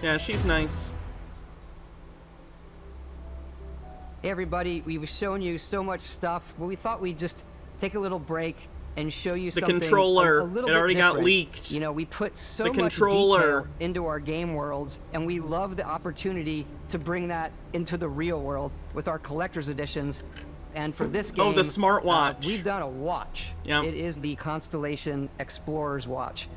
Yeah, she's nice. Hey everybody, we were showing you so much stuff, but we thought we'd just take a little break and show you the something controller. a little it bit already different. got leaked. We put so the much controller. detail into our game worlds, and we love the opportunity to bring that into the real world with our collector's editions. And for this game, the smartwatch. We've done a watch. Yeah. It is the Constellation Explorer's watch.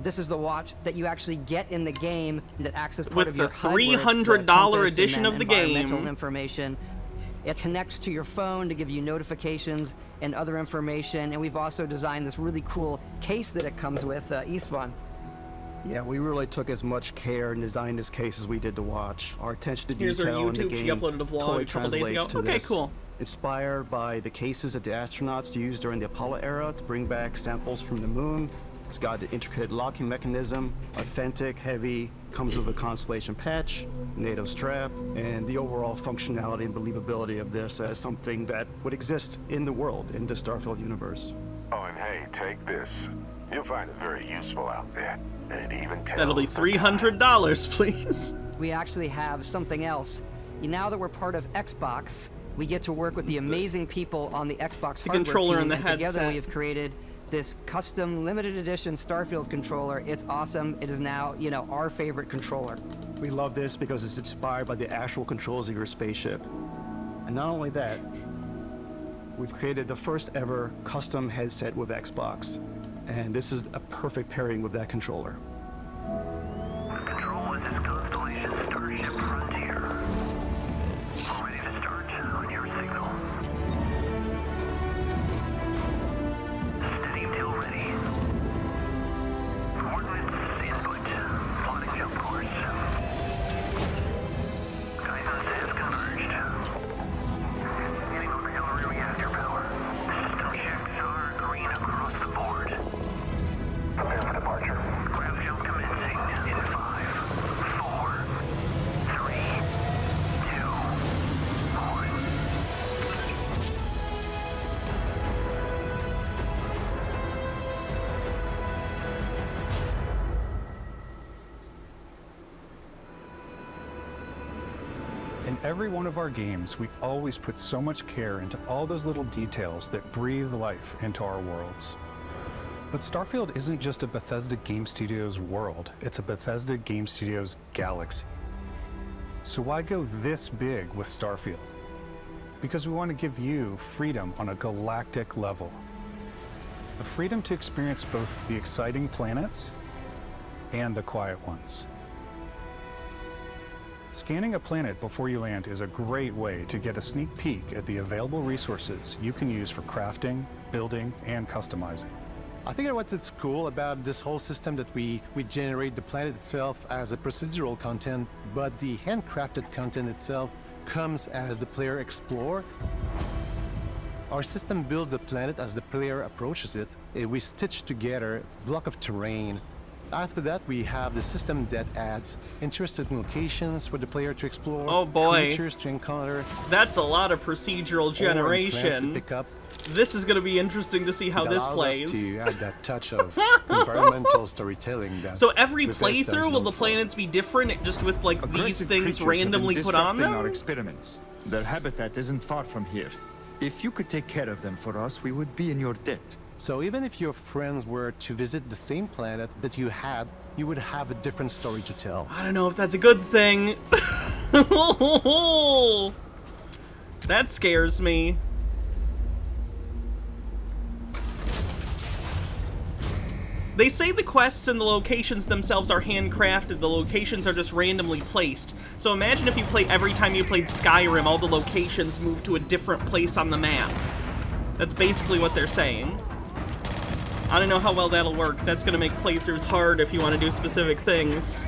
This is the watch that you actually get in the game that acts as part of your HUD, where it's the $300 compass edition and of the environmental game. Information. It connects to your phone to give you notifications and other information, and we've also designed this really cool case that it comes with, Istvan. Yeah, we really took as much care and designed this case as we did the watch. Our attention to Here's her detail in the YouTube. game She uploaded a vlog totally a couple days translates ago. to Okay, this. cool. Inspired by the cases that the astronauts used during the Apollo era to bring back samples from the moon. It's got an intricate locking mechanism, authentic, heavy, comes with a Constellation patch, NATO strap, and the overall functionality and believability of this as something that would exist in the world, in the Starfield universe. Oh, and hey, take this. You'll find it very useful out there. And even tell That'll be $300, please. We actually have something else. Now that we're part of Xbox, we get to work with the amazing people on the Xbox The hardware controller team, and the together headset. we have created this custom limited edition Starfield controller. It's awesome. It is now, our favorite controller. We love this because it's inspired by the actual controls of your spaceship. And not only that, we've created the first ever custom headset with Xbox. And this is a perfect pairing with that controller. In every one of our games, we always put so much care into all those little details that breathe life into our worlds. But Starfield isn't just a Bethesda Game Studios world, it's a Bethesda Game Studios galaxy. So why go this big with Starfield? Because we want to give you freedom on a galactic level. The freedom to experience both the exciting planets and the quiet ones. Scanning a planet before you land is a great way to get a sneak peek at the available resources you can use for crafting, building, and customizing. I think what's cool about this whole system that we generate the planet itself as a procedural content, but the handcrafted content itself comes as the player explores. Our system builds the planet as the player approaches it. We stitch together a block of terrain. After that, we have the system that adds interesting locations for the player to explore. Oh boy. Creatures to encounter. That's a lot of procedural generation. To pick up. This is going to be interesting to see how this plays. Us to add that touch of environmental storytelling. That so every Bethesda playthrough, will the planets be different, just with like these things randomly put on them? Our experiments. Their habitat isn't far from here. If you could take care of them for us, we would be in your debt. So even if your friends were to visit the same planet that you had, you would have a different story to tell. I don't know if that's a good thing. That scares me. They say the quests and the locations themselves are handcrafted, the locations are just randomly placed. So imagine if you play every time you played Skyrim, all the locations move to a different place on the map. That's basically what they're saying. I don't know how well that'll work. That's gonna make playthroughs hard if you want to do specific things.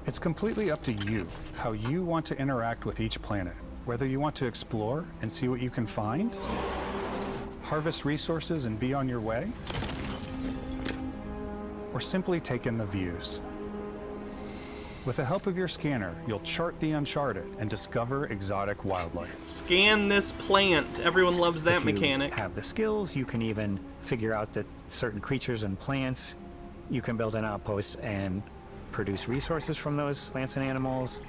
It's completely up to you how you want to interact with each planet. Whether you want to explore and see what you can find, harvest resources and be on your way, or simply take in the views. With the help of your scanner, you'll chart the uncharted and discover exotic wildlife. Scan this plant. Everyone loves that mechanic. If you have the skills, you can even figure out that certain creatures and plants, you can build an outpost and produce resources from those plants and animals.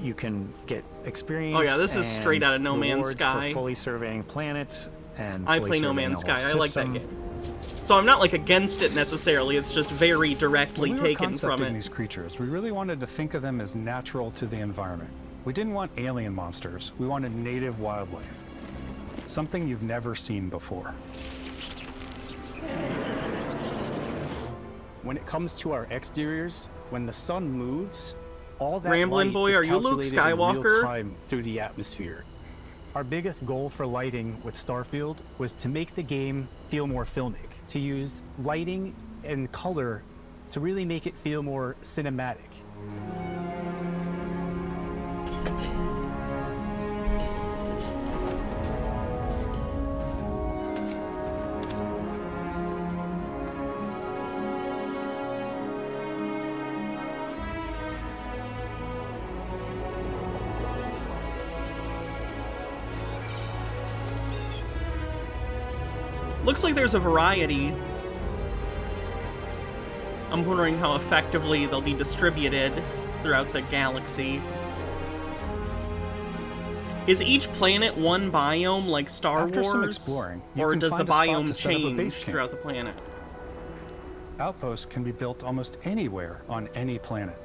You can get experience. Oh yeah, this is straight out of No Man's Sky. For fully surveying planets and I play No Man's Sky. I like that game. So I'm not like against it necessarily. It's just very directly taken from it. When we were concepting these creatures, we really wanted to think of them as natural to the environment. We didn't want alien monsters. We wanted native wildlife. Something you've never seen before. When it comes to our exteriors, when the sun moves, all that Ramblin' light boy, is are you Luke calculated Skywalker? in real time through the atmosphere. Our biggest goal for lighting with Starfield was to make the game feel more filmic, to use lighting and color to really make it feel more cinematic. Looks like there's a variety. I'm wondering how effectively they'll be distributed throughout the galaxy. Is each planet one biome like Star After Wars? some exploring, you or can does the find a spot biome to set up a base change camp. throughout the planet? Outposts can be built almost anywhere on any planet.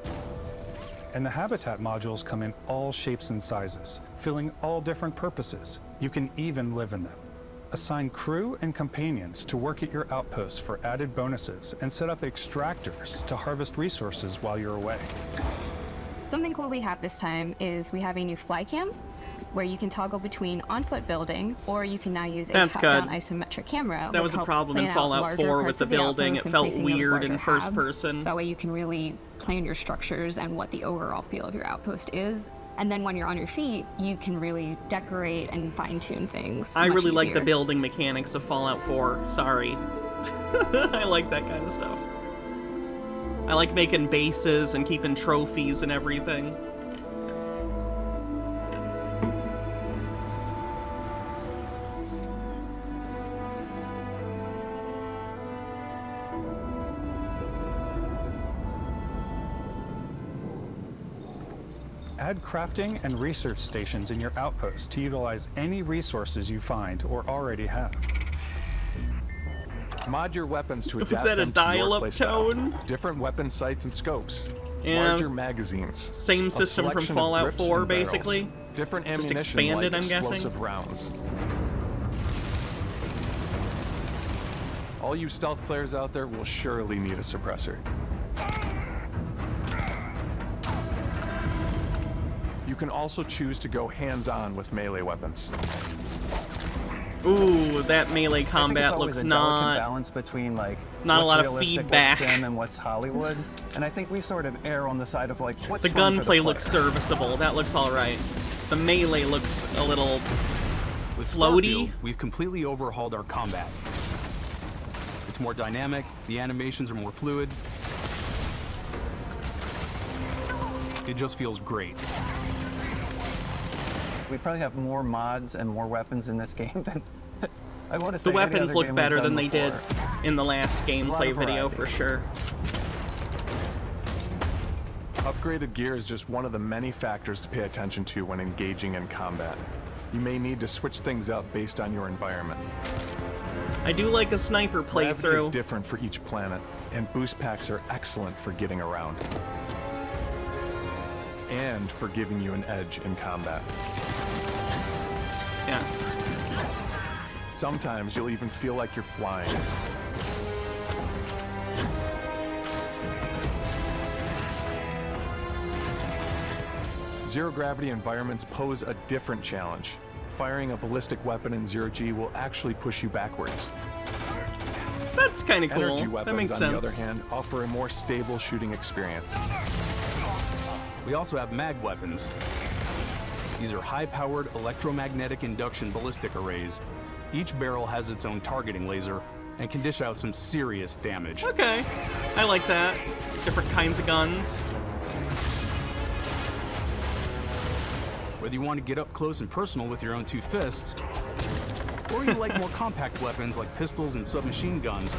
And the habitat modules come in all shapes and sizes, filling all different purposes. You can even live in them. Assign crew and companions to work at your outposts for added bonuses and set up extractors to harvest resources while you're away. Something cool we have this time is we have a new fly cam where you can toggle between on-foot building, or you can now use a top-down isometric camera. That was the problem in Fallout 4 with the building. It felt weird in first person. That way you can really plan your structures and what the overall feel of your outpost is. And then when you're on your feet, you can really decorate and fine-tune things. I really like the building mechanics of Fallout 4. Sorry. I like that kind of stuff. I like making bases and keeping trophies and everything. Add crafting and research stations in your outposts to utilize any resources you find or already have. Mod your weapons to Was adapt that a them to your dial-up playstyle. tone? Different weapon sights and scopes. Yeah. Larger magazines. Same a system from selection of Fallout grips 4, and barrels, basically. Different Just ammunition expanded, like I'm guessing. explosive rounds. All you stealth players out there will surely need a suppressor. You can also choose to go hands-on with melee weapons. Ooh, that melee combat looks a not balance between like not a what's lot of realistic, feedback. what's sim, and what's Hollywood. And I think we sort of err on the side of like what's The fun for the gunplay player. looks serviceable. That looks all right. The melee looks a little With floaty. Starfield, we've completely overhauled our combat. It's more dynamic, the animations are more fluid. It just feels great. We probably have more mods and more weapons in this game than I want to say. The any weapons other look game better we've than done they did before. in the last lot gameplay of video variety. for sure. Upgraded gear is just one of the many factors to pay attention to when engaging in combat. You may need to switch things up based on your environment. I do like a sniper Gravity is playthrough. different for each planet, and boost packs are excellent for getting around. And for giving you an edge in combat. Yeah. Sometimes you'll even feel like you're flying. Zero gravity environments pose a different challenge. Firing a ballistic weapon in zero G will actually push you backwards. That's kind of cool. Energy That weapons, makes on sense. the other hand, offer a more stable shooting experience. We also have mag weapons. These are high-powered electromagnetic induction ballistic arrays. Each barrel has its own targeting laser and can dish out some serious damage. Okay, I like that. Different kinds of guns. Whether you want to get up close and personal with your own two fists, or you like more compact weapons like pistols and submachine guns.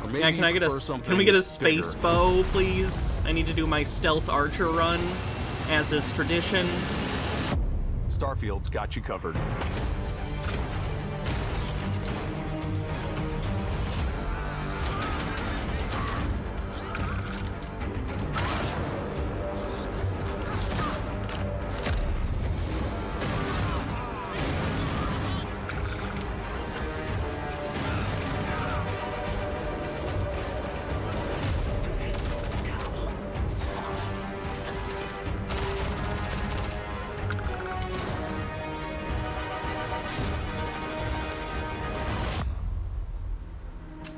Or maybe Yeah, can I get prefer a something can we get a space bigger. bow, please? I need to do my stealth archer run, as is tradition. Starfield's got you covered.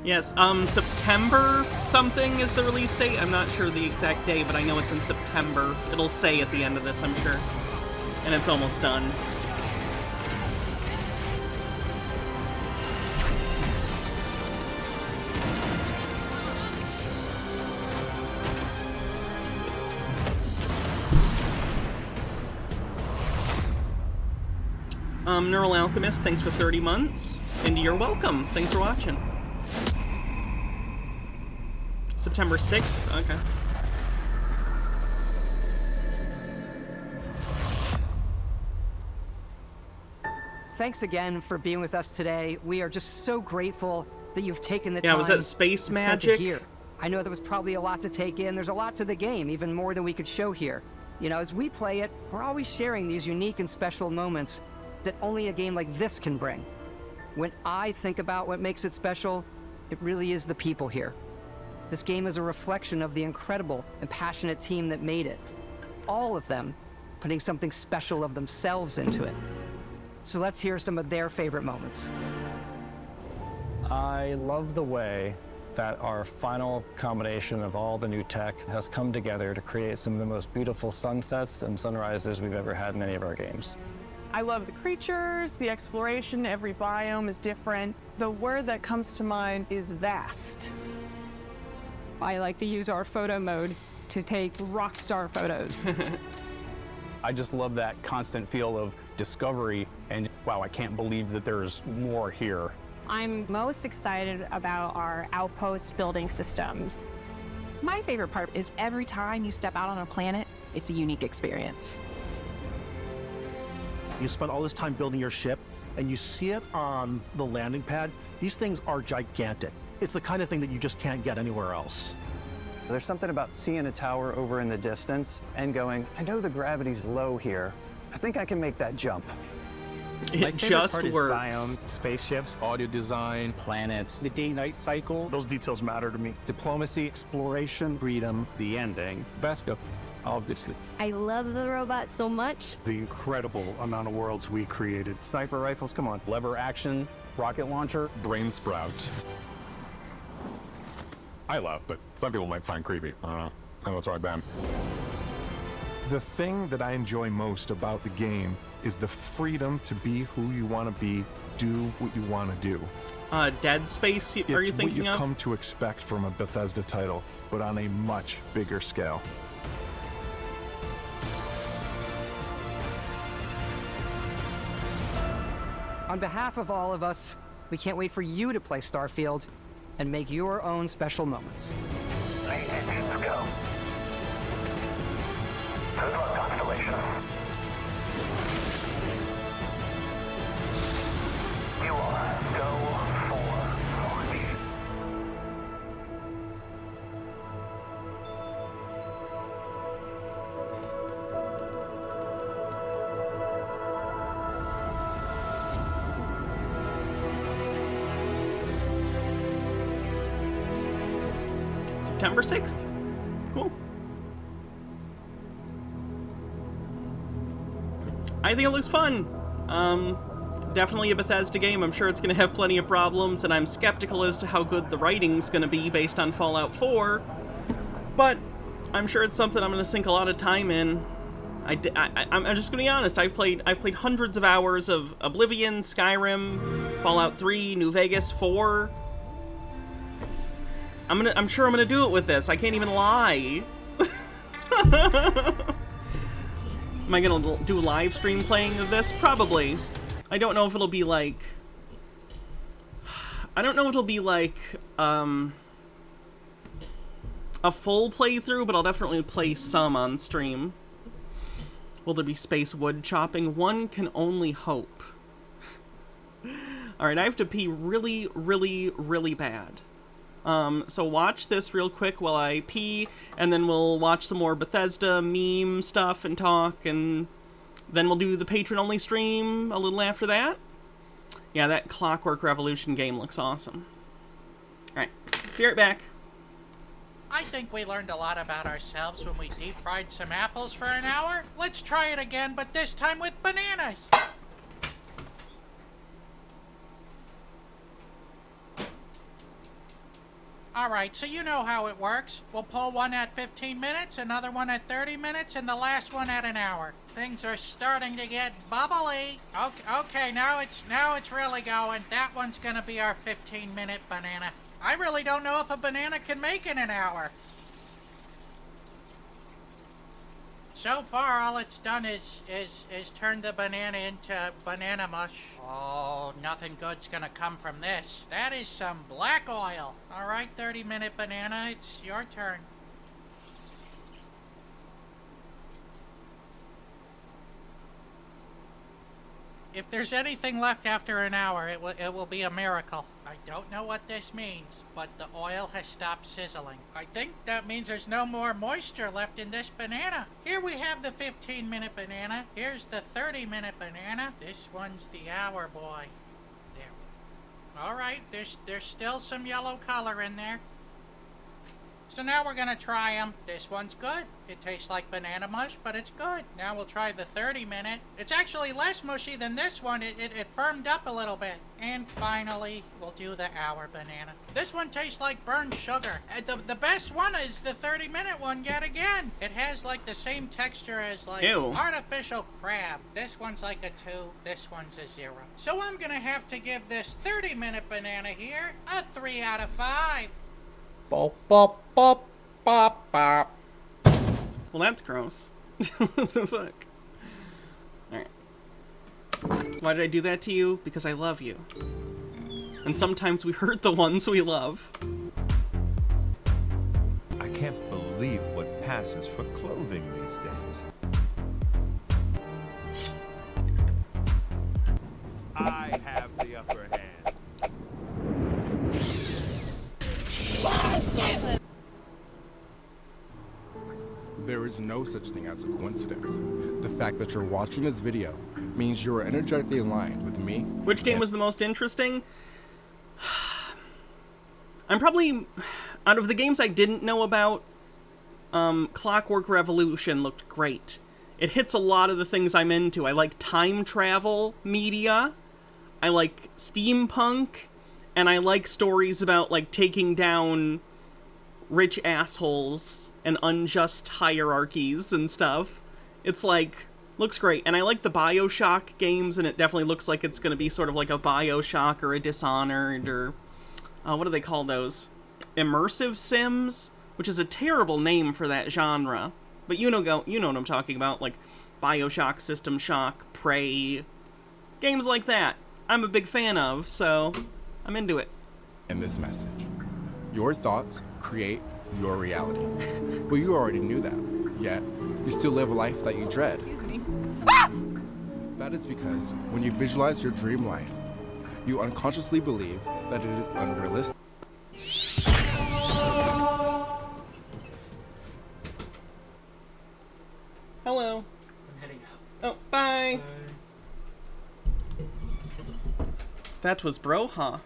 Yes, September something is the release date. I'm not sure the exact day, but I know it's in September. It'll say at the end of this, I'm sure. And it's almost done. Neural Alchemist, thanks for 30 months. And you're welcome. Thanks for watching. September 6th? Okay. Thanks again for being with us today. We are just so grateful that you've taken the time. Yeah, was that space and spent it magic? here. I know there was probably a lot to take in. There's a lot to the game, even more than we could show here. You know, as we play it, we're always sharing these unique and special moments that only a game like this can bring. When I think about what makes it special, it really is the people here. This game is a reflection of the incredible and passionate team that made it. All of them putting something special of themselves into it. So let's hear some of their favorite moments. I love the way that our final combination of all the new tech has come together to create some of the most beautiful sunsets and sunrises we've ever had in any of our games. I love the creatures, the exploration, every biome is different. The word that comes to mind is vast. I like to use our photo mode to take rock star photos. I just love that constant feel of discovery and, wow, I can't believe that there's more here. I'm most excited about our outpost building systems. My favorite part is every time you step out on a planet, it's a unique experience. You spend all this time building your ship, and you see it on the landing pad. These things are gigantic. It's the kind of thing that you just can't get anywhere else. There's something about seeing a tower over in the distance and going, I know the gravity's low here. I think I can make that jump. My favorite part is biomes, spaceships, audio design, planets, the day-night cycle. Those details matter to me. Diplomacy, exploration, freedom, the ending. Beskha, obviously. I love the robot so much. The incredible amount of worlds we created. Sniper rifles, come on. Lever action, rocket launcher, brain sprout. I love, but some people might find creepy. I don't know. I know that's right, Ben. The thing that I enjoy most about the game is the freedom to be who you want to be, do what you want to do. Dead Space, are you thinking of? It's what you come to expect from a Bethesda title, but on a much bigger scale. On behalf of all of us, we can't wait for you to play Starfield and make your own special moments. Let's go. Good luck, Constellation. You are go for launch. September 6th. Cool. I think it looks fun. Definitely a Bethesda game. I'm sure it's going to have plenty of problems, and I'm skeptical as to how good the writing's going to be based on Fallout 4. But I'm sure it's something I'm going to sink a lot of time in. I'm just going to be honest. I've played hundreds of hours of Oblivion, Skyrim, Fallout 3, New Vegas 4. I'm sure I'm gonna do it with this. I can't even lie. Am I gonna do a live stream playing of this? Probably. I don't know if it'll be like... I don't know if it'll be like, a full playthrough, but I'll definitely play some on stream. Will there be space wood chopping? One can only hope. Alright, I have to pee really, really, really bad. So watch this real quick while I pee, and then we'll watch some more Bethesda meme stuff and talk, and then we'll do the patron-only stream a little after that. Yeah, that Clockwork Revolution game looks awesome. Alright, be right back. I think we learned a lot about ourselves when we deep-fried some apples for an hour. Let's try it again, but this time with bananas. Alright, so you know how it works. We'll pull one at 15 minutes, another one at 30 minutes, and the last one at an hour. Things are starting to get bubbly. Okay, now it's really going. That one's gonna be our 15-minute banana. I really don't know if a banana can make in an hour. So far, all it's done is turn the banana into banana mush. Oh, nothing good's gonna come from this. That is some black oil. All right, 30-minute banana, it's your turn. If there's anything left after an hour, it will be a miracle. I don't know what this means, but the oil has stopped sizzling. I think that means there's no more moisture left in this banana. Here we have the 15-minute banana. Here's the 30-minute banana. This one's the hour boy. There. All right, there's still some yellow color in there. So now we're gonna try them. This one's good. It tastes like banana mush, but it's good. Now we'll try the 30-minute. It's actually less mushy than this one. It firmed up a little bit. And finally, we'll do the hour banana. This one tastes like burned sugar. The best one is the 30-minute one yet again. It has like the same texture as like artificial crab. This one's like a 2. This one's a 0. So I'm gonna have to give this 30-minute banana here a 3 out of 5. Bop, bop, bop, bop, bop. Well, that's gross. What the fuck? Alright. Why did I do that to you? Because I love you. And sometimes we hurt the ones we love. I can't believe what passes for clothing these days. I have the upper hand. There is no such thing as a coincidence. The fact that you're watching this video means you are energetically aligned with me. Which game was the most interesting? I'm probably, out of the games I didn't know about, Clockwork Revolution looked great. It hits a lot of the things I'm into. I like time travel media, I like steampunk, and I like stories about, like, taking down rich assholes and unjust hierarchies and stuff. It's like, looks great. And I like the BioShock games, and it definitely looks like it's going to be sort of like a BioShock or a Dishonored or, what do they call those? Immersive sims? Which is a terrible name for that genre. But you know what I'm talking about, like BioShock, System Shock, Prey, games like that. I'm a big fan of, so I'm into it. In this message, your thoughts create your reality. Well, you already knew that, yet you still live a life that you dread. Excuse me. That is because when you visualize your dream life, you unconsciously believe that it is unrealistic. Hello. I'm heading out. Oh, bye. That was bro, huh?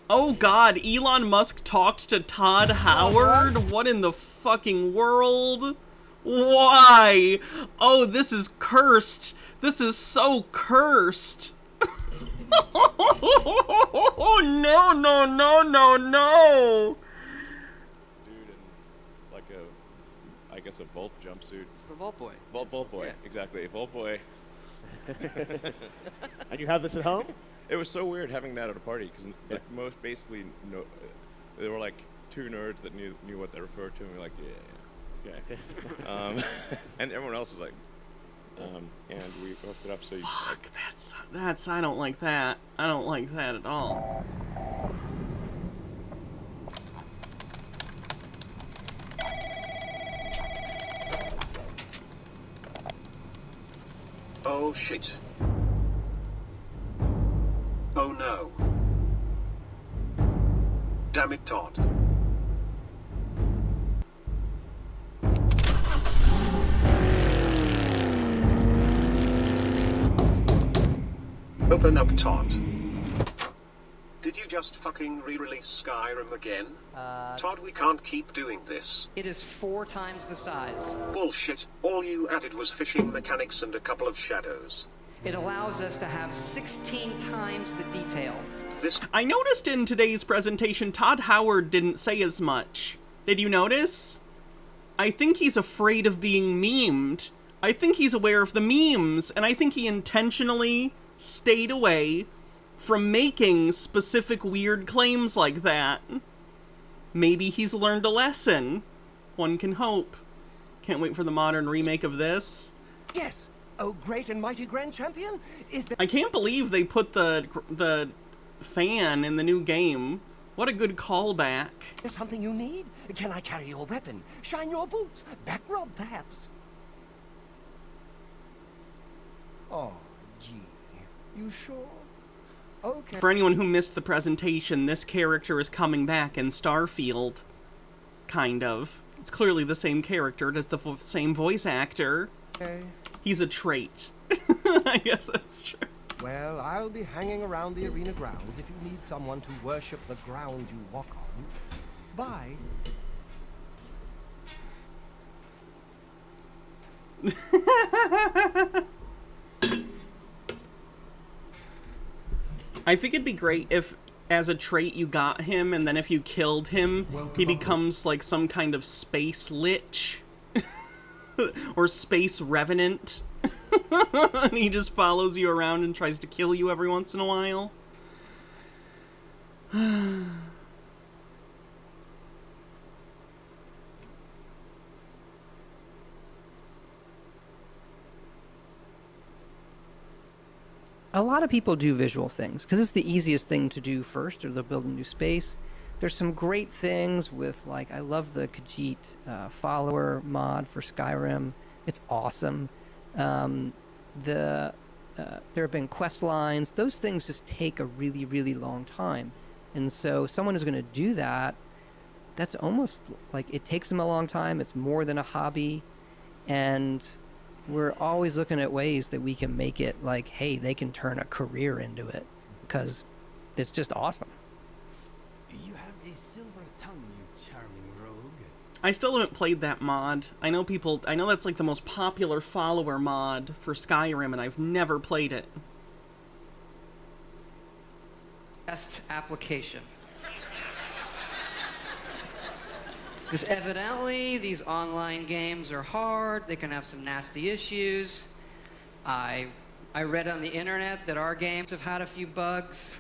Oh god, Elon Musk talked to Todd Howard? What in the fucking world? Why? Oh, this is cursed. This is so cursed. Oh, no, no, no, no, no. Dude in like I guess a Volt jumpsuit. It's the Volt Boy. Volt Boy, Yeah. exactly. Volt Boy. And you have this at home? It was so weird having that at a party because like, most basically there were like two nerds that knew what they referred to and we were like yeah. And everyone else was like and we hooked it up so you fuck, that's I don't like that. I don't like that at all. Oh shit. Oh no. Damn it, Todd. Open up, Todd. Did you just fucking re-release Skyrim again? Todd, we can't keep doing this. It is 4 times the size. Bullshit. All you added was fishing mechanics and a couple of shadows. It allows us to have 16 times the detail. I noticed in today's presentation, Todd Howard didn't say as much. Did you notice? I think he's afraid of being memed. I think he's aware of the memes, and I think he intentionally stayed away from making specific weird claims like that. Maybe he's learned a lesson. One can hope. Can't wait for the modern remake of this. Yes. Oh, great and mighty Grand Champion, is there... I can't believe they put the fan in the new game. What a good callback. There's something you need? Can I carry your weapon? Shine your boots? Back rub, perhaps? Oh, gee. You sure? Okay. For anyone who missed the presentation, this character is coming back in Starfield. Kind of. It's clearly the same character. It is the same voice actor. Okay. He's a trait. I guess that's true. Well, I'll be hanging around the arena grounds if you need someone to worship the ground you walk on. Bye. I think it'd be great if, as a trait, you got him, and then if you killed him, he becomes like some kind of space lich. Or space revenant. And he just follows you around and tries to kill you every once in a while. A lot of people do visual things because it's the easiest thing to do first, or they'll build a new space. There's some great things with, like, I love the Khajiit follower mod for Skyrim. It's awesome. There have been quest lines. Those things just take a really, really long time. And so someone who's going to do that, that's almost like it takes them a long time. It's more than a hobby. And we're always looking at ways that we can make it like, hey, they can turn a career into it because it's just awesome. You have a silver tongue, you charming rogue. I still haven't played that mod. I know that's like the most popular follower mod for Skyrim, and I've never played it. Best application. Because evidently these online games are hard. They can have some nasty issues. I read on the internet that our games have had a few bugs.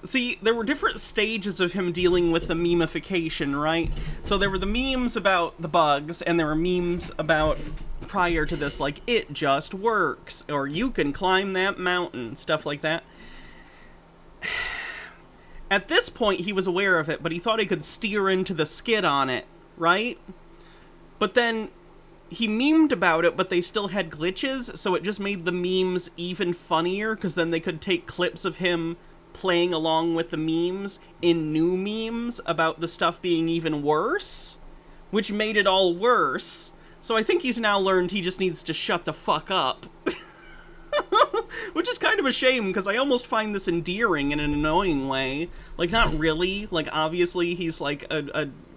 See, there were different stages of him dealing with the memification, right? So there were the memes about the bugs, and there were memes about, prior to this, like, it just works, or you can climb that mountain, stuff like that. At this point, he was aware of it, but he thought he could steer into the skid on it, right? But then he memed about it, but they still had glitches, so it just made the memes even funnier, because then they could take clips of him playing along with the memes in new memes about the stuff being even worse, which made it all worse. So I think he's now learned he just needs to shut the fuck up. Which is kind of a shame, because I almost find this endearing in an annoying way. Like, not really. Like, obviously, he's like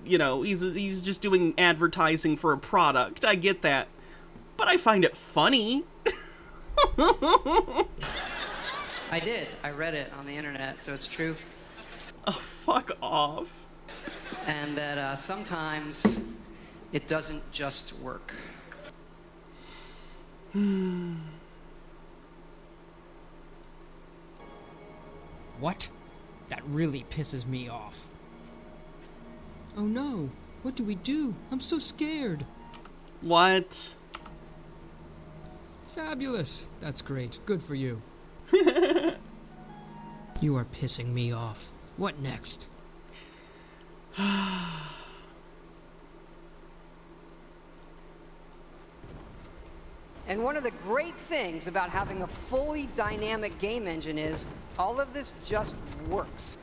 he's just doing advertising for a product. I get that. But I find it funny. I did. I read it on the internet, so it's true. Oh, fuck off. And that sometimes it doesn't just work. What? That really pisses me off. Oh no, what do we do? I'm so scared. What? Fabulous. That's great. Good for you. You are pissing me off. What next? And one of the great things about having a fully dynamic game engine is all of this just works.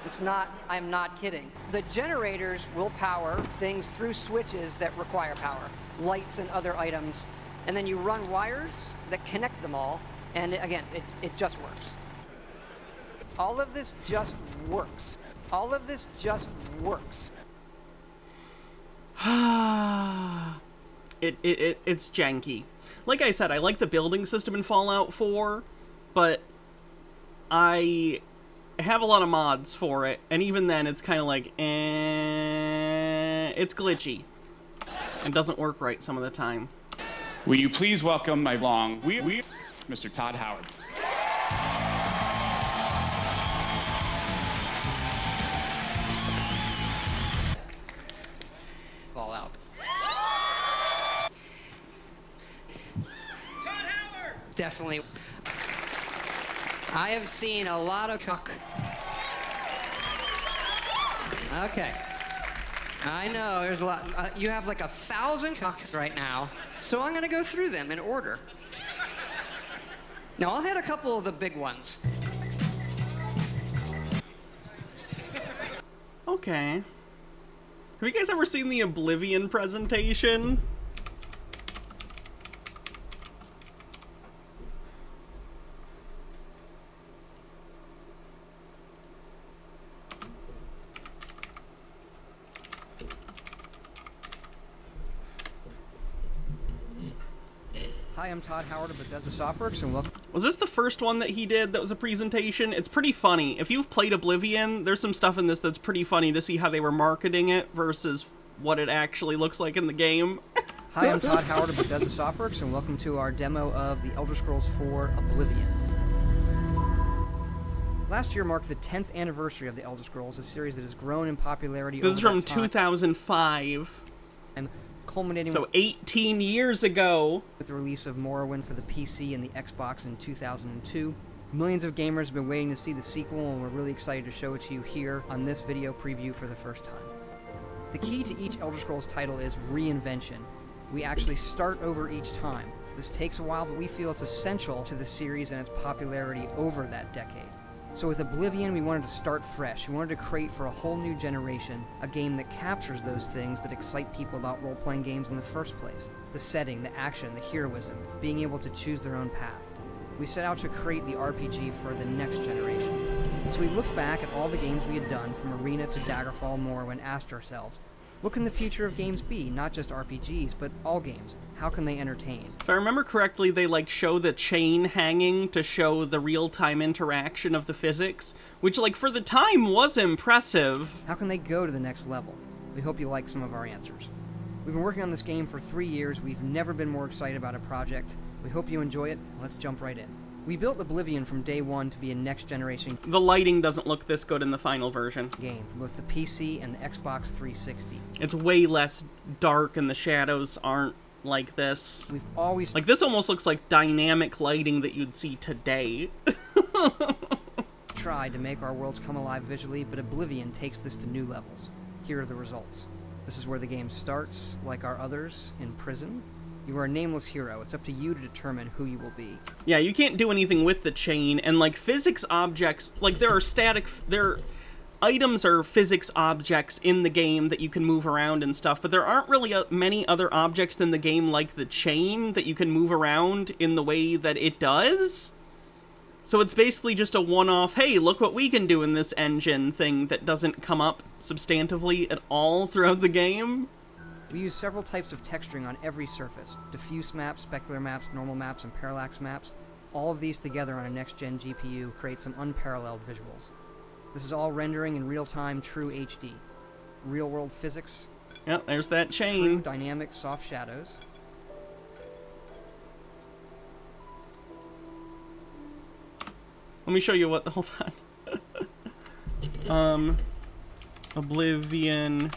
It's not, I'm not kidding. The generators will power things through switches that require power, lights and other items, and then you run wires that connect them all, and again, it just works. All of this just works. All of this just works. It's janky. Like I said, I like the building system in Fallout 4, but I have a lot of mods for it, and even then it's kind of like, it's glitchy. It doesn't work right some of the time. Will you please welcome my Mr. Todd Howard. Fallout. Definitely. I have seen a lot of cock. Okay. I know, there's a lot. You have like 1,000 cocks right now, so I'm gonna go through them in order. Now, I'll hit a couple of the big ones. Okay. Have you guys ever seen the Oblivion presentation? Hi, I'm Todd Howard of Bethesda Softworks, and welcome. Was this the first one that he did that was a presentation? It's pretty funny. If you've played Oblivion, there's some stuff in this that's pretty funny to see how they were marketing it versus what it actually looks like in the game. Hi, I'm Todd Howard of Bethesda Softworks, and welcome to our demo of The Elder Scrolls IV Oblivion. Last year marked the 10th anniversary of The Elder Scrolls, a series that has grown in popularity This over is from that time. 2005. culminating So 18 years ago. With the release of Morrowind for the PC and the Xbox in 2002. Millions of gamers have been waiting to see the sequel, and we're really excited to show it to you here on this video preview for the first time. The key to each Elder Scrolls title is reinvention. We actually start over each time. This takes a while, but we feel it's essential to the series and its popularity over that decade. So with Oblivion, we wanted to start fresh. We wanted to create for a whole new generation a game that captures those things that excite people about role-playing games in the first place. The setting, the action, the heroism, being able to choose their own path. We set out to create the RPG for the next generation. So we looked back at all the games we had done, from Arena to Daggerfall, Morrowind, and asked ourselves, what can the future of games be? Not just RPGs, but all games. How can they entertain? If I remember correctly, they like show the chain hanging to show the real-time interaction of the physics, which like for the time was impressive. How can they go to the next level? We hope you like some of our answers. We've been working on this game for 3 years. We've never been more excited about a project. We hope you enjoy it. Let's jump right in. We built Oblivion from day one to be a next-generation... The lighting doesn't look this good in the final version. ...game for both the PC and the Xbox 360. It's way less dark and the shadows aren't like this. We've always... Like, this almost looks like dynamic lighting that you'd see today. Tried to make our worlds come alive visually, but Oblivion takes this to new levels. Here are the results. This is where the game starts, like our others, in prison. You are a nameless hero. It's up to you to determine who you will be. Yeah, you can't do anything with the chain, and like physics objects, like there are items or physics objects in the game that you can move around and stuff, but there aren't really many other objects in the game like the chain that you can move around in the way that it does. So it's basically just a one-off, hey, look what we can do in this engine thing that doesn't come up substantively at all throughout the game. We use several types of texturing on every surface. Diffuse maps, specular maps, normal maps, and parallax maps. All of these together on a next-gen GPU create some unparalleled visuals. This is all rendering in real-time, true HD. Real-world physics. Yep, there's that chain. True dynamic soft shadows. Let me show you what, hold on. Oblivion,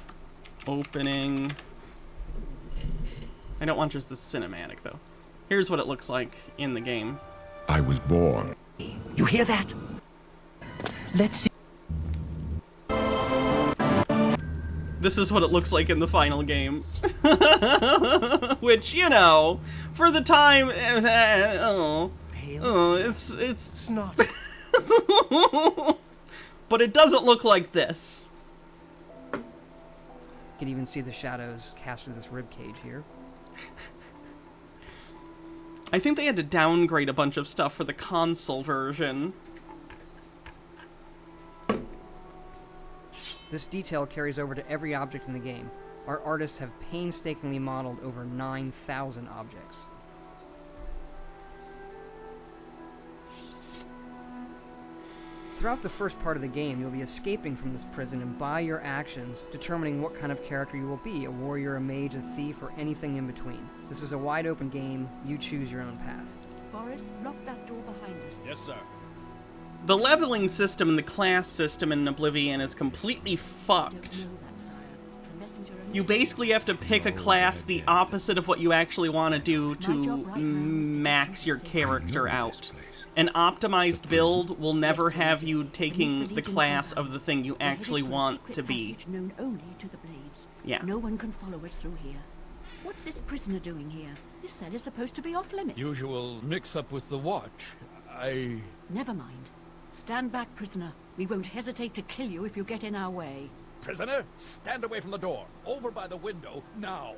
opening. I don't want just the cinematic, though. Here's what it looks like in the game. I was born. You hear that? Let's see. This is what it looks like in the final game. Which, you know, for the time, it's not. But it doesn't look like this. You can even see the shadows cast through this ribcage here. I think they had to downgrade a bunch of stuff for the console version. This detail carries over to every object in the game. Our artists have painstakingly modeled over 9,000 objects. Throughout the first part of the game, you'll be escaping from this prison and by your actions, determining what kind of character you will be, a warrior, a mage, a thief, or anything in between. This is a wide open game, you choose your own path. Boris, lock that door behind us. Yes, sir. The leveling system and the class system in Oblivion is completely fucked. You basically have to pick a class the opposite of what you actually want to do to max your character out. An optimized build will never have you taking the class of the thing you actually want to be. Known only to the Blades. Yeah. No one can follow us through here. What's this prisoner doing here? This cell is supposed to be off limits. Usual mix-up with the watch. Never mind. Stand back, prisoner. We won't hesitate to kill you if you get in our way. Prisoner, stand away from the door. Over by the window, now.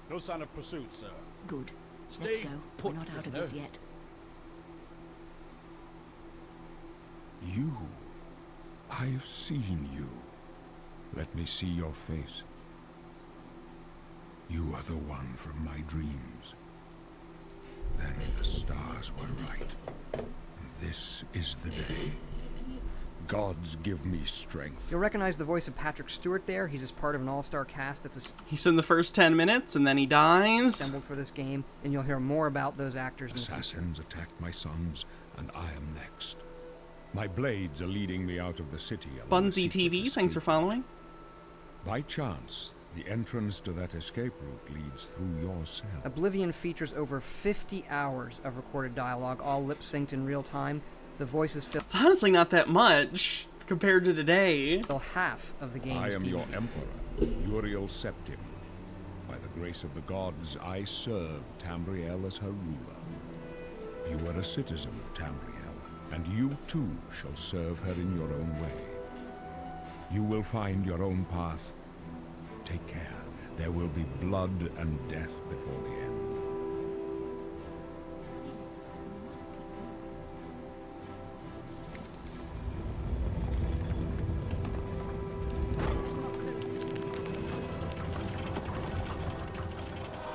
No sign of pursuit, sir. Good. Stay Let's go. put, We're not out of prisoner. this yet. You. I've seen you. Let me see your face. You are the one from my dreams. Then the stars were right. This is the day. Gods give me strength. You'll recognize the voice of Patrick Stewart there. He's just part of an all-star cast He's in the first 10 minutes, and then he dies. Assembled for this game, and you'll hear more about those actors in the future. Assassins attacked my sons, and I am next. My blades are leading me out of the city. Bunsy TV, thanks for following. By chance, the entrance to that escape route leads through your cell. Oblivion features over 50 hours of recorded dialogue, all lip-synced in real time. The voices fill... It's honestly not that much compared to today. Half of the game's I am DVD. your emperor, Uriel Septim. By the grace of the gods, I serve Tamriel as her ruler. You are a citizen of Tamriel, and you too shall serve her in your own way. You will find your own path. Take care. There will be blood and death before the end.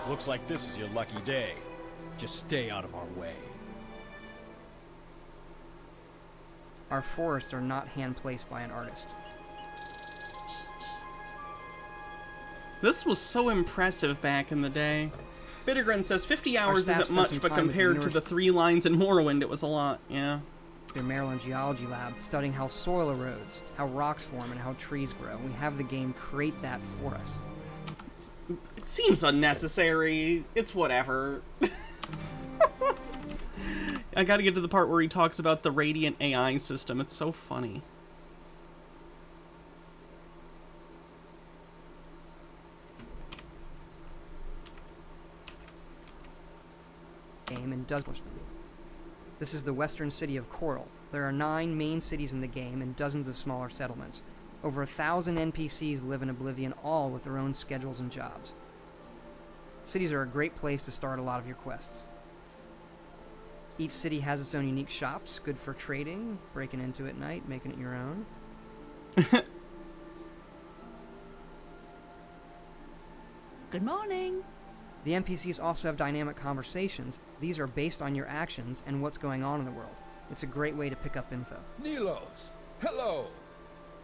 Looks like this is your lucky day. Just stay out of our way. Our forests are not hand-placed by an artist. This was so impressive back in the day. Bittergrin says 50 hours staff isn't spent much, some but time with the compared to newest- the 3 lines in Morrowind, it was a lot, yeah. Their Maryland Geology Lab, studying how soil erodes, how rocks form, and how trees grow. We have the game create that for us. It seems unnecessary. It's whatever. I gotta get to the part where he talks about the Radiant AI system. It's so funny. Game and does them. This is the western city of Coral. There are 9 main cities in the game and dozens of smaller settlements. Over 1,000 NPCs live in Oblivion, all with their own schedules and jobs. Cities are a great place to start a lot of your quests. Each city has its own unique shops, good for trading, breaking into it at night, making it your own. Good morning. The NPCs also have dynamic conversations. These are based on your actions and what's going on in the world. It's a great way to pick up info. Nilos, hello.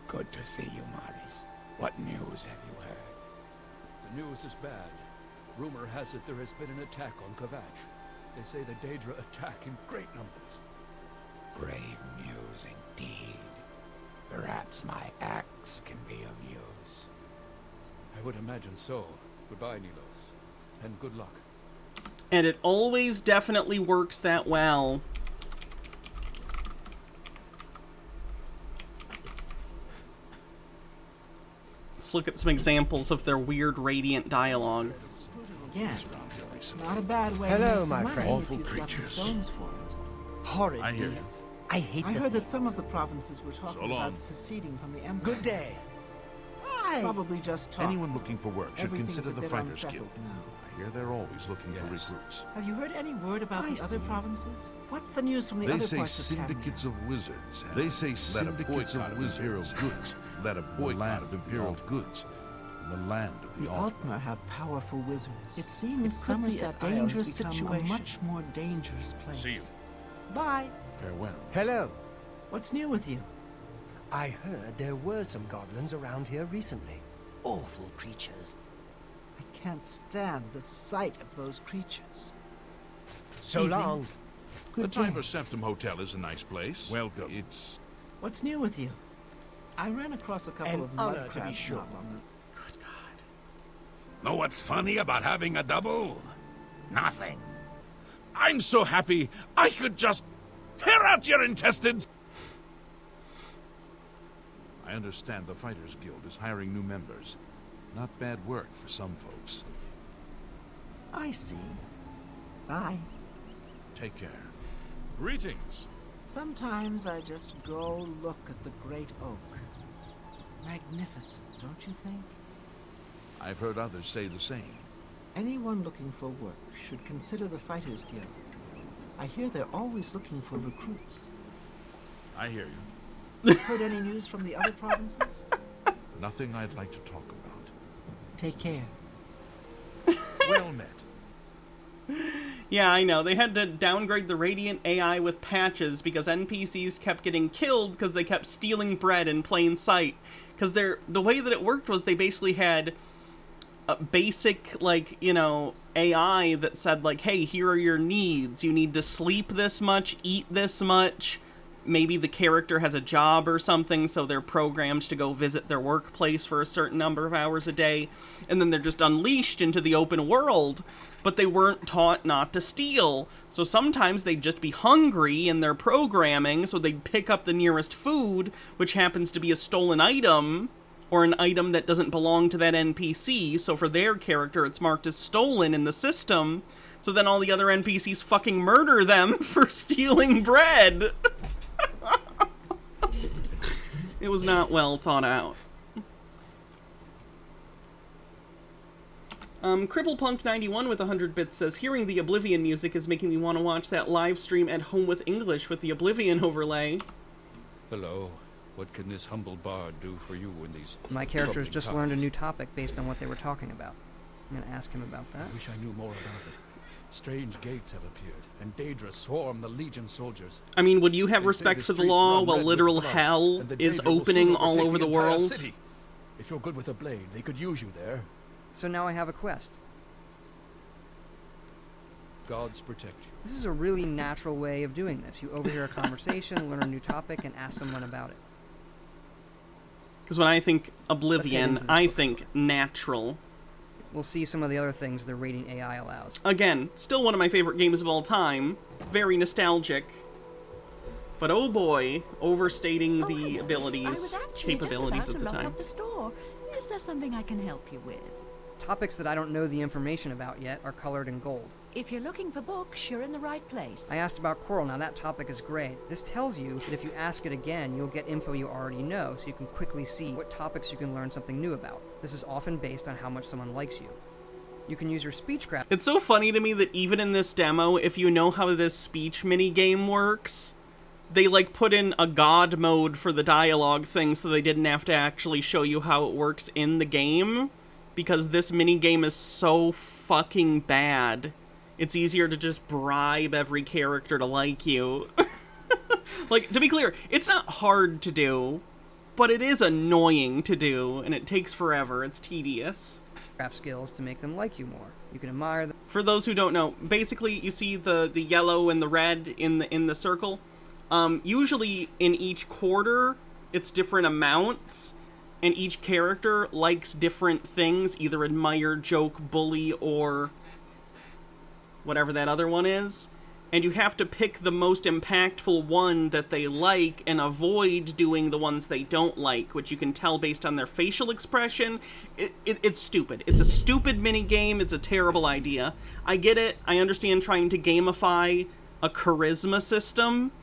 Good to see you, Maris. What news have you heard? The news is bad. Rumor has it there has been an attack on Kavach. They say the Daedra attack in great numbers. Grave news indeed. Perhaps my axe can be of use. I would imagine so. Goodbye, Nilos. And good luck. And it always definitely works that well. Let's look at some examples of their weird Radiant dialogue. Again. Not a bad way Hello, to make some my money friend. if Awful you swap the creatures. stones for it. Horrid beasts. I hate I them. heard that some of the provinces were talking So long. about seceding from the Empire. Good day. Probably just talk. Anyone looking for work should Everything's consider a the bit Fighters unsettled Guild. now. I hear they're always looking for recruits. Have you heard any word about the other provinces? What's the news from the They other say parts of Tamriel? syndicates of wizards. They say syndicates of wizards. Goods. Let a boycott of imperial goods. In the land of The the Altmer. Altmer have powerful wizards. It seems the Somerset Somerset Isles dangerous become situation. a much more dangerous place. See you. Bye. Farewell. Hello. What's new with you? I heard there were some goblins around here recently. Awful creatures. I can't stand the sight of those creatures. So Evening. long. The Good Tiber day. Septim Hotel is a nice place. Welcome. It's... What's new with you? I ran across a couple An of mud honor to be crabs sure. not long ago. Know what's funny about having a double? Nothing. I'm so happy I could just tear out your intestines! I understand the Fighters Guild is hiring new members. Not bad work for some folks. I see. Bye. Take care. Greetings. Sometimes I just go look at the great oak. Magnificent, don't you think? I've heard others say the same. Anyone looking for work should consider the Fighters Guild. I hear they're always looking for recruits. I hear you. Heard any news from the other provinces? Nothing I'd like to talk about. Take care. Well met. Yeah, I know. They had to downgrade the Radiant AI with patches because NPCs kept getting killed because they kept stealing bread in plain sight. Because the way that it worked was they basically had a basic, like, you know, AI that said, like, hey, here are your needs. You need to sleep this much, eat this much, maybe the character has a job or something, so they're programmed to go visit their workplace for a certain number of hours a day, and then they're just unleashed into the open world, but they weren't taught not to steal. So sometimes they'd just be hungry in their programming, so they'd pick up the nearest food, which happens to be a stolen item, or an item that doesn't belong to that NPC, so for their character it's marked as stolen in the system, so then all the other NPCs fucking murder them for stealing bread. It was not well thought out. Cripplepunk91 with 100 bits says, hearing the Oblivion music is making me want to watch that live stream at home with English with the Oblivion overlay. Hello. What can this humble bard do for you in these... My characters troubling just times? learned a new topic based on what they were talking about. I'm gonna ask him about that. I wish I knew more about it. Strange gates have appeared, and Daedra swarm the Legion soldiers. I mean, would you have They respect say for the streets law run while red with literal blood, hell and the is Daedra will soon opening all overtake over the entire world? city. If you're good with a blade, they could use you there. So now I have a quest. Gods protect you. This is a really natural way of doing this. You overhear a conversation, learn a new topic, and ask someone about it. Because when I think Oblivion, I think natural. We'll see some of the other things the rating AI allows. Again, still one of my favorite games of all time. Very nostalgic. But oh boy, overstating the abilities, I was actually capabilities just at about the to lock time. up the store. Is there something I can help you with? Topics that I don't know the information about yet are colored in gold. If you're looking for books, you're in the right place. I asked about coral. Now that topic is great. This tells you that if you ask it again, you'll get info you already know, so you can quickly see what topics you can learn something new about. This is often based on how much someone likes you. You can use your speech graph. It's so funny to me that even in this demo, if you know how this speech minigame works, they like put in a god mode for the dialogue thing so they didn't have to actually show you how it works in the game, because this minigame is so fucking bad. It's easier to just bribe every character to like you. Like, to be clear, it's not hard to do, but it is annoying to do, and it takes forever. It's tedious. Craft skills to make them like you more. You can admire them. For those who don't know, basically you see the yellow and the red in the circle. Usually in each quarter, it's different amounts, and each character likes different things, either admire, joke, bully, or whatever that other one is. And you have to pick the most impactful one that they like and avoid doing the ones they don't like, which you can tell based on their facial expression. It's stupid. It's a stupid minigame. It's a terrible idea. I get it. I understand trying to gamify a charisma system,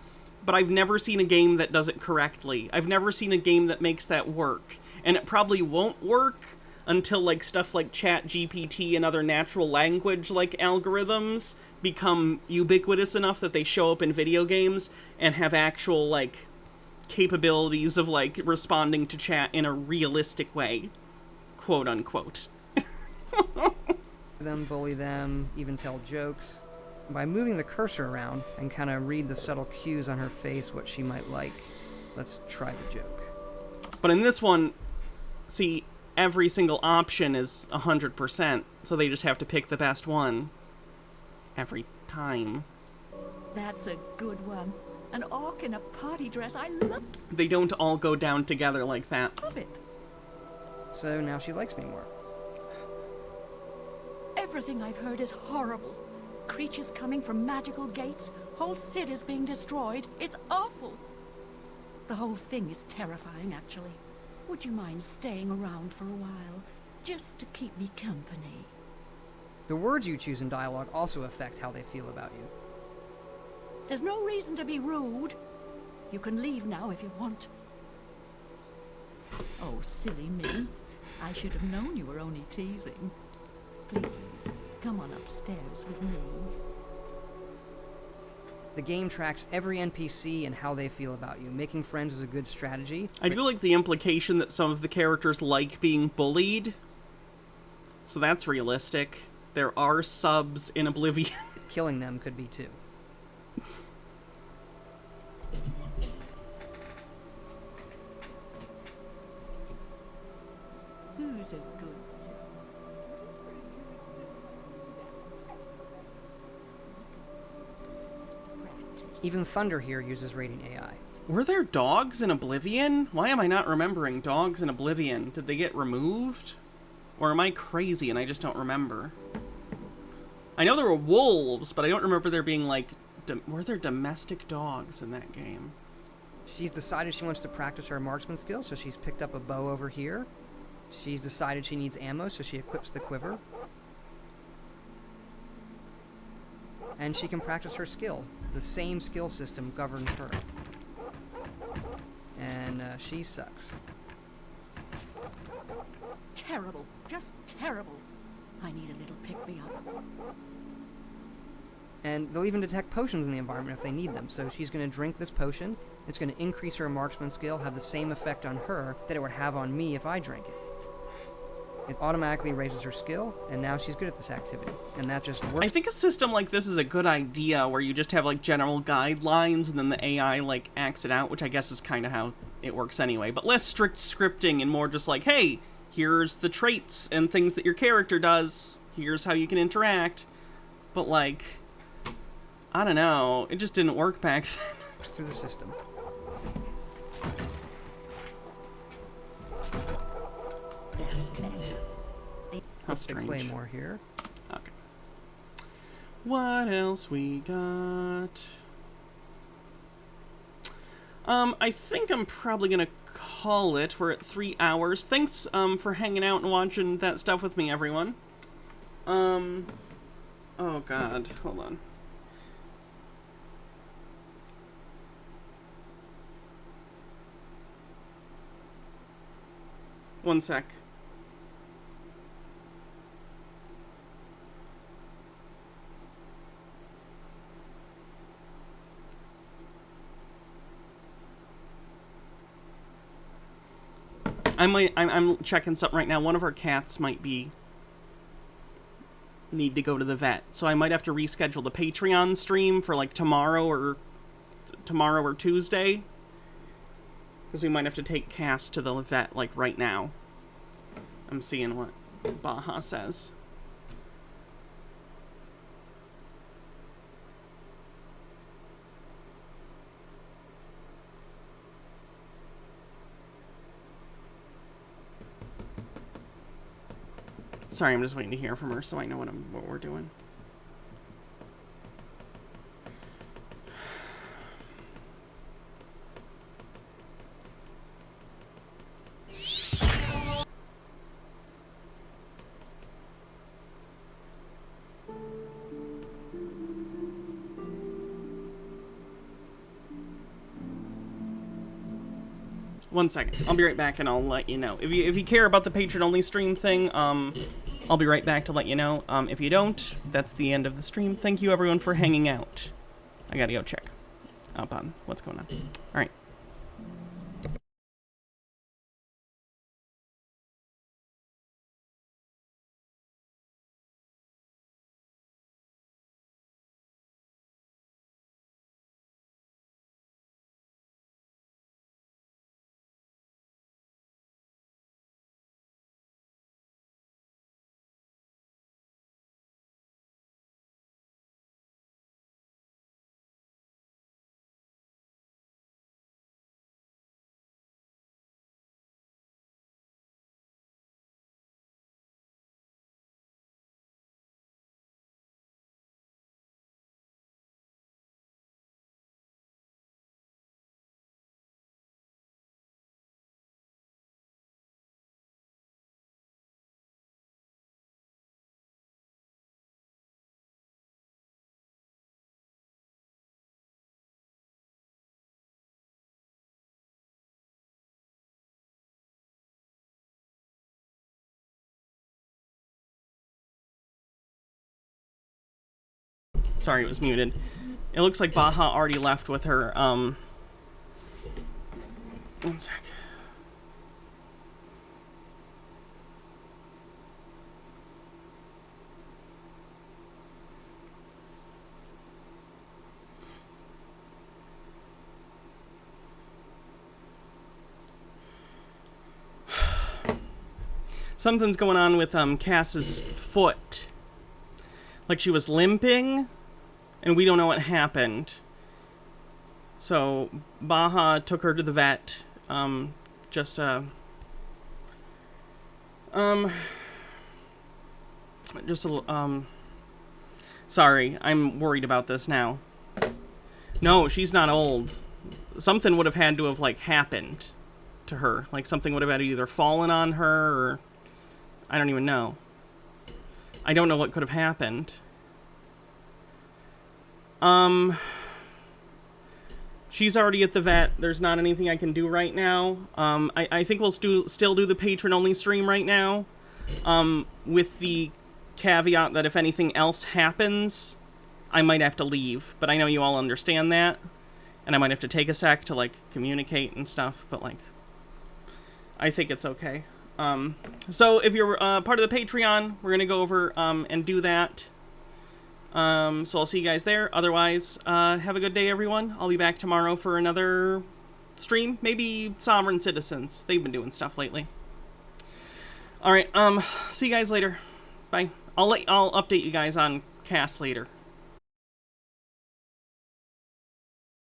but I've never seen a game that does it correctly. I've never seen a game that makes that work. And it probably won't work until like stuff like ChatGPT and other natural language like algorithms become ubiquitous enough that they show up in video games and have actual like capabilities of like responding to chat in a realistic way, quote unquote. Them, bully them, even tell jokes. By moving the cursor around and kind of read the subtle cues on her face what she might like. Let's try the joke. But in this one, see, every single option is 100%, so they just have to pick the best one every time. That's a good one. An orc in a party dress. I love They don't all go down together like that. it. So now she likes me more. Everything I've heard is horrible. Creatures coming from magical gates. Whole cities being destroyed. It's awful. The whole thing is terrifying, actually. Would you mind staying around for a while, just to keep me company? The words you choose in dialogue also affect how they feel about you. There's no reason to be rude. You can leave now if you want. Oh, silly me. I should have known you were only teasing. Please, come on upstairs with me. The game tracks every NPC and how they feel about you. Making friends is a good strategy. I do like the implication that some of the characters like being bullied. So that's realistic. There are subs in Oblivion. Killing them could be too. Who's a good Even Thunder here uses rating AI. Were there dogs in Oblivion? Why am I not remembering dogs in Oblivion? Did they get removed? Or am I crazy and I just don't remember? I know there were wolves, but I don't remember there being, like, were there domestic dogs in that game? She's decided she wants to practice her marksman skills, so she's picked up a bow over here. She's decided she needs ammo, so she equips the quiver. And she can practice her skills. The same skill system governs her. And she sucks. Terrible. Just terrible. I need a little pick-me-up. And they'll even detect potions in the environment if they need them. So she's going to drink this potion. It's going to increase her marksman skill, have the same effect on her that it would have on me if I drank it. It automatically raises her skill, and now she's good at this activity. And that just works. I think a system like this is a good idea, where you just have, like, general guidelines, and then the AI, like, acts it out, which I guess is kind of how it works anyway. But less strict scripting, and more just like, hey, here's the traits and things that your character does. Here's how you can interact. But, like, I don't know. It just didn't work back then. Works through the system. How strange. Claymore here. Okay. What else we got? I think I'm probably gonna call it. We're at 3 hours. Thanks, for hanging out and watching that stuff with me, everyone. Oh god, hold on. One sec. I'm checking something right now. One of our cats might need to go to the vet, so I might have to reschedule the Patreon stream for like tomorrow or Tuesday, because we might have to take Cass to the vet like right now. I'm seeing what Baja says. Sorry, I'm just waiting to hear from her so I know what we're doing. One second. I'll be right back and I'll let you know. If you care about the patron-only stream thing, I'll be right back to let you know. If you don't, that's the end of the stream. Thank you, everyone, for hanging out. I gotta go check up on what's going on. All right. Sorry, it was muted. It looks like Baja already left with her, one sec. Something's going on with, Cass's foot. Like she was limping, and we don't know what happened. So Baja took her to the vet. Sorry, I'm worried about this now. No, she's not old. Something would have had to have, like, happened to her. Like, something would have had to either fallen on her, or... I don't even know. I don't know what could have happened. She's already at the vet. There's not anything I can do right now. I think we'll still do the patron-only stream right now. With the caveat that if anything else happens, I might have to leave. But I know you all understand that. And I might have to take a sec to, like, communicate and stuff. But, like, I think it's okay. So if you're part of the Patreon, we're going to go over and do that. So I'll see you guys there. Otherwise, have a good day, everyone. I'll be back tomorrow for another stream. Maybe Sovereign Citizens. They've been doing stuff lately. Alright, see you guys later. Bye. I'll update you guys on Cass later.